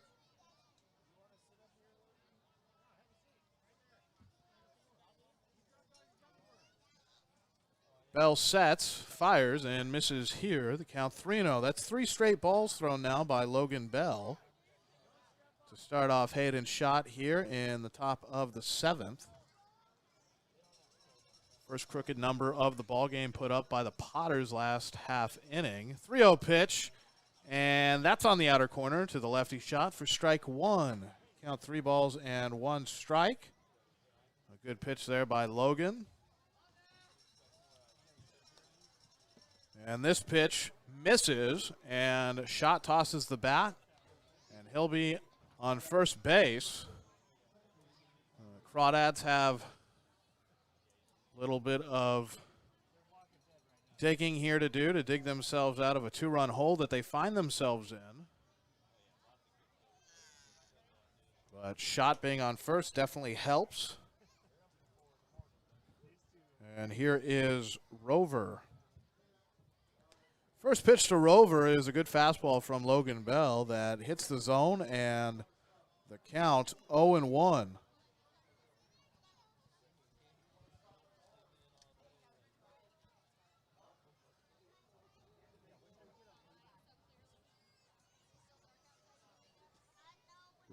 Bell sets, fires, and misses here. The count 3-0. That's 3 straight balls thrown now by Logan Bell. To start off Hayden Schott here in the top of the 7th. First crooked number of the ball game put up by the Potters last half inning. 3-0 pitch, and that's on the outer corner to the lefty Schott for strike 1. Count 3 balls and 1 strike. A good pitch there by Logan. And this pitch misses, and Schott tosses the bat, and he'll be on first base. Crawdads have a little bit of digging here to do to dig themselves out of a 2-run hole that they find themselves in. But Schott being on first definitely helps. And here is Rover. First pitch to Rover is a good fastball from Logan Bell that hits the zone, and the count 0-1.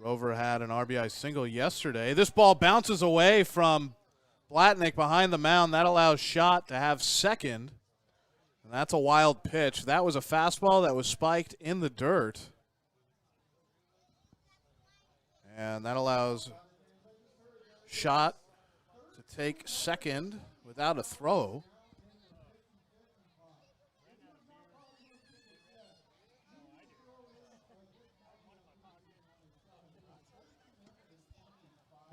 Rover had an RBI single yesterday. This ball bounces away from Blatnick behind the mound. That allows Schott to have second. And that's a wild pitch. That was a fastball that was spiked in the dirt. And that allows Schott to take second without a throw.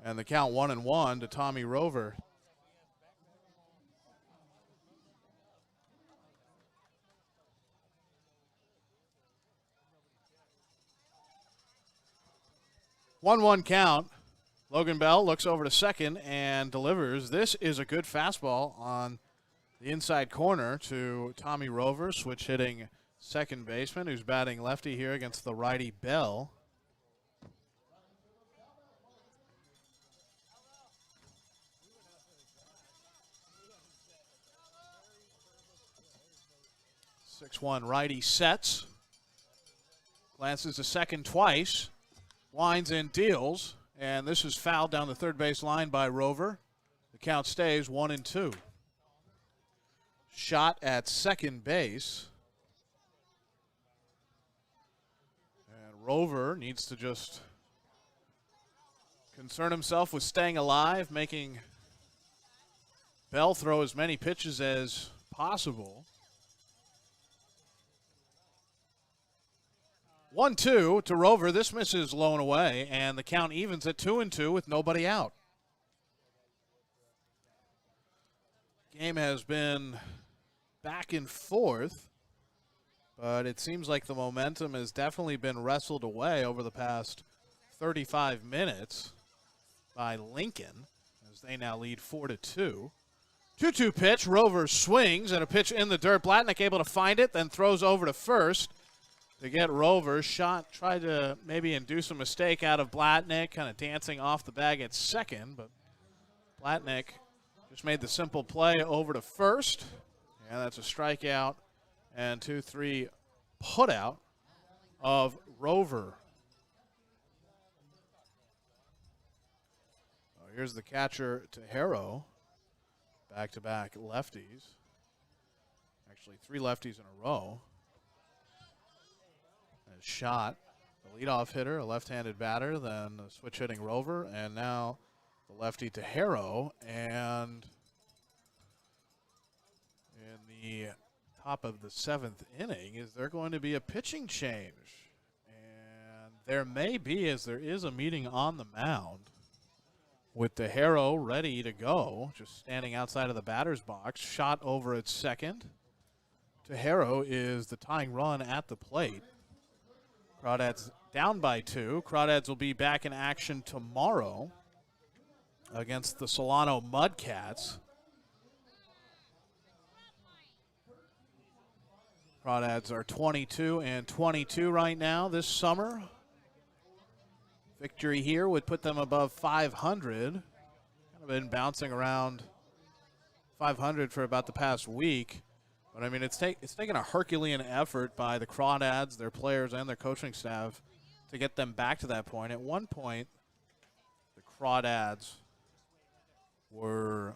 And the count 1-1 to Tommy Rover. One count. Logan Bell looks over to second and delivers. This is a good fastball on the inside corner to Tommy Rover, switch hitting second baseman, who's batting lefty here against the righty Bell. Six-one righty sets. Glances to second twice. Winds and deals. And this is fouled down the third base line by Rover. The count stays 1-2. Schott at second base. And Rover needs to just concern himself with staying alive, making Bell throw as many pitches as possible. 1-2 to Rover. This misses low and away, and the count evens at 2-2 with nobody out. Game has been back and forth, but it seems like the momentum has definitely been wrestled away over the past 35 minutes by Lincoln, as they now lead 4-2. 2-2 pitch. Rover swings, and a pitch in the dirt. Blatnick able to find it, then throws over to first to get Rover. Schott tried to maybe induce a mistake out of Blatnick, kind of dancing off the bag at second, but Blatnick just made the simple play over to first, and that's a strikeout and 2-3 putout of Rover. Here's the catcher to Harrow. Back-to-back lefties. Actually, 3 lefties in a row. And Schott, the leadoff hitter, a left-handed batter, then a switch hitting Rover, and now the lefty to Harrow. And in the top of the 7th inning, is there going to be a pitching change? And there may be, as there is a meeting on the mound with the Harrow ready to go, just standing outside of the batter's box. Schott over at second. To Harrow is the tying run at the plate. Crawdads down by 2. Crawdads will be back in action tomorrow against the Solano Mudcats. Crawdads are 22-22 right now this summer. Victory here would put them above 500. Kind of been bouncing around 500 for about the past week. But, I mean, it's taken a Herculean effort by the Crawdads, their players, and their coaching staff to get them back to that point. At one point, the Crawdads were,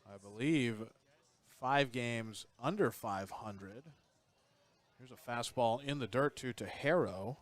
I believe, 5 games under 500. Here's a fastball in the dirt, to Harrow.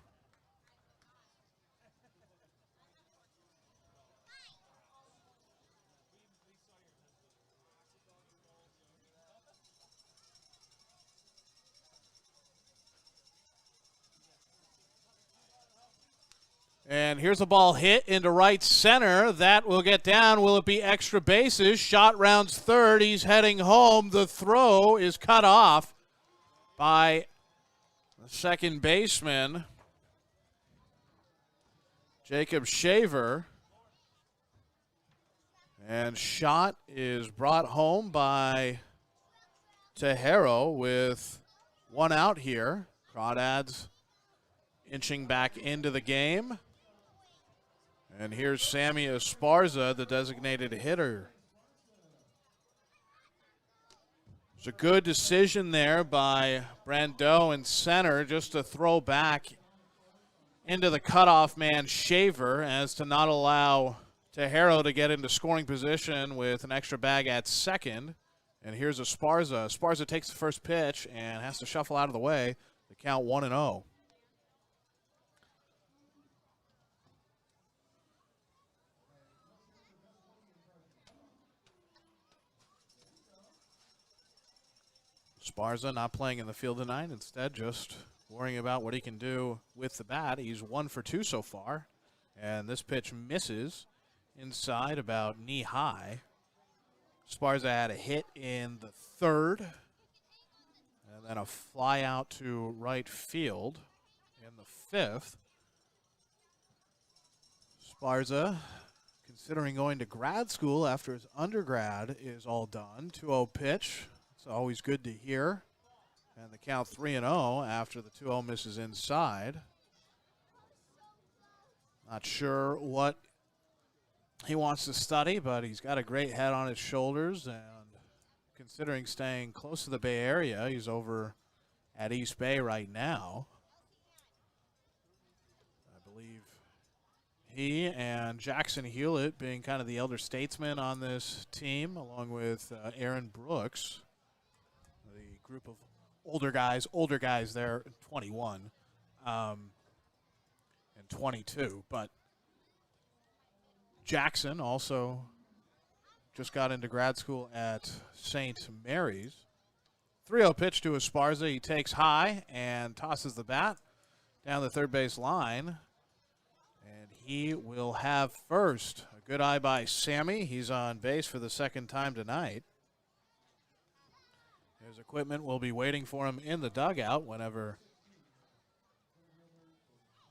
And here's a ball hit into right center. That will get down. Will it be extra bases? Schott rounds third. He's heading home. The throw is cut off by the second baseman, Jacob Shaver. And Schott is brought home by Harrow with 1 out here. Crawdads inching back into the game. And here's Sammy Esparza, the designated hitter. It's a good decision there by Brandel in center just to throw back into the cutoff man Shaver as to not allow Tejero to get into scoring position with an extra bag at second. And here's Esparza. Esparza takes the first pitch and has to shuffle out of the way. The count 1-0. Esparza not playing in the field tonight. Instead, just worrying about what he can do with the bat. He's 1 for 2 so far. And this pitch misses inside about knee high. Esparza had a hit in the third. And then a fly out to right field in the fifth. Esparza, considering going to grad school after his undergrad is all done. 2-0 pitch. It's always good to hear. And the count 3-0 after the 2-0 misses inside. Not sure what he wants to study, but he's got a great head on his shoulders. And considering staying close to the Bay Area, he's over at East Bay right now. I believe he and Jackson Hewlett being kind of the elder statesmen on this team, along with Aaron Brooks. The group of older guys there, 21 and 22. But Jackson also just got into grad school at St. Mary's. 3-0 pitch to Esparza. He takes high and tosses the bat down the third base line. And he will have first. A good eye by Sammy. He's on base for the second time tonight. His equipment will be waiting for him in the dugout whenever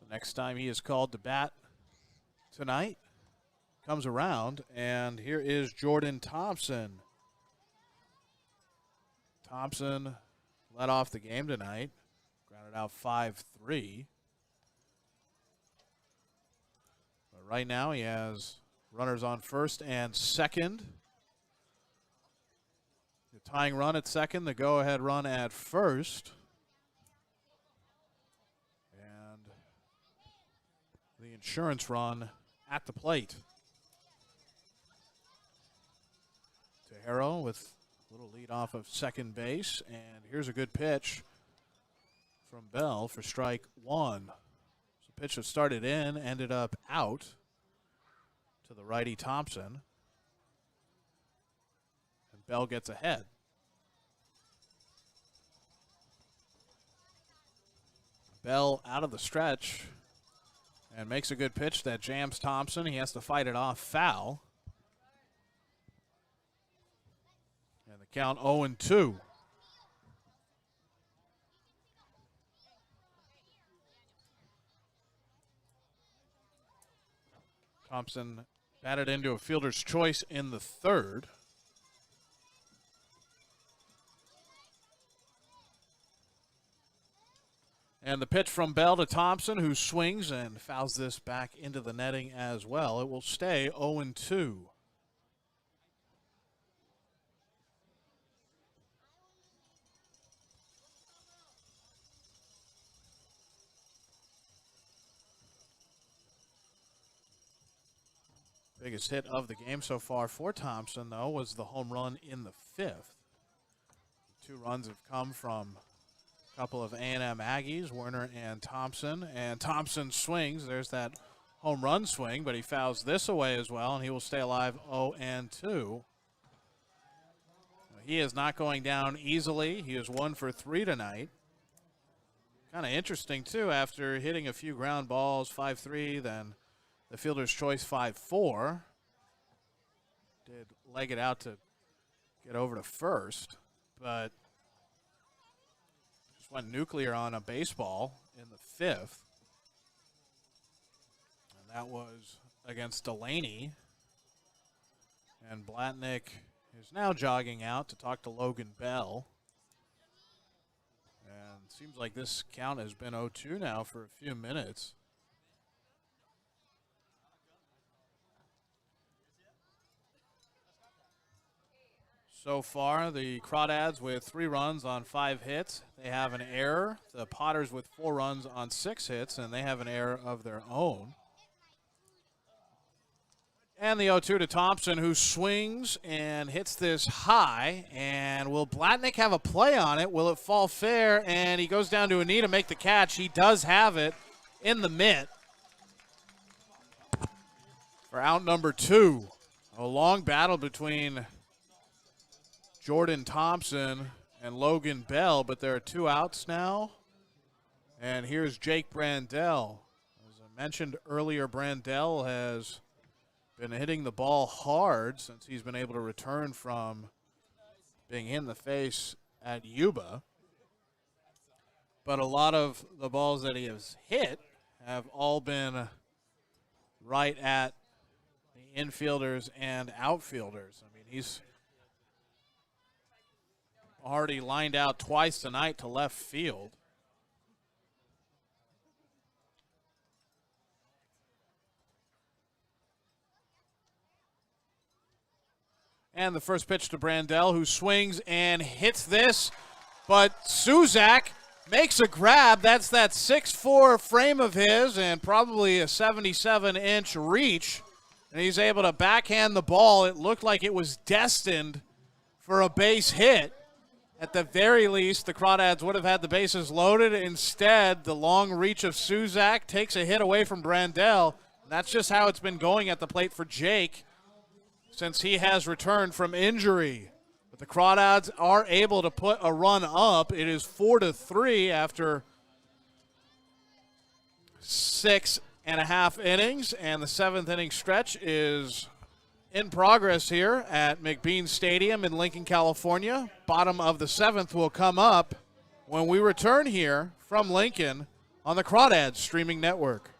the next time he is called to bat tonight comes around. And here is Jordan Thompson. Thompson led off the game tonight. Grounded out 5-3. But right now he has runners on first and second. The tying run at second, the go-ahead run at first. And the insurance run at the plate. Tejero with a little lead off of second base. And here's a good pitch from Bell for strike one. So pitch that started in, ended up out to the righty Thompson. And Bell gets ahead. Bell out of the stretch and makes a good pitch that jams Thompson. He has to fight it off foul. And the count 0-2. Thompson batted into a fielder's choice in the third. And the pitch from Bell to Thompson, who swings and fouls this back into the netting as well. It will stay 0-2. Biggest hit of the game so far for Thompson, though, was the home run in the fifth. 2 runs have come from a couple of A&M Aggies, Werner and Thompson. And Thompson swings. There's that home run swing, but he fouls this away as well, and he will stay alive 0-2. He is not going down easily. He is 1 for 3 tonight. Kind of interesting, too, after hitting a few ground balls, 5-3, then the fielder's choice 5-4. Did leg it out to get over to first, but just went nuclear on a baseball in the fifth. And that was against Delaney. And Blatnick is now jogging out to talk to Logan Bell. And it seems like this count has been 0-2 now for a few minutes. so far. The Crawdads with 3 runs on 5 hits. They have an error. The Potters with 4 runs on 6 hits, and they have an error of their own. And the 0-2 to Thompson, who swings and hits this high. And will Blatnick have a play on it? Will it fall fair? And he goes down to a knee to make the catch. He does have it in the mitt for out number 2. A long battle between Jordan Thompson and Logan Bell, but there are 2 outs now. And here's Jake Brandel. As I mentioned earlier, Brandel has been hitting the ball hard since he's been able to return from being hit in the face at Yuba. But a lot of the balls that he has hit have all been right at the infielders and outfielders. I mean, he's already lined out twice tonight to left field. And the first pitch to Brandel, who swings and hits this. But Suzak makes a grab. That's that 6'4" frame of his and probably a 77-inch reach. And he's able to backhand the ball. It looked like it was destined for a base hit. At the very least, the Crawdads would have had the bases loaded. Instead, the long reach of Suzak takes a hit away from Brandel. And that's just how it's been going at the plate for Jake since he has returned from injury. But the Crawdads are able to put a run up. It is 4-3 after 6.5 innings, and the 7th inning stretch is in progress here at McBean Stadium in Lincoln, California. Bottom of the 7th will come up when we return here from Lincoln on the Crawdads streaming network.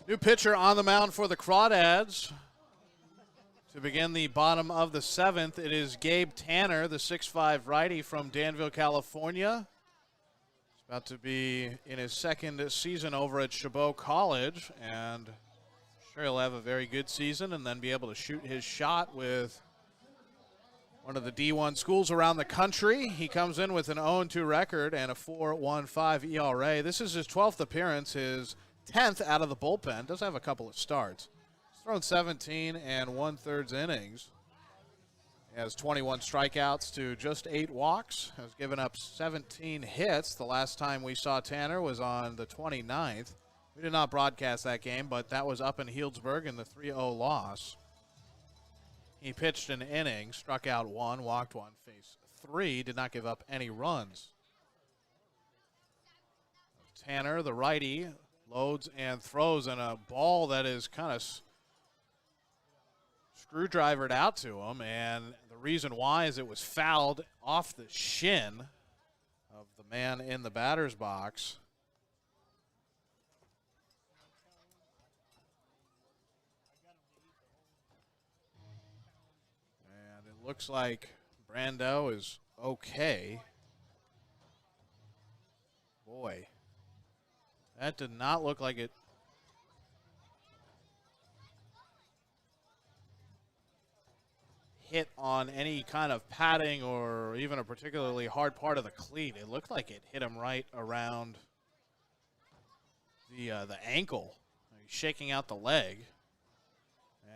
New pitcher on the mound for the Crawdads. To begin the bottom of the 7th, it is Gabe Tanner, the 6'5" righty from Danville, California. He's about to be in his 2nd season over at Chabot College, and I'm sure he'll have a very good season and then be able to shoot his shot with one of the D1 schools around the country. He comes in with an 0-2 record and a 4.15 ERA. This is his 12th appearance, his 10th out of the bullpen. Does have a couple of starts. He's thrown 17 1/3 innings. He has 21 strikeouts to just 8 walks. Has given up 17 hits. The last time we saw Tanner was on the 29th. We did not broadcast that game, but that was up in Healdsburg in the 3-0 loss. He pitched an inning, struck out 1, walked 1, faced 3, did not give up any runs. Tanner, the righty, loads and throws, and a ball that is kind of screwdrivered out to him, and the reason why is it was fouled off the shin of the man in the batter's box. And it looks like Brandel is okay. Boy. That did not look like it. hit on any kind of padding or even a particularly hard part of the cleat. It looked like it hit him right around the ankle. He's shaking out the leg,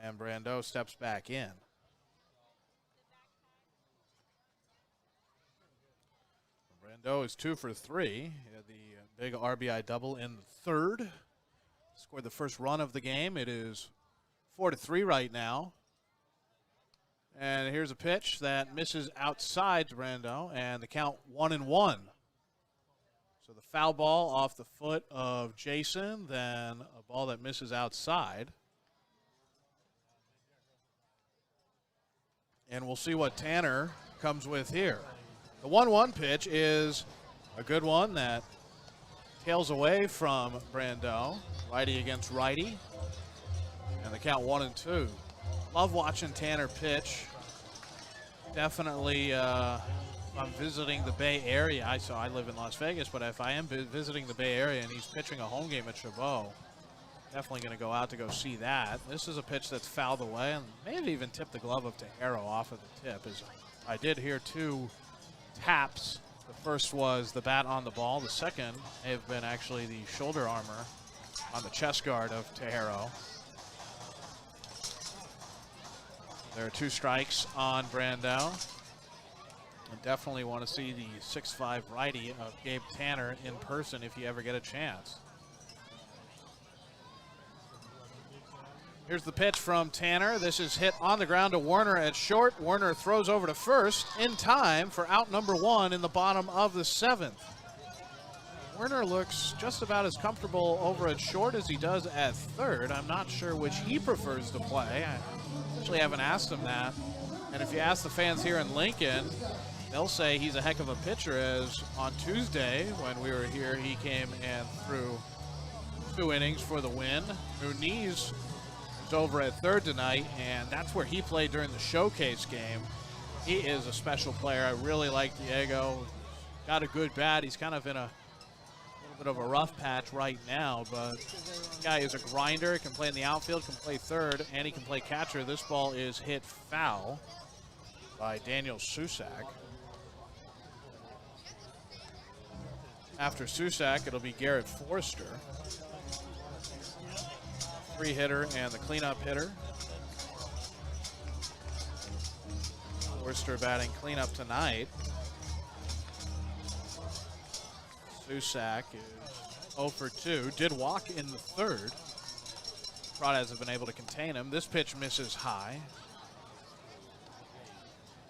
and Brandel steps back in. Brandel is 2 for 3. He had the big RBI double in the third. Scored the first run of the game. It is 4-3 right now. And here's a pitch that misses outside to Brandel, and the count 1-1. So the foul ball off the foot of Jason, then a ball that misses outside. And we'll see what Tanner comes with here. The 1-1 pitch is a good one that tails away from Brandel. Righty against righty. And the count 1-2. Love watching Tanner pitch. Definitely, if I'm visiting the Bay Area, I live in Las Vegas, but if I am visiting the Bay Area and he's pitching a home game at Chabot, definitely going to go out to go see that. This is a pitch that's fouled away and may have even tipped the glove of Tejero off of the tip. As I did hear 2 taps. The first was the bat on the ball. The second may have been actually the shoulder armor on the chest guard of Tejero. There are 2 strikes on Brandel. And definitely want to see the 6'5" righty of Gabe Tanner in person if you ever get a chance. Here's the pitch from Tanner. This is hit on the ground to Werner at short. Werner throws over to first in time for out number 1 in the bottom of the 7th. Werner looks just about as comfortable over at short as he does at third. I'm not sure which he prefers to play. I actually haven't asked him that. And if you ask the fans here in Lincoln, they'll say he's a heck of a pitcher, as on Tuesday when we were here, he came and threw 2 innings for the win. Muniz is over at third tonight, and that's where he played during the showcase game. He is a special player. I really like Diego. Got a good bat. He's kind of in a bit of a rough patch right now, but the guy is a grinder. He can play in the outfield, can play third, and he can play catcher. This ball is hit foul by Daniel Susak. After Susak, it'll be Garrett Forester. 3-hitter and the cleanup hitter. Forester batting cleanup tonight. Susak is 0 for 2. Did walk in the third. Crawdads have been able to contain him. This pitch misses high.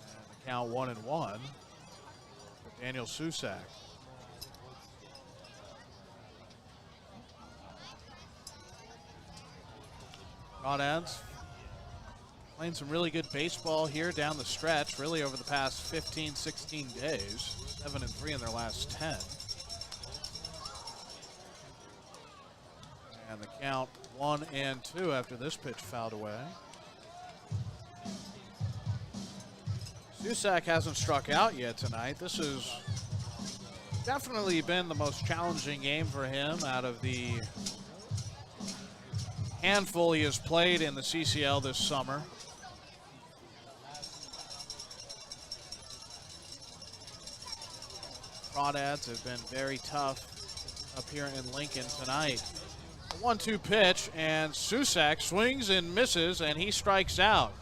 And the count 1-1 for Daniel Susak. Crawdads playing some really good baseball here down the stretch, really over the past 15, 16 days. 7-3 in their last 10. And the count 1-2 after this pitch fouled away. Susak hasn't struck out yet tonight. This has definitely been the most challenging game for him out of the handful he has played in the CCL this summer. Crawdads have been very tough up here in Lincoln tonight. 1-2 pitch, and Susak swings and misses, and he strikes out.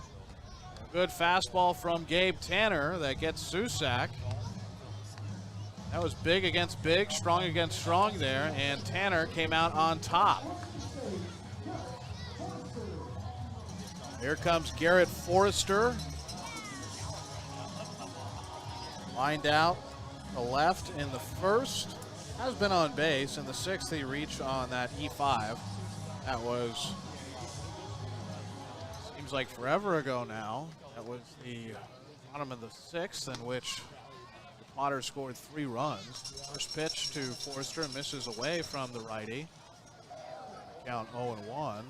A good fastball from Gabe Tanner that gets Susak. That was big against big, strong against strong there, and Tanner came out on top. Here comes Garrett Forester. Lined out to left in the first. Has been on base. In the 6th, he reached on that E5. That was, seems like forever ago now. That was the bottom of the 6th, in which the Potters scored 3 runs. First pitch to Forester misses away from the righty. Count 0-1.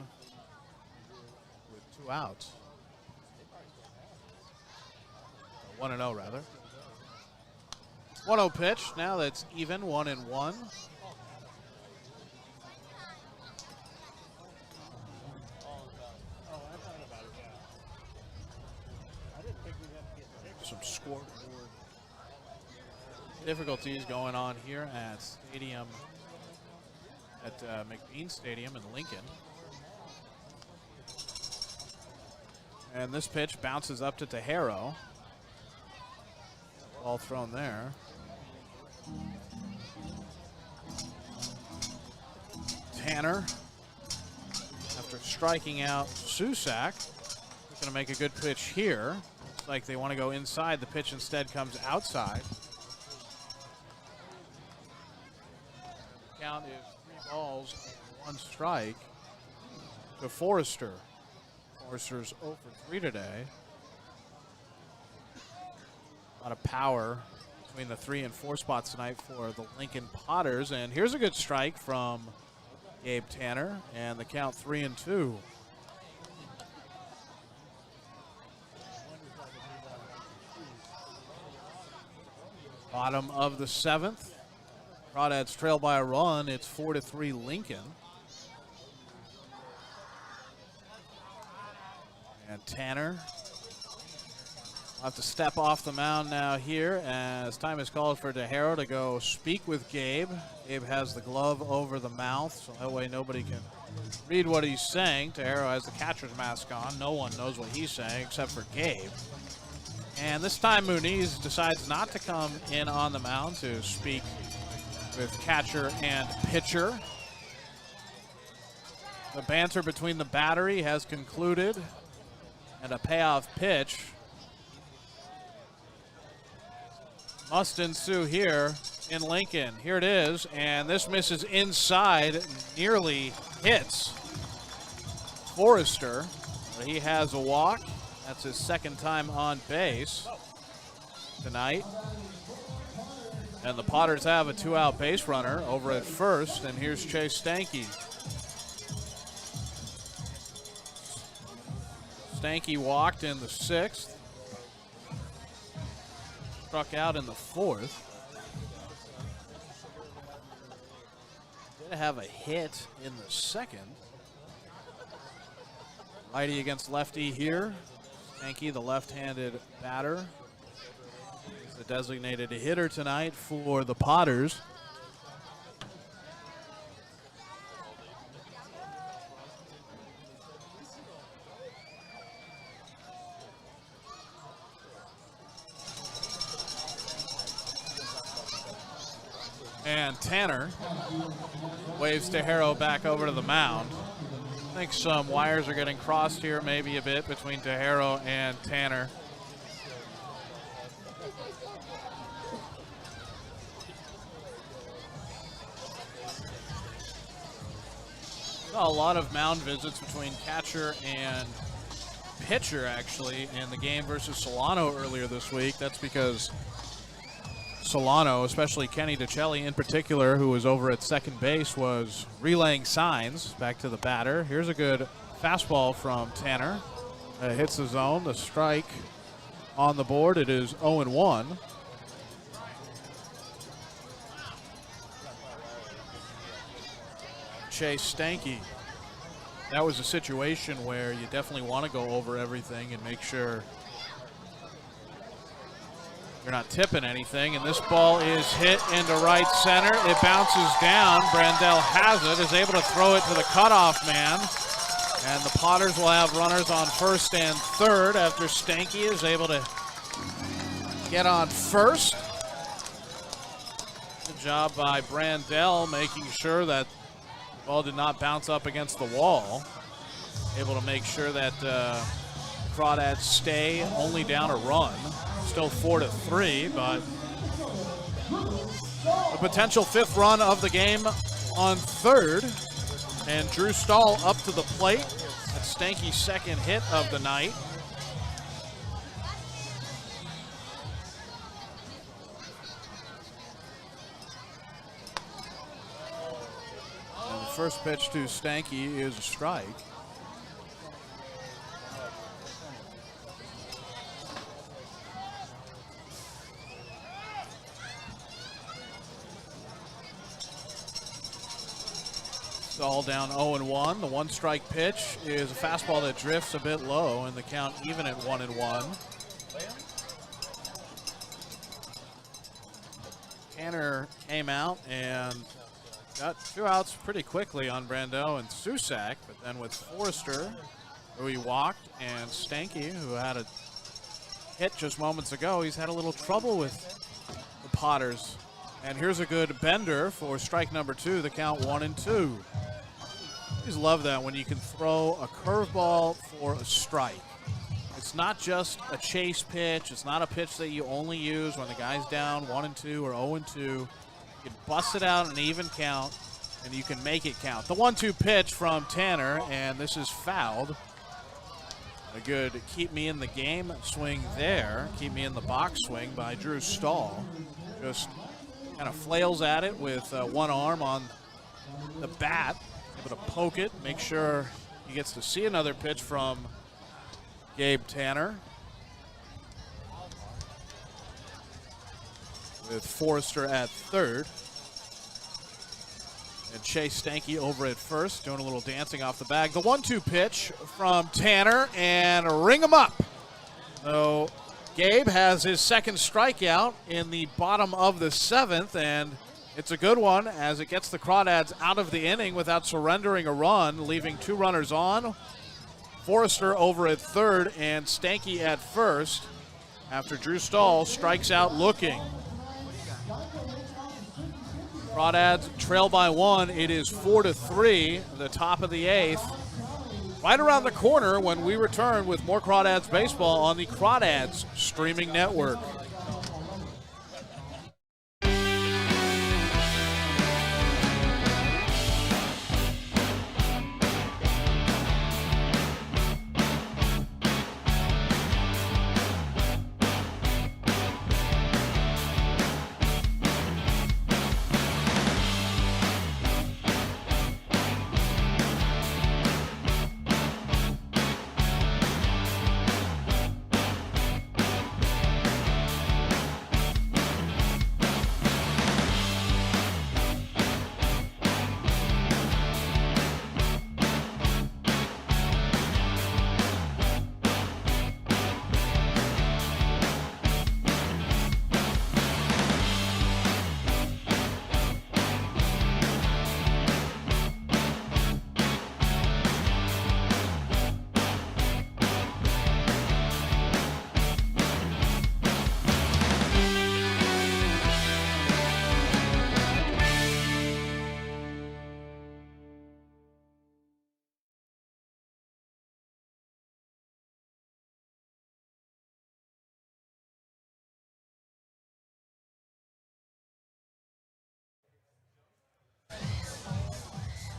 2 outs. 1-0 rather. 1-0 pitch. Now that's even, 1-1. difficulties going on here at McBean Stadium in Lincoln. And this pitch bounces up to Tejero. Ball thrown there. Tanner, after striking out Susak, is going to make a good pitch here. Looks like they want to go inside. The pitch instead comes outside. The count is 3 balls and 1 strike to Forester. Forester's 0 for 3 today. A lot of power between the 3 and 4 spots tonight for the Lincoln Potters. And here's a good strike from Gabe Tanner, and the count 3-2. Bottom of the 7th. Crawdads trail by a run. It's 4-3 Lincoln. And Tanner will have to step off the mound now here as time is called for Tejero to go speak with Gabe. Gabe has the glove over the mouth, so that way nobody can read what he's saying. Tejero has the catcher's mask on. No one knows what he's saying except for Gabe. And this time Muniz decides not to come in on the mound to speak with catcher and pitcher. The banter between the battery has concluded, and a payoff pitch must ensue here in Lincoln. Here it is, and this misses inside, nearly hits Forester. But he has a walk. That's his 2nd time on base tonight. And the Potters have a 2-out base runner over at first, and here's Chase Stanky. Stanky walked in the 6th. Struck out in the 4th. Did have a hit in the 2nd. Righty against lefty here. Stanky, the left-handed batter, is the designated hitter tonight for the Potters. And Tanner waves Tejero back over to the mound. I think some wires are getting crossed here, maybe a bit, between Tejero and Tanner. Saw a lot of mound visits between catcher and pitcher, actually, in the game versus Solano earlier this week. That's because Solano, especially Kenny DiCelli in particular, who was over at second base, was relaying signs back to the batter. Here's a good fastball from Tanner. Hits the zone. The strike on the board. It is 0-1. Chase Stanky. That was a situation where you definitely want to go over everything and make sure you're not tipping anything, and this ball is hit into right center. It bounces down. Brandel has it, is able to throw it to the cutoff man, and the Potters will have runners on first and third after Stanky is able to get on first. Good job by Brandel making sure that the ball did not bounce up against the wall. Able to make sure that Crawdads stay only down a run. Still 4-3, but a potential fifth run of the game on third. And Drew Stahl up to the plate. That's Stanky's second hit of the night. And the first pitch to Stanky is a strike. All down 0-1. The one-strike pitch is a fastball that drifts a bit low, and the count even at 1-1. Tanner came out and got 2 outs pretty quickly on Brandel and Susak, but then with Forester, who he walked, and Stanky, who had a hit just moments ago, he's had a little trouble with the Potters. And here's a good bender for strike number 2, the count 1-2. I always love that when you can throw a curveball for a strike. It's not just a chase pitch. It's not a pitch that you only use when the guy's down 1-2 or 0-2. You can bust it out an even count, and you can make it count. The 1-2 pitch from Tanner, and this is fouled. A good keep me in the game swing there. Keep me in the box swing by Drew Stahl. Just kind of flails at it with one arm on the bat. Able to poke it, make sure he gets to see another pitch from Gabe Tanner. With Forester at third. And Chase Stanky over at first, doing a little dancing off the bag. The 1-2 pitch from Tanner, and ring him up. So Gabe has his second strikeout in the bottom of the 7th, and it's a good one as it gets the Crawdads out of the inning without surrendering a run, leaving 2 runners on. Forester over at third and Stanky at first after Drew Stahl strikes out looking. Crawdads trail by 1. It is 4-3, the top of the 8th. Right around the corner when we return with more Crawdads baseball on the Crawdads streaming network.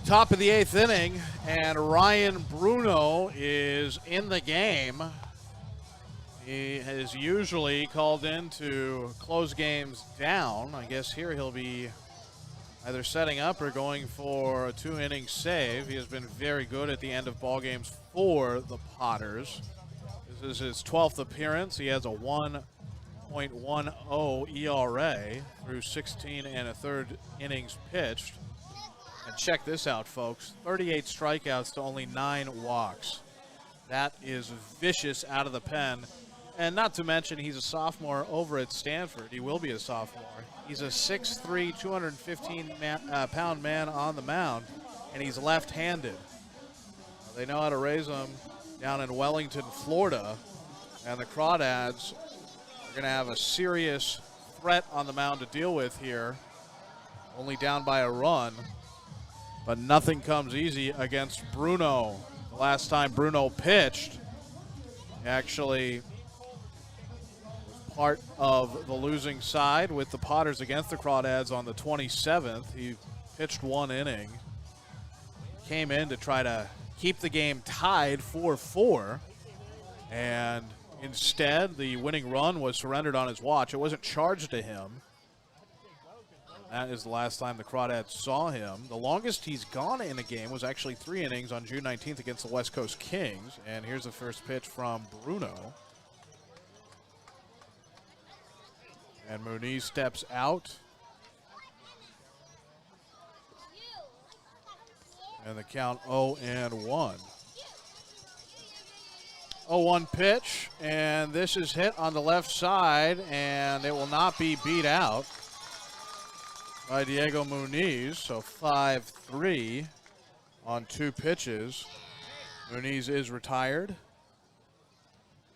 Top of the 8th inning, and Ryan Bruno is in the game. He is usually called in to close games down. I guess here he'll be either setting up or going for a 2-inning save. He has been very good at the end of ball games for the Potters. This is his 12th appearance. He has a 1.10 ERA through 16 1/3 innings pitched. And check this out, folks. 38 strikeouts to only 9 walks. That is vicious out of the pen. And not to mention, he's a sophomore over at Stanford. He will be a sophomore. He's a 6'3", 215-pound man on the mound, and he's left-handed. They know how to raise him down in Wellington, Florida. And the Crawdads are going to have a serious threat on the mound to deal with here. Only down by a run. But nothing comes easy against Bruno. The last time Bruno pitched, he actually was part of the losing side with the Potters against the Crawdads on the 27th. He pitched 1 inning. Came in to try to keep the game tied 4-4. And instead, the winning run was surrendered on his watch. It wasn't charged to him. That is the last time the Crawdads saw him. The longest he's gone in a game was actually 3 innings on June 19th against the West Coast Kings. And here's the first pitch from Bruno. And Muniz steps out. And the count 0-1. 0-1 pitch, and this is hit on the left side, and it will not be beat out. by Diego Muniz. So 5-3 on 2 pitches. Muniz is retired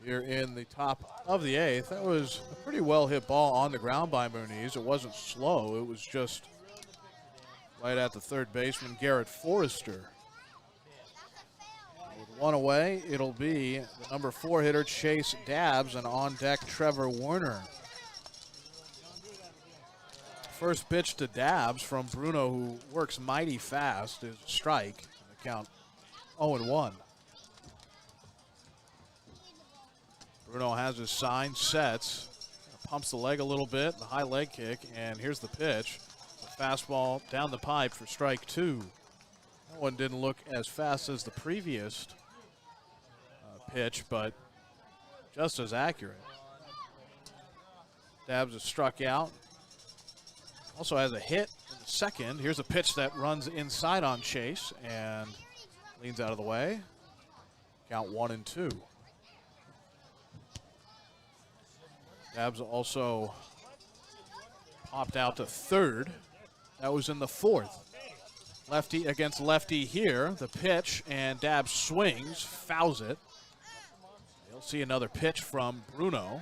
here in the top of the 8th. That was a pretty well hit ball on the ground by Muniz. It wasn't slow. It was just right at the third baseman, Garrett Forester. With 1 away, it'll be the number 4 hitter, Chase Dabbs, and on deck, Trevor Werner. First pitch to Dabbs from Bruno, who works mighty fast, is a strike. The count 0-1. Bruno has his sign, sets, pumps the leg a little bit, the high leg kick, and here's the pitch. The fastball down the pipe for strike 2. That one didn't look as fast as the previous pitch, but just as accurate. Dabbs is struck out. Also has a hit in the second. Here's a pitch that runs inside on Chase and leans out of the way. Count 1-2. Dabbs also popped out to third. That was in the 4th. Lefty against lefty here. The pitch, and Dabbs swings, fouls it. You'll see another pitch from Bruno.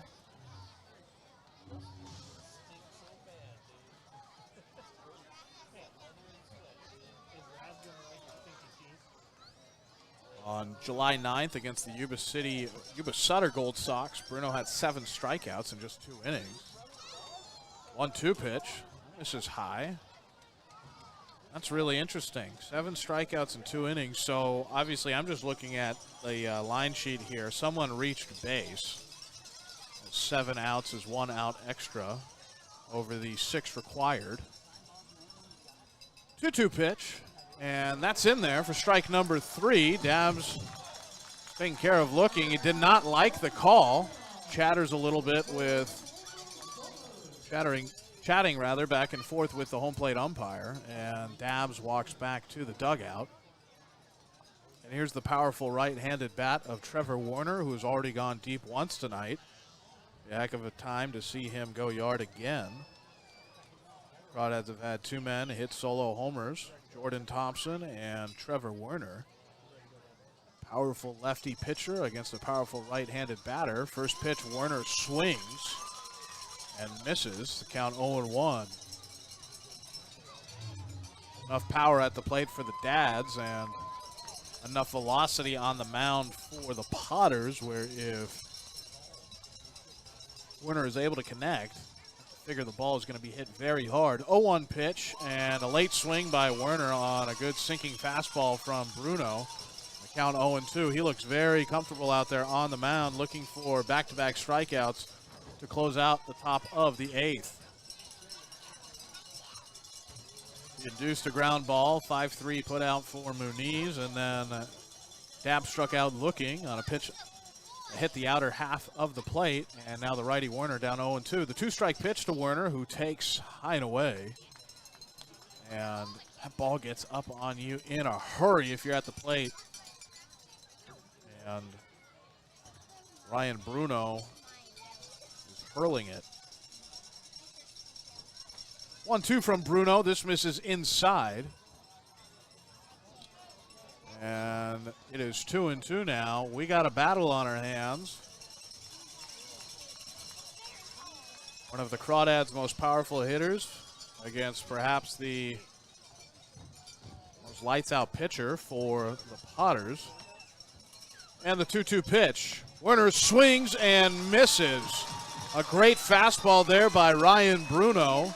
On July 9th against the Yuba Sutter Gold Sox, Bruno had 7 strikeouts in just 2 innings. 1-2 pitch. This is high. That's really interesting. 7 strikeouts in 2 innings. So obviously I'm just looking at the line sheet here. Someone reached base. 7 outs is 1 out extra over the 6 required. 2-2 pitch. And that's in there for strike number 3. Dabbs taking care of looking. He did not like the call. Chatters a little bit with chatting back and forth with the home plate umpire. And Dabbs walks back to the dugout. And here's the powerful right-handed bat of Trevor Werner, who's already gone deep once tonight. A heck of a time to see him go yard again. Crawdads have had 2 men hit solo homers. Jordan Thompson and Trevor Werner. Powerful lefty pitcher against a powerful right-handed batter. First pitch, Werner swings and misses. The count 0-1. Enough power at the plate for the Dads and enough velocity on the mound for the Potters, where if Werner is able to connect, figure the ball is going to be hit very hard. 0-1 pitch and a late swing by Werner on a good sinking fastball from Bruno. The count 0-2. He looks very comfortable out there on the mound, looking for back-to-back strikeouts to close out the top of the 8th. He induced a ground ball, 5-3 put out for Muniz, and then Dabbs struck out looking on a pitch hit the outer half of the plate, and now the righty Werner down 0-2. The 2-strike pitch to Werner, who takes high and away. And that ball gets up on you in a hurry if you're at the plate. And Ryan Bruno is hurling it. 1-2 from Bruno. This misses inside. And it is 2-2 now. We got a battle on our hands. One of the Crawdads' most powerful hitters against perhaps the most lights-out pitcher for the Potters. And the 2-2 pitch. Werner swings and misses. A great fastball there by Ryan Bruno.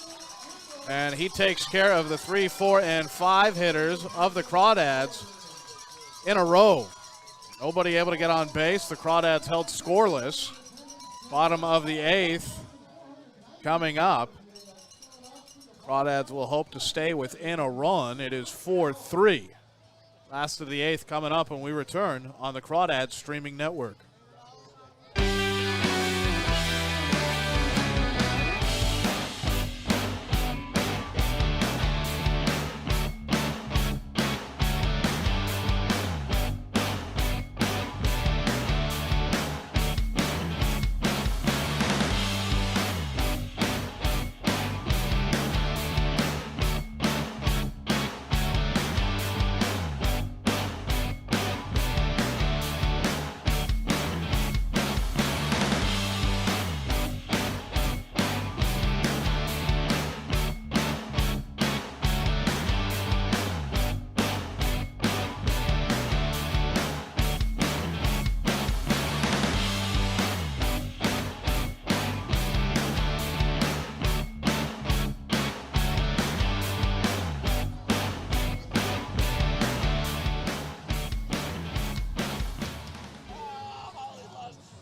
And he takes care of the 3, 4, and 5 hitters of the Crawdads in a row. Nobody able to get on base. The Crawdads held scoreless. Bottom of the 8th coming up. Crawdads will hope to stay within a run. It is 4-3. Last of the 8th coming up when we return on the Crawdads streaming network.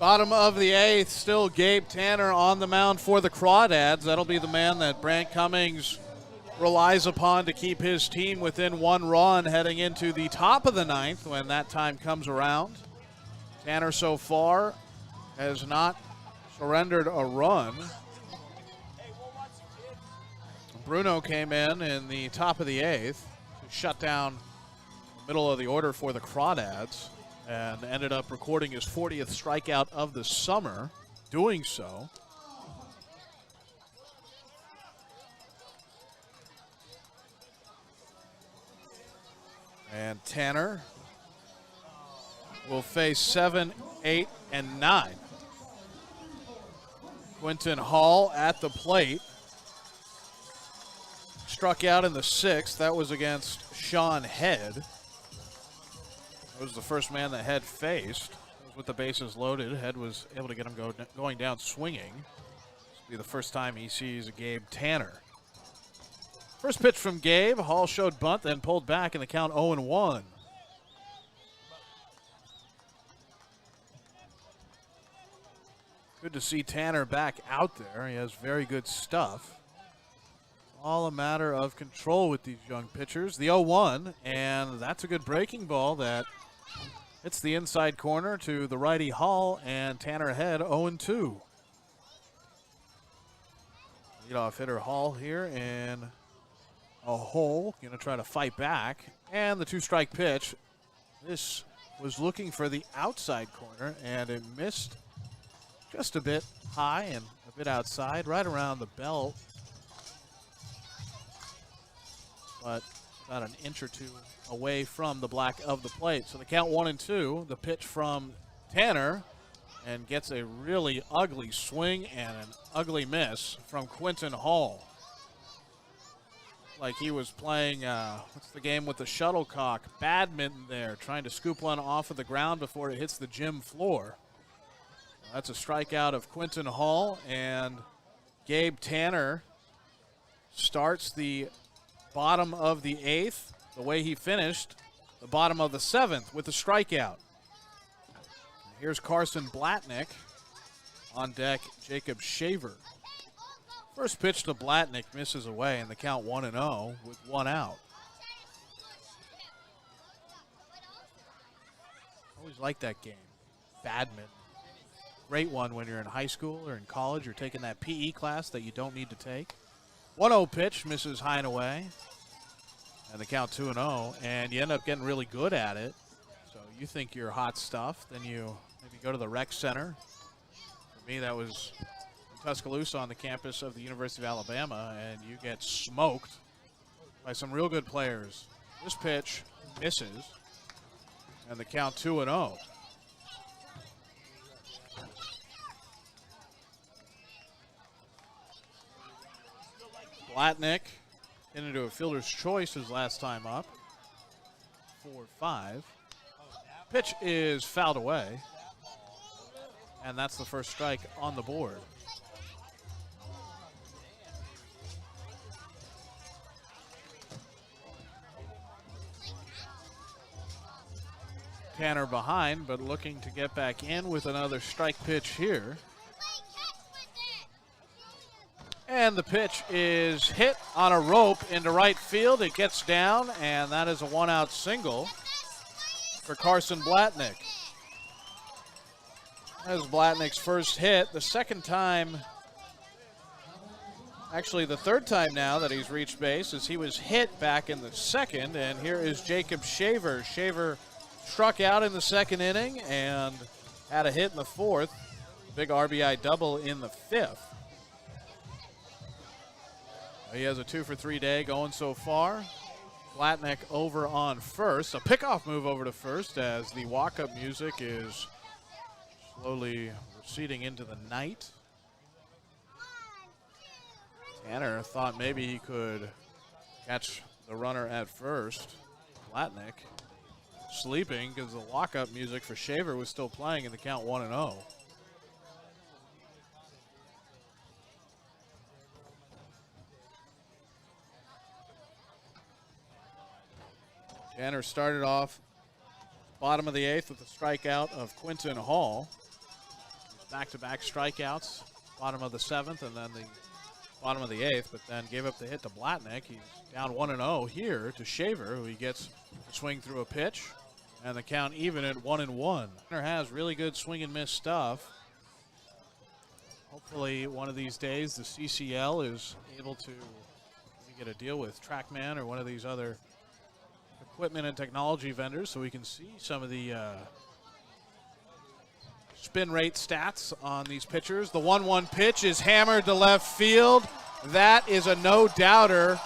Bottom of the eighth, still Gabe Tanner on the mound for the Crawdads. That'll be the man that Brant Cummings relies upon to keep his team within one run heading into the top of the ninth when that time comes around. Tanner so far has not surrendered a run. Bruno came in the top of the eighth to shut down the middle of the order for the Crawdads and ended up recording his 40th strikeout of the summer doing so. And Tanner will face 7, 8, and 9. Quinton Hall at the plate. Struck out in the sixth. That was against Sean Head. That was the first man that Head faced. With the bases loaded, Head was able to get him going down swinging. This will be the first time he sees Gabe Tanner. First pitch from Gabe. Hall showed bunt, then pulled back in the count 0-1. Good to see Tanner back out there. He has very good stuff. All a matter of control with these young pitchers. The 0-1, and that's a good breaking ball that hits the inside corner to the righty Hall, and Tanner Head 0-2. Leadoff hitter Hall here in a hole. Going to try to fight back. And the two-strike pitch. This was looking for the outside corner, and it missed just a bit high and a bit outside, right around the belt. But about an inch or two away from the black of the plate. So the count 1-2, the pitch from Tanner, and gets a really ugly swing and an ugly miss from Quinton Hall. Like he was playing, what's the game with the shuttlecock? Badminton there, trying to scoop one off of the ground before it hits the gym floor. That's a strikeout of Quinton Hall, and Gabe Tanner starts the bottom of the eighth the way he finished the bottom of the seventh with a strikeout. Here's Carson Blatnick. On deck, Jacob Shaver. First pitch to Blatnick misses away, and the count 1-0 with one out. Always like that game. Badminton. Great one when you're in high school or in college. You're taking that PE class that you don't need to take. 1-0 pitch misses high and away. And the count 2-0, and you end up getting really good at it. So you think you're hot stuff, then you maybe go to the rec center. For me, that was in Tuscaloosa on the campus of the University of Alabama, and you get smoked by some real good players. This pitch misses, and the count 2-0. Blatnick into a fielder's choice his last time up. 4-5. Pitch is fouled away. And that's the first strike on the board. Tanner behind, but looking to get back in with another strike pitch here. And the pitch is hit on a rope into right field. It gets down, and that is a one-out single for Carson Blatnick. That is Blatnick's first hit. The second time, actually the third time now that he's reached base, as he was hit back in the second. And here is Jacob Shaver. Shaver struck out in the second inning and had a hit in the fourth. Big RBI double in the fifth. He has a 2-for-3 day going so far. Blatnick over on first. A pickoff move over to first as the walk-up music is slowly receding into the night. Tanner thought maybe he could catch the runner at first. Blatnick sleeping because the walk-up music for Shaver was still playing in the count 1-0. Tanner started off bottom of the eighth with a strikeout of Quinton Hall. back-to-back strikeouts, bottom of the 7th and then the bottom of the 8th, but then gave up the hit to Blatnick. He's down 1-0 here to Shaver, who he gets to swing through a pitch, and the count even at 1-1. Werner has really good swing and miss stuff. Hopefully one of these days the CCL is able to get a deal with TrackMan or one of these other equipment and technology vendors so we can see some of the spin rate stats on these pitchers. The 1-1 pitch is hammered to left field. That is a no-doubter,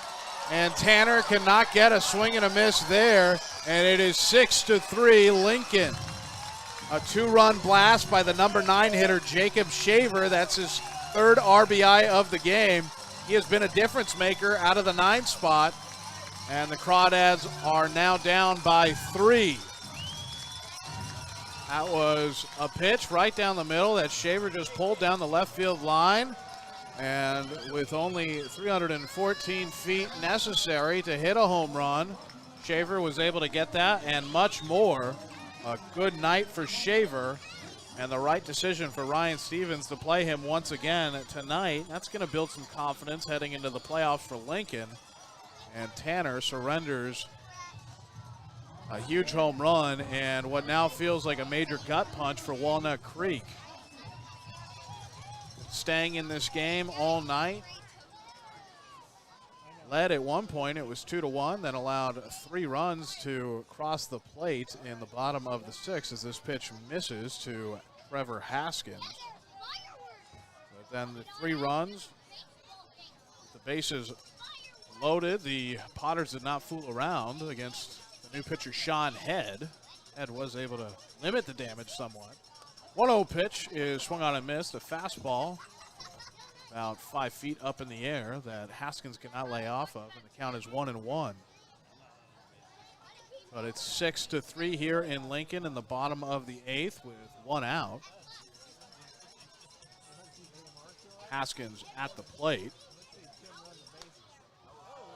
and Tanner cannot get a swing and a miss there, and it is 6-3 Lincoln. A 2-run blast by the number 9 hitter, Jacob Shaver. That's his 3rd RBI of the game. He has been a difference maker out of the 9 spot, and the Crawdads are now down by 3. That was a pitch right down the middle that Shaver just pulled down the left field line, and with only 314 feet necessary to hit a home run, Shaver was able to get that and much more. A good night for Shaver, and the right decision for Ryan Stevens to play him once again tonight. That's going to build some confidence heading into the playoffs for Lincoln. And Tanner surrenders a huge home run and what now feels like a major gut punch for Walnut Creek. Staying in this game all night. Led at one point, it was 2-1, then allowed 3 runs to cross the plate in the bottom of the 6th as this pitch misses to Trevor Haskins. But then the 3 runs, the bases loaded. The Potters did not fool around against the new pitcher Sean Head. Head was able to limit the damage somewhat. 1-0 pitch is swung on and missed, a fastball about 5 feet up in the air that Haskins cannot lay off of, and the count is 1-1. But it's 6-3 here in Lincoln in the bottom of the 8th with 1 out. Haskins at the plate.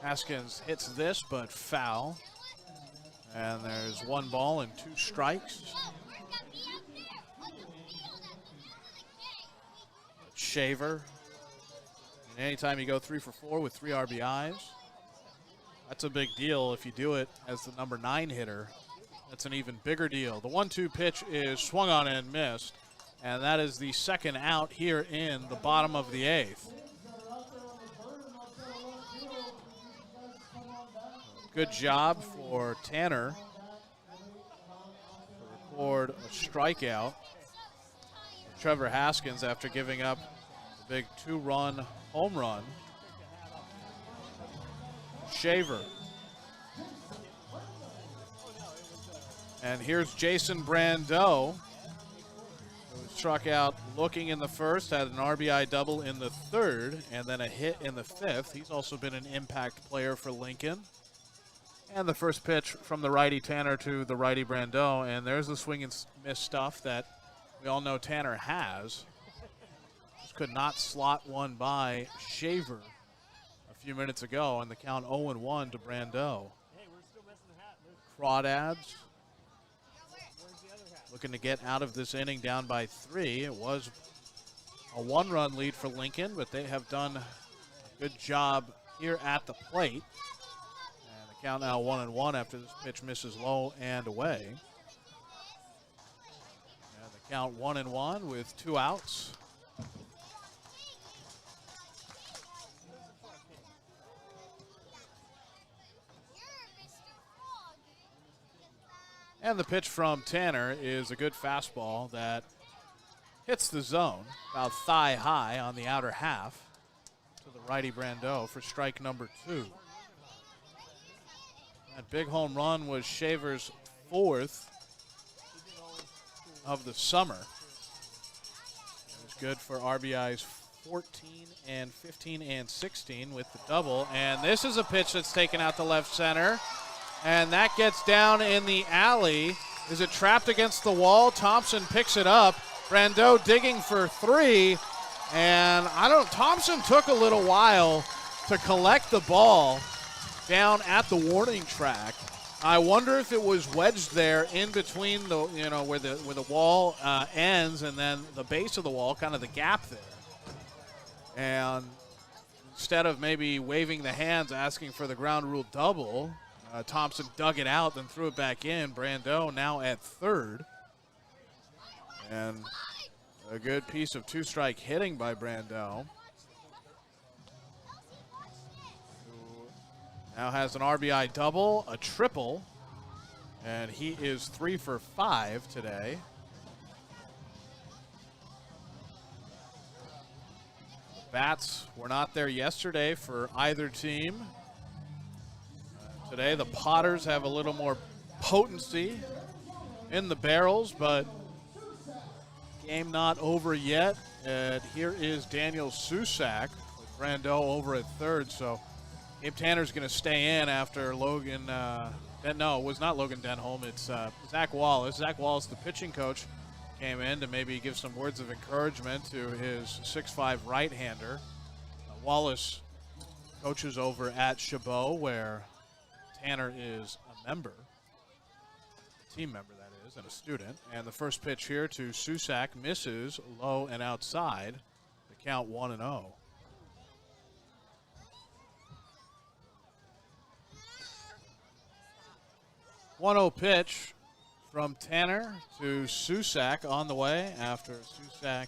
Haskins hits this, but foul. And there's 1 ball and 2 strikes. Shaver. And anytime you go 3 for 4 with 3 RBIs, that's a big deal. If you do it as the number 9 hitter, that's an even bigger deal. The 1-2 pitch is swung on and missed, and that is the 2nd out here in the bottom of the 8th. Good job for Tanner to record a strikeout. Trevor Haskins after giving up a big 2-run home run. Shaver. And here's Jason Brandel, who struck out looking in the 1st, had an RBI double in the 3rd, and then a hit in the 5th. He's also been an impact player for Lincoln. And the first pitch from the righty Tanner to the righty Brandel, and there's the swing and miss stuff that we all know Tanner has. Just could not slot one by Shaver a few minutes ago, and the count 0-1 to Brandel. Crawdads looking to get out of this inning down by 3. It was a 1-run lead for Lincoln, but they have done a good job here at the plate. And the count now 1-1 after this pitch misses low and away. And the count 1-1 with 2 outs. And the pitch from Tanner is a good fastball that hits the zone, about thigh high on the outer half to the righty Brandel for strike number 2. That big home run was Shaver's 4th of the summer. It was good for RBIs 14 and 15 and 16 with the double. And this is a pitch that's taken out to left center. And that gets down in the alley. Is it trapped against the wall? Thompson picks it up. Brandel digging for 3. And Thompson took a little while to collect the ball down at the warning track. I wonder if it was wedged there in between the, where the wall ends and then the base of the wall, kind of the gap there. And instead of maybe waving the hands, asking for the ground rule double, Thompson dug it out, then threw it back in. Brandel now at third. And a good piece of two-strike hitting by Brandel. Now has an RBI double, a triple, and he is 3 for 5 today. Bats were not there yesterday for either team. Today the Potters have a little more potency in the barrels, but game not over yet. And here is Daniel Susak with Brandel over at third, so Abe Tanner's going to stay in after Logan. No, it was not Logan Denholm. It's Zach Wallace. Zach Wallace, the pitching coach, came in to maybe give some words of encouragement to his 6'5" right-hander. Wallace coaches over at Chabot, where Tanner is a member, team member that is, and a student. And the first pitch here to Susak misses low and outside. The count 1-0. 1-0 pitch from Tanner to Susak on the way after Susak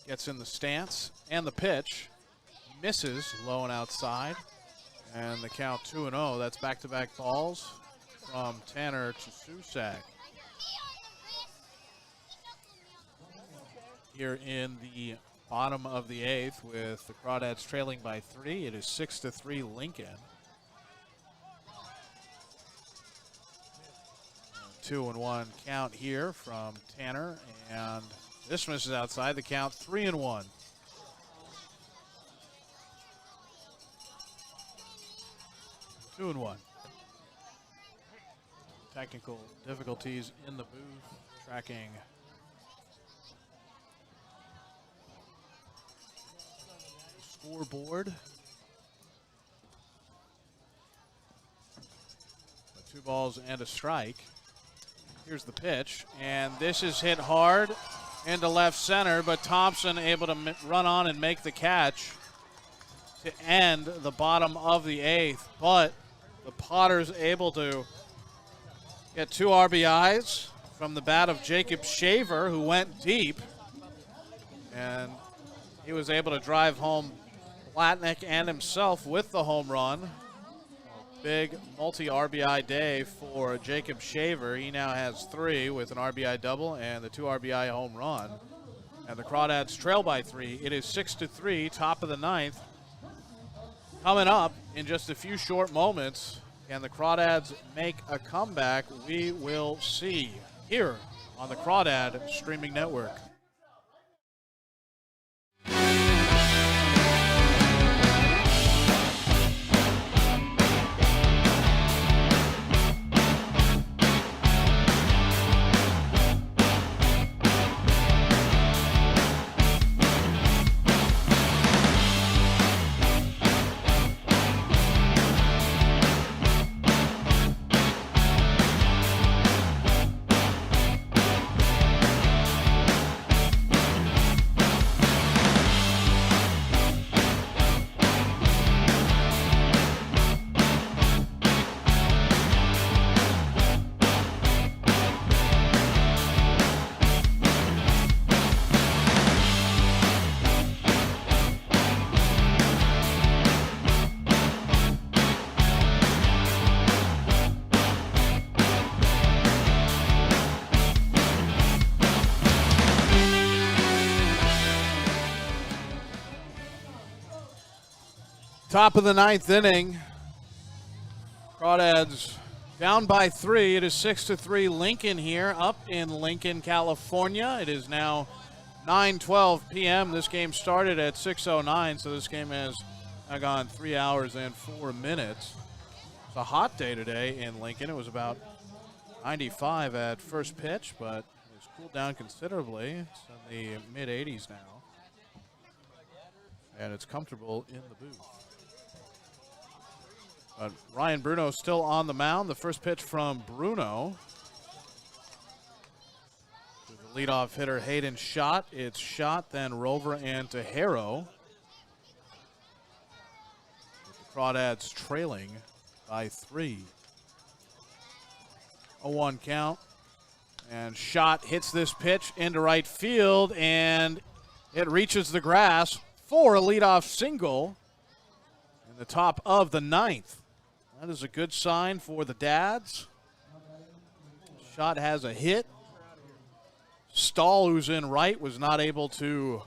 gets in the stance. And the pitch misses low and outside. And the count 2-0. That's back-to-back balls from Tanner to Susak. Here in the bottom of the eighth with the Crawdads trailing by 3. It is 6-3 Lincoln. 2-1 count here from Tanner, and this misses outside. The count 3-1. Two and one. Technical difficulties in the booth, tracking scoreboard. 2 balls and a strike. Here's the pitch, and this is hit hard into left center, but Thompson able to run on and make the catch to end the bottom of the eighth. But the Potters able to get 2 RBIs from the bat of Jacob Shaver, who went deep, and he was able to drive home Platnick and himself with the home run. Big multi-RBI day for Jacob Shaver. He now has 3 with an RBI double and the 2 RBI home run. And the Crawdads trail by 3. It is 6-3, top of the 9th. Coming up in just a few short moments, can the Crawdads make a comeback? We will see here on the Crawdad Streaming Network. Top of the 9th inning. Crawdads down by 3. It is 6-3 Lincoln here, up in Lincoln, California. It is now 9:12 p.m. This game started at 6:09, so this game has gone 3 hours and 4 minutes. It's a hot day today in Lincoln. It was about 95 at first pitch, but it's cooled down considerably. It's in the mid-80s now, and it's comfortable in the booth. But Ryan Bruno still on the mound. The first pitch from Bruno. To the leadoff hitter, Hayden Schott. It's Schott, then Rover, and Tejero. With the Crawdads trailing by 3. 0-1 count. And Schott hits this pitch into right field, and it reaches the grass for a leadoff single in the top of the 9th. That is a good sign for the Dads. Schott has a hit. Stahl, who's in right, was not able to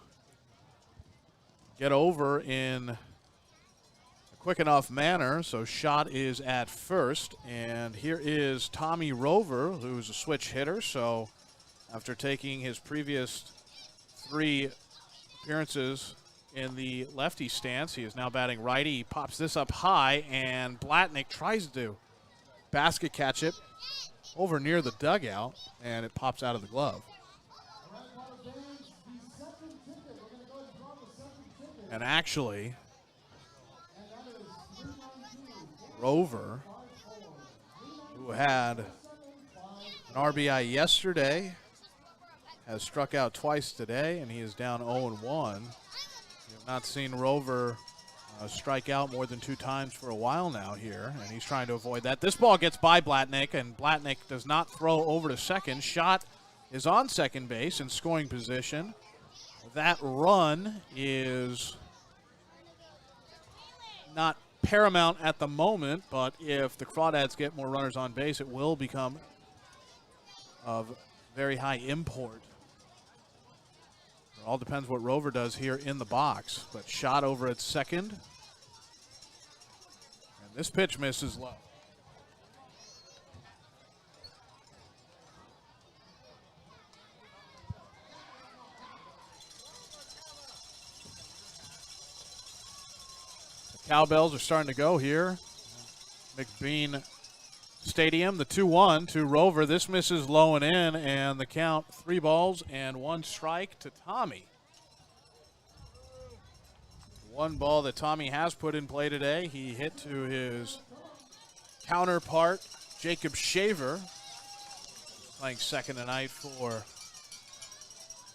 get over in a quick enough manner, so Schott is at first. And here is Tommy Rover, who's a switch hitter. So after taking his previous 3 appearances in the lefty stance, he is now batting righty. He pops this up high, and Blatnick tries to basket catch it over near the dugout, and it pops out of the glove. And actually, Rover, who had an RBI yesterday, has struck out twice today, and he is down 0-1. We have not seen Rover strike out more than 2 times for a while now here, and he's trying to avoid that. This ball gets by Blatnick, and Blatnick does not throw over to second. Schott is on second base in scoring position. That run is not paramount at the moment, but if the Crawdads get more runners on base, it will become of very high import. It all depends what Rover does here in the box, but Schott over at second. And this pitch misses low. Cowbells are starting to go here. McBean Stadium, the 2-1 to Rover. This misses low and in, and the count 3 balls and 1 strike to Tommy. 1 ball that Tommy has put in play today. He hit to his counterpart, Jacob Shaver, playing second tonight for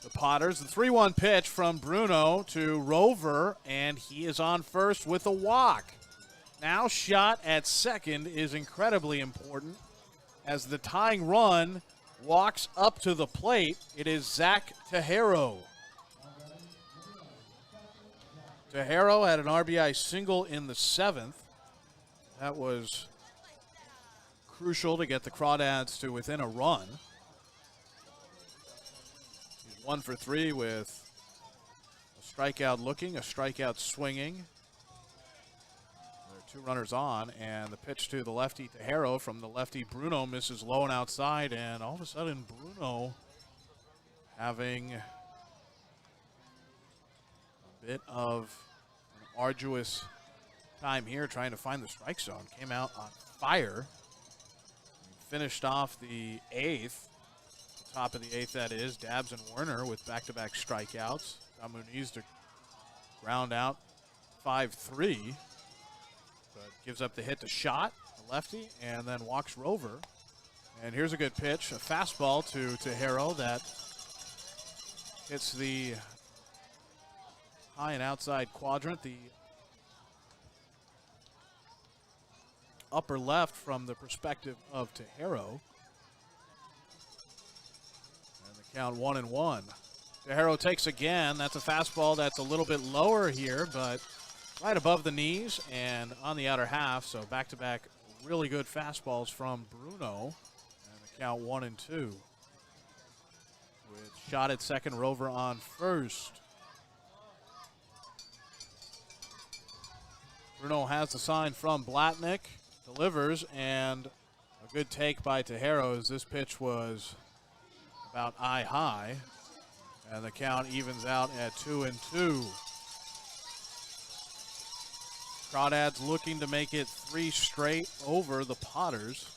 the Potters. The 3-1 pitch from Bruno to Rover, and he is on first with a walk. Now Schott at second is incredibly important as the tying run walks up to the plate. It is Zach Tejero. Tejero had an RBI single in the 7th. That was crucial to get the Crawdads to within a run. 1 for 3 with a strikeout looking, a strikeout swinging. There are 2 runners on, and the pitch to the lefty Tejero from the lefty Bruno misses low and outside, and all of a sudden Bruno having a bit of an arduous time here trying to find the strike zone. Came out on fire. Finished off the 8th. Top of the 8th, that is. Dabbs and Werner with back-to-back strikeouts. Muniz to ground out 5-3. But gives up the hit to Schott, the lefty, and then walks Rover. And here's a good pitch, a fastball to Tejero that hits the high and outside quadrant, the upper left from the perspective of Tejero. Count 1-1. Tejero takes again. That's a fastball that's a little bit lower here, but right above the knees and on the outer half. So back-to-back really good fastballs from Bruno. And the count 1-2. With Schott at second, Rover on first. Bruno has the sign from Blatnick. Delivers, and a good take by Tejero as this pitch was about eye high, and the count evens out at 2-2. Crawdads looking to make it 3 straight over the Potters.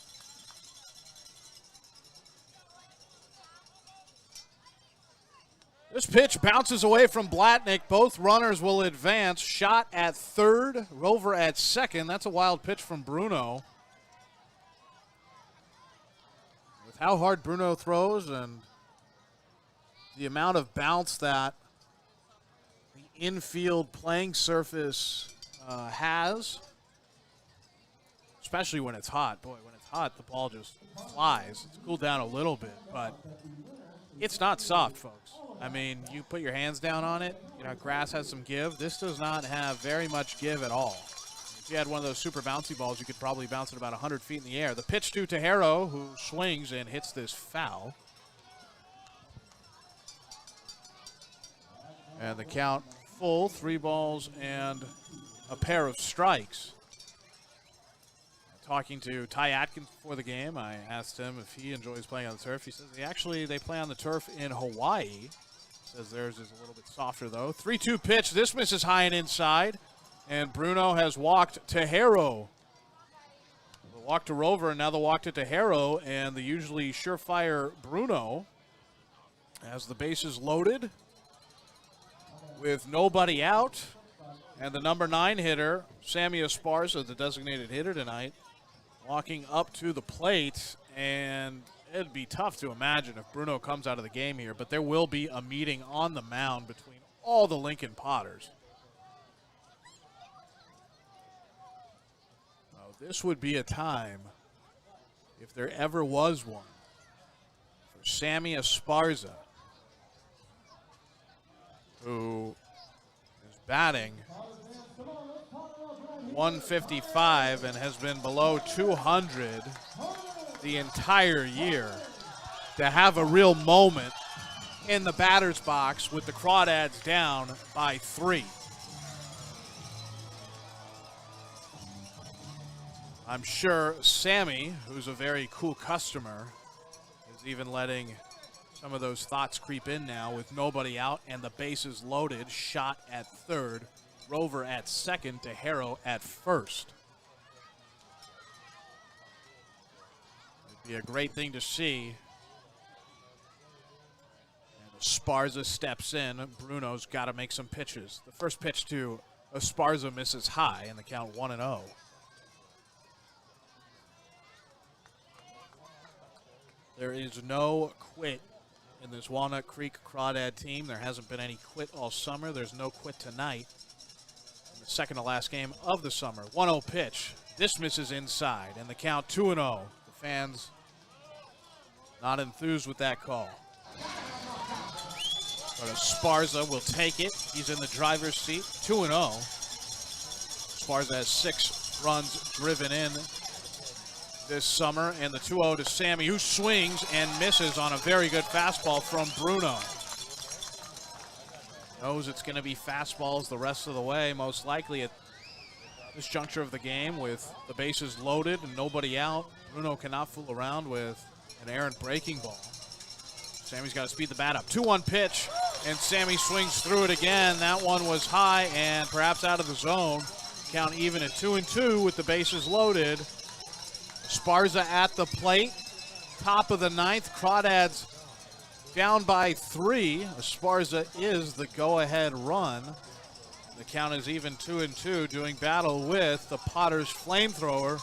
This pitch bounces away from Blatnick. Both runners will advance. Shot at third, Rover at second. That's a wild pitch from Bruno. With how hard Bruno throws and the amount of bounce that the infield playing surface has, especially when it's hot. Boy, when it's hot, the ball just flies. It's cooled down a little bit, but it's not soft, folks. I mean, you put your hands down on it, you know, grass has some give. This does not have very much give at all. If you had one of those super bouncy balls, you could probably bounce it about 100 feet in the air. The pitch to Tejero, who swings and hits this foul. And the count full, 3 balls and a pair of strikes. Talking to Ty Atkins before the game, I asked him if he enjoys playing on the turf. He says they play on the turf in Hawaii. Says theirs is a little bit softer, though. 3-2 pitch. This misses high and inside. And Bruno has walked Tejero. The walk to Rover, and now the walk to Tejero. And the usually surefire Bruno has the bases loaded with nobody out. And the number 9 hitter, Sammy Esparza, the designated hitter tonight, walking up to the plate, and it'd be tough to imagine if Bruno comes out of the game here, but there will be a meeting on the mound between all the Lincoln Potters. Now, this would be a time, if there ever was one, for Sammy Esparza, who is batting .155 and has been below 200 the entire year, to have a real moment in the batter's box with the Crawdads down by 3. I'm sure Sammy, who's a very cool customer, is even letting some of those thoughts creep in now with nobody out and the bases loaded. Shot at third, Rover at second, Tejero at first. It'd be a great thing to see. And Esparza steps in. Bruno's got to make some pitches. The first pitch to Esparza misses high, and the count 1-0. There is no quit in this Walnut Creek Crawdad team. There hasn't been any quit all summer. There's no quit tonight. Second to last game of the summer. 1-0 pitch. This misses inside, and the count 2-0. The fans not enthused with that call. But Esparza will take it. He's in the driver's seat. 2-0. Esparza has 6 runs driven in this summer, and the 2-0 to Sammy, who swings and misses on a very good fastball from Bruno. Knows it's going to be fastballs the rest of the way, most likely at this juncture of the game with the bases loaded and nobody out. Bruno cannot fool around with an errant breaking ball. Sammy's got to speed the bat up. 2-1 pitch, and Sammy swings through it again. That one was high and perhaps out of the zone. Count even at 2-2 with the bases loaded. Esparza at the plate. Top of the 9th. Crawdads down by 3. Esparza is the go-ahead run. The count is even 2-2, doing battle with the Potters flamethrower,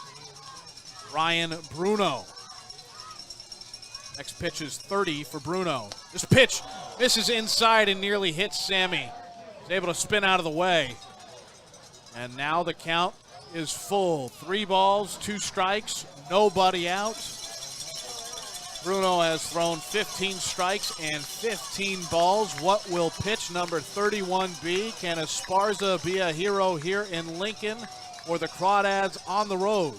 Ryan Bruno. Next pitch is 30 for Bruno. This pitch misses inside and nearly hits Sammy. He's able to spin out of the way. And now the count is full. 3 balls, 2 strikes, nobody out. Bruno has thrown 15 strikes and 15 balls. What will pitch number 31 be? Can Esparza be a hero here in Lincoln, or the Crawdads on the road?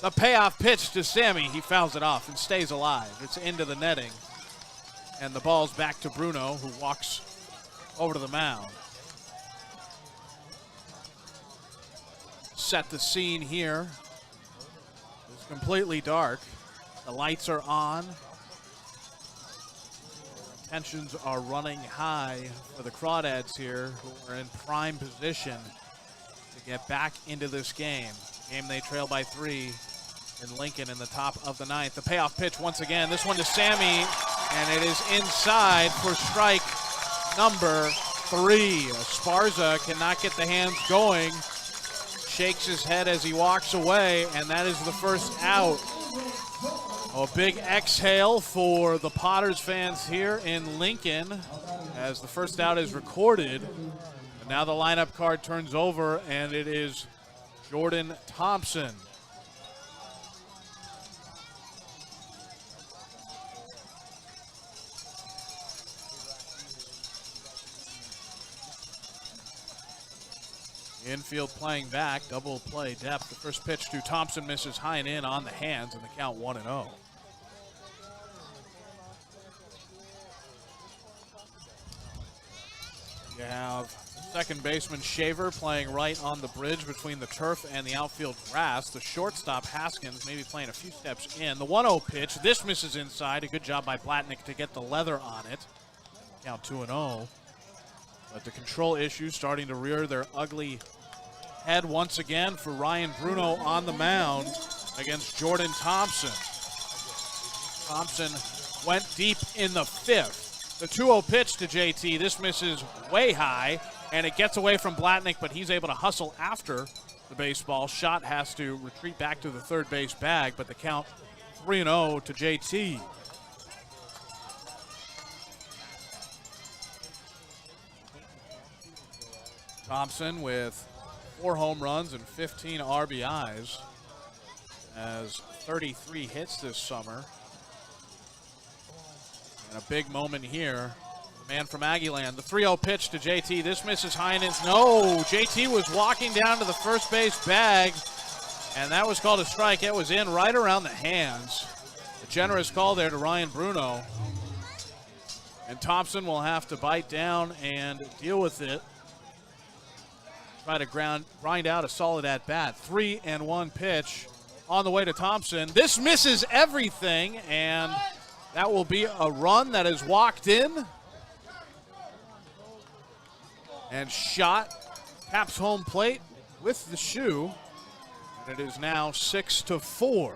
The payoff pitch to Sammy. He fouls it off and stays alive. It's into the netting. And the ball's back to Bruno, who walks over to the mound. Set the scene here. It's completely dark. The lights are on. Tensions are running high for the Crawdads here, who are in prime position to get back into this game. Game they trail by 3 in Lincoln in the top of the 9th. The payoff pitch once again. This one to Sammy, and it is inside for strike number 3. Esparza cannot get the hands going, shakes his head as he walks away, and that is the first out. A big exhale for the Potters fans here in Lincoln as the first out is recorded. And now the lineup card turns over, and it is Jordan Thompson. Infield playing back, double play depth. The first pitch to Thompson misses high and in on the hands, and the count 1-0. You have second baseman Shaver playing right on the bridge between the turf and the outfield grass. The shortstop Haskins maybe playing a few steps in. The 1-0 pitch, this misses inside. A good job by Blatnick to get the leather on it. Count 2-0. But the control issues starting to rear their ugly head once again for Ryan Bruno on the mound against Jordan Thompson. Thompson went deep in the 5th. The 2-0 pitch to JT. This misses way high, and it gets away from Blatnick, but he's able to hustle after the baseball. Shot has to retreat back to the third base bag, but the count 3-0 to JT. Thompson with 4 home runs and 15 RBIs, has 33 hits this summer. And a big moment here. The man from Aggieland. The 3-0 pitch to JT. This misses high and it's no. JT was walking down to the first base bag, and that was called a strike. It was in right around the hands. A generous call there to Ryan Bruno. And Thompson will have to bite down and deal with it. Try to grind out a solid at-bat. 3-1 pitch on the way to Thompson. This misses everything, and that will be a run that is walked in and shot. Taps home plate with the shoe, and it is now 6-4.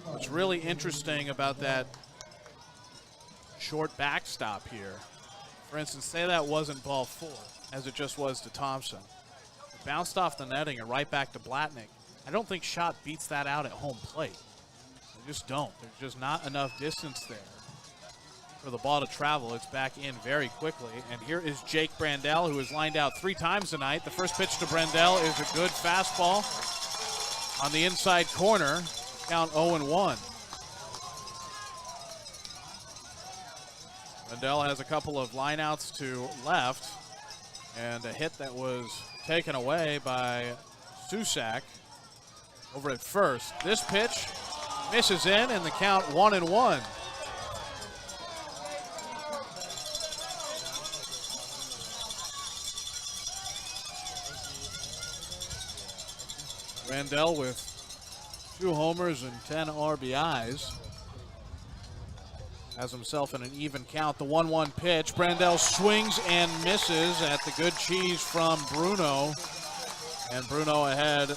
What's really interesting about that short backstop here, for instance, say that wasn't ball 4, as it just was to Thompson. It bounced off the netting and right back to Blatnick. I don't think Schott beats that out at home plate. They just don't. There's just not enough distance there for the ball to travel. It's back in very quickly. And here is Jake Brandel, who has lined out 3 times tonight. The first pitch to Brandel is a good fastball on the inside corner. Count 0-1. Brandel has a couple of lineouts to left, and a hit that was taken away by Susak over at first. This pitch misses in, and the count 1-1. Brandel with 2 homers and 10 RBIs. Has himself in an even count. The 1-1 pitch. Brandel swings and misses at the good cheese from Bruno. And Bruno ahead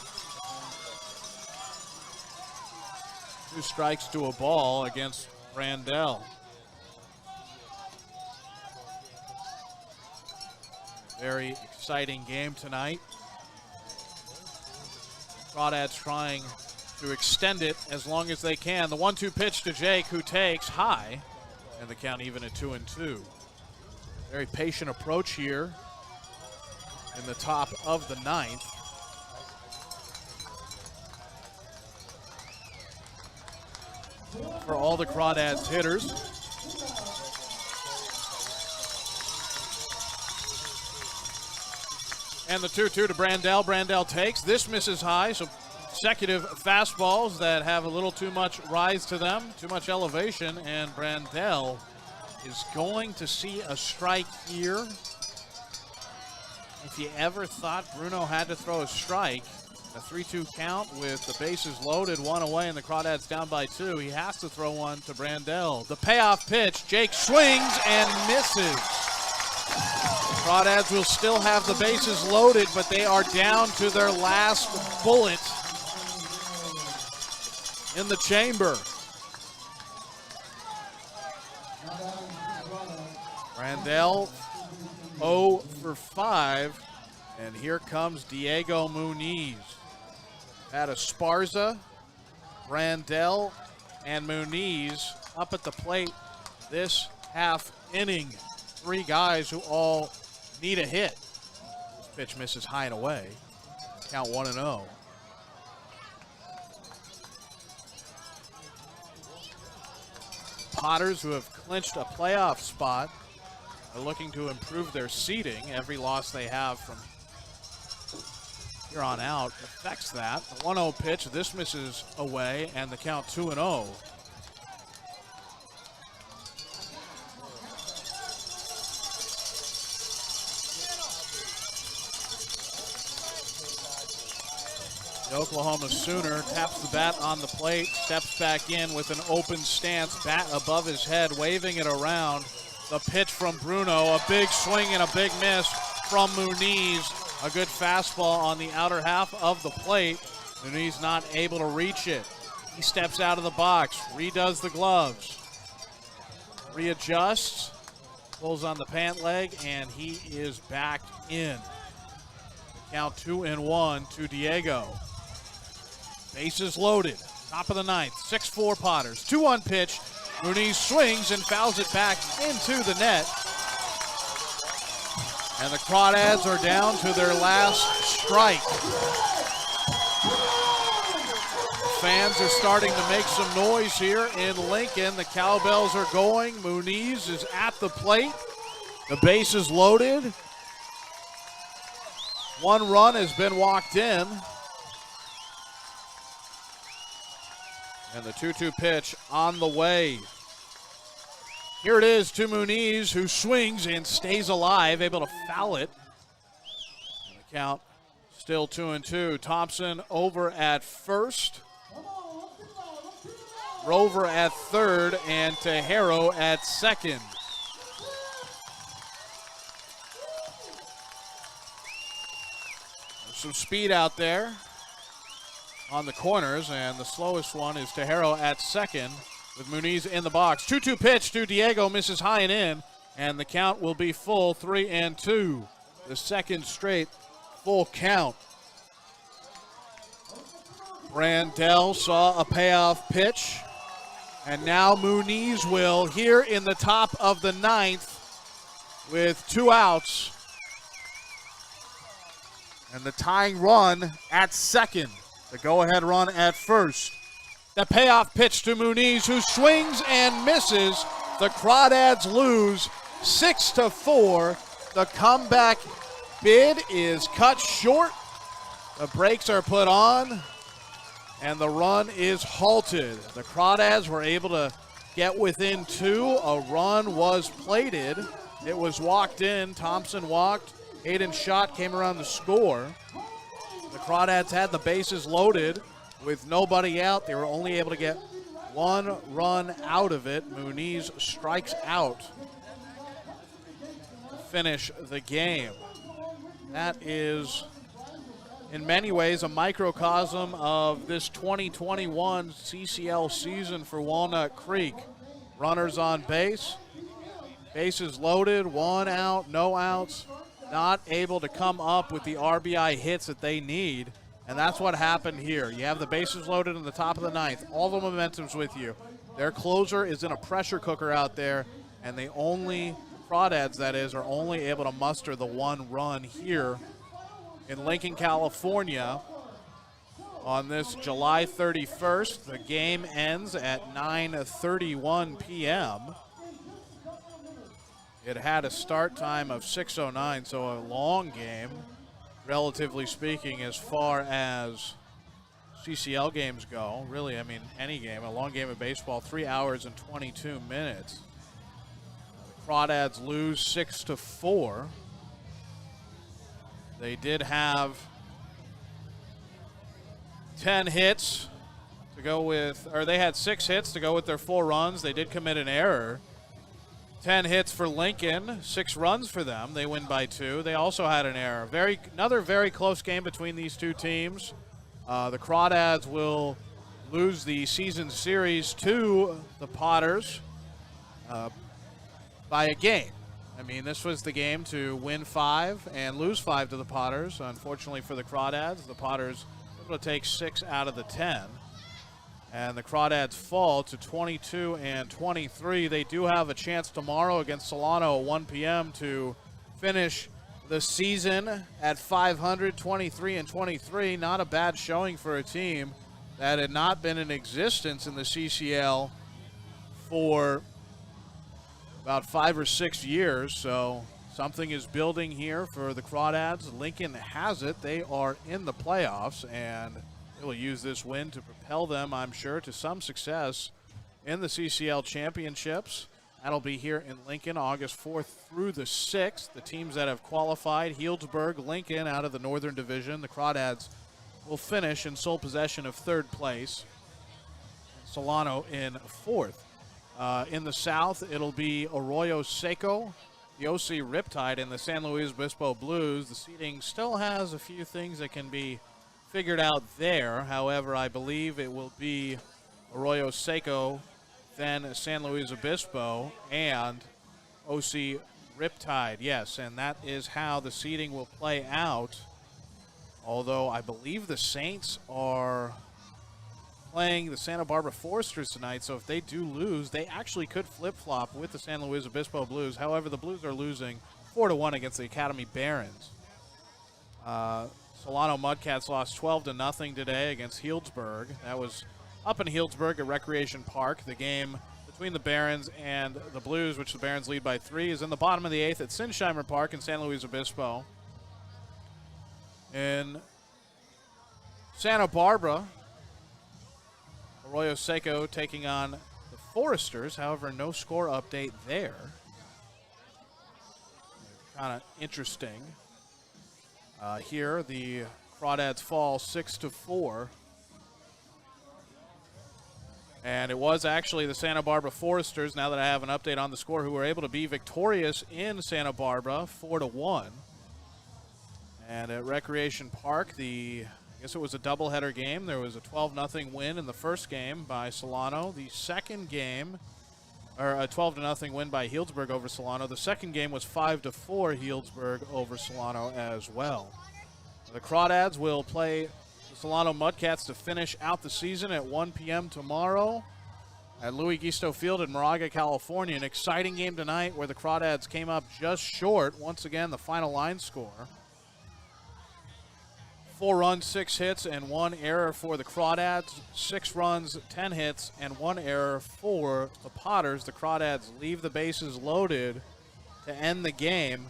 2 strikes to a ball against Brandel. Very exciting game tonight. Crawdads trying to extend it as long as they can. The 1-2 pitch to Jake, who takes high, and the count even at 2-2. Very patient approach here in the top of the 9th. For all the Crawdads hitters. And the 2-2 to Brandel. Brandel takes. This misses high, so consecutive fastballs that have a little too much rise to them, too much elevation, and Brandel is going to see a strike here. If you ever thought Bruno had to throw a strike, a 3-2 count with the bases loaded, 1 away, and the Crawdads down by 2, he has to throw one to Brandel. The payoff pitch, Jake swings and misses. Crawdads will still have the bases loaded, but they are down to their last bullet in the chamber. Brandel 0 for 5, and here comes Diego Muniz. At Esparza, Brandel, and Muniz up at the plate this half inning. 3 guys who all need a hit. This pitch misses high and away. Count 1-0. Potters, who have clinched a playoff spot, are looking to improve their seeding. Every loss they have from here on out affects that. The 1-0 pitch, this misses away, and the count 2-0. The Oklahoma Sooner taps the bat on the plate, steps back in with an open stance, bat above his head, waving it around. The pitch from Bruno, a big swing and a big miss from Muniz. A good fastball on the outer half of the plate. Muniz not able to reach it. He steps out of the box, redoes the gloves, readjusts, pulls on the pant leg, and he is back in. Count 2-1 to Diego. Bases loaded, top of the ninth, 6-4 Potters. 2-1 pitch, Muniz swings and fouls it back into the net. And the Crawdads are down to their last strike. Fans are starting to make some noise here in Lincoln. The cowbells are going. Muniz is at the plate. The base is loaded. 1 run has been walked in. And the 2-2 pitch on the way. Here it is to Muniz, who swings and stays alive, able to foul it. And the count still 2-2. Thompson over at first. Rover at third, and Tejero at second. There's some speed out there on the corners, and the slowest one is Tejero at second with Muniz in the box. 2-2 pitch to Diego, misses high and in, and the count will be full, 3-2. The second straight full count. Brandel saw a payoff pitch, and now Muniz will here in the top of the ninth with 2 outs. And the tying run at second. The go-ahead run at first. The payoff pitch to Muniz, who swings and misses. The Crawdads lose 6-4. The comeback bid is cut short. The brakes are put on, and the run is halted. The Crawdads were able to get within 2. A run was plated. It was walked in. Thompson walked. Hayden shot, came around to score. The Crawdads had the bases loaded with nobody out. They were only able to get 1 run out of it. Muniz strikes out to finish the game. That is, in many ways, a microcosm of this 2021 CCL season for Walnut Creek. Runners on base, bases loaded, 1 out, no outs. Not able to come up with the RBI hits that they need, and that's what happened here. You have the bases loaded in the top of the ninth. All the momentum's with you. Their closer is in a pressure cooker out there, and the only Crawdads, that is, are only able to muster the 1 run here in Lincoln, California on this July 31st. The game ends at 9:31 p.m. It had a start time of 6:09, so a long game, relatively speaking, as far as CCL games go. Really, I mean, any game, a long game of baseball, 3 hours and 22 minutes. The Crawdads lose 6-4. They did have 10 hits to go with, or they had 6 hits to go with their 4 runs. They did commit an error. 10 hits for Lincoln, 6 runs for them. They win by 2. They also had an error. Another very close game between these two teams. The Crawdads will lose the season series to the Potters by a game. I mean, this was the game to win 5 and lose 5 to the Potters. Unfortunately for the Crawdads, the Potters were able to take 6 out of the 10. And the Crawdads fall to 22 and 23. They do have a chance tomorrow against Solano at 1 p.m. to finish the season at 500, 23 and 23. Not a bad showing for a team that had not been in existence in the CCL for about 5 or 6 years. So something is building here for the Crawdads. Lincoln has it. They are in the playoffs, and they will use this win to propel them, I'm sure, to some success in the CCL championships. That'll be here in Lincoln August 4th through the 6th. The teams that have qualified, Healdsburg, Lincoln out of the Northern Division. The Crawdads will finish in sole possession of 3rd place. Solano in 4th. In the South, it'll be Arroyo Seco, the OC Riptide, and the San Luis Obispo Blues. The seating still has a few things that can be figured out there. However, I believe it will be Arroyo Seco, then San Luis Obispo, and OC Riptide. Yes, and that is how the seeding will play out. Although I believe the Saints are playing the Santa Barbara Foresters tonight, so if they do lose, they actually could flip-flop with the San Luis Obispo Blues. However, the Blues are losing 4-1 against the Academy Barons. Solano Mudcats lost 12-0 today against Healdsburg. That was up in Healdsburg at Recreation Park. The game between the Barons and the Blues, which the Barons lead by 3, is in the bottom of the 8th at Sinsheimer Park in San Luis Obispo. In Santa Barbara, Arroyo Seco taking on the Foresters. However, no score update there. Kind of interesting. Here, the Crawdads fall 6-4. And it was actually the Santa Barbara Foresters, now that I have an update on the score, who were able to be victorious in Santa Barbara 4-1. And at Recreation Park, I guess it was a doubleheader game. There was a 12-0 win in the first game by Solano. The second game, or a 12-0 win by Healdsburg over Solano. The second game was 5-4 Healdsburg over Solano as well. The Crawdads will play the Solano Mudcats to finish out the season at 1 p.m. tomorrow at Louis Gisto Field in Moraga, California. An exciting game tonight where the Crawdads came up just short. Once again, the final line score: 4 runs, 6 hits, and 1 error for the Crawdads. 6 runs, 10 hits, and 1 error for the Potters. The Crawdads leave the bases loaded to end the game,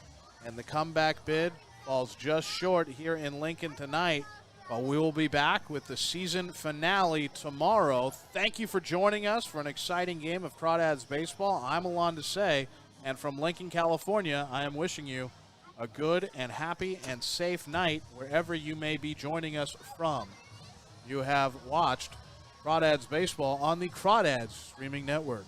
and the comeback bid falls just short here in Lincoln tonight. But we will be back with the season finale tomorrow. Thank you for joining us for an exciting game of Crawdads baseball. I'm Alon Desai, and from Lincoln, California, I am wishing you a good and happy and safe night wherever you may be joining us from. You have watched Crawdads Baseball on the Crawdads Streaming Network.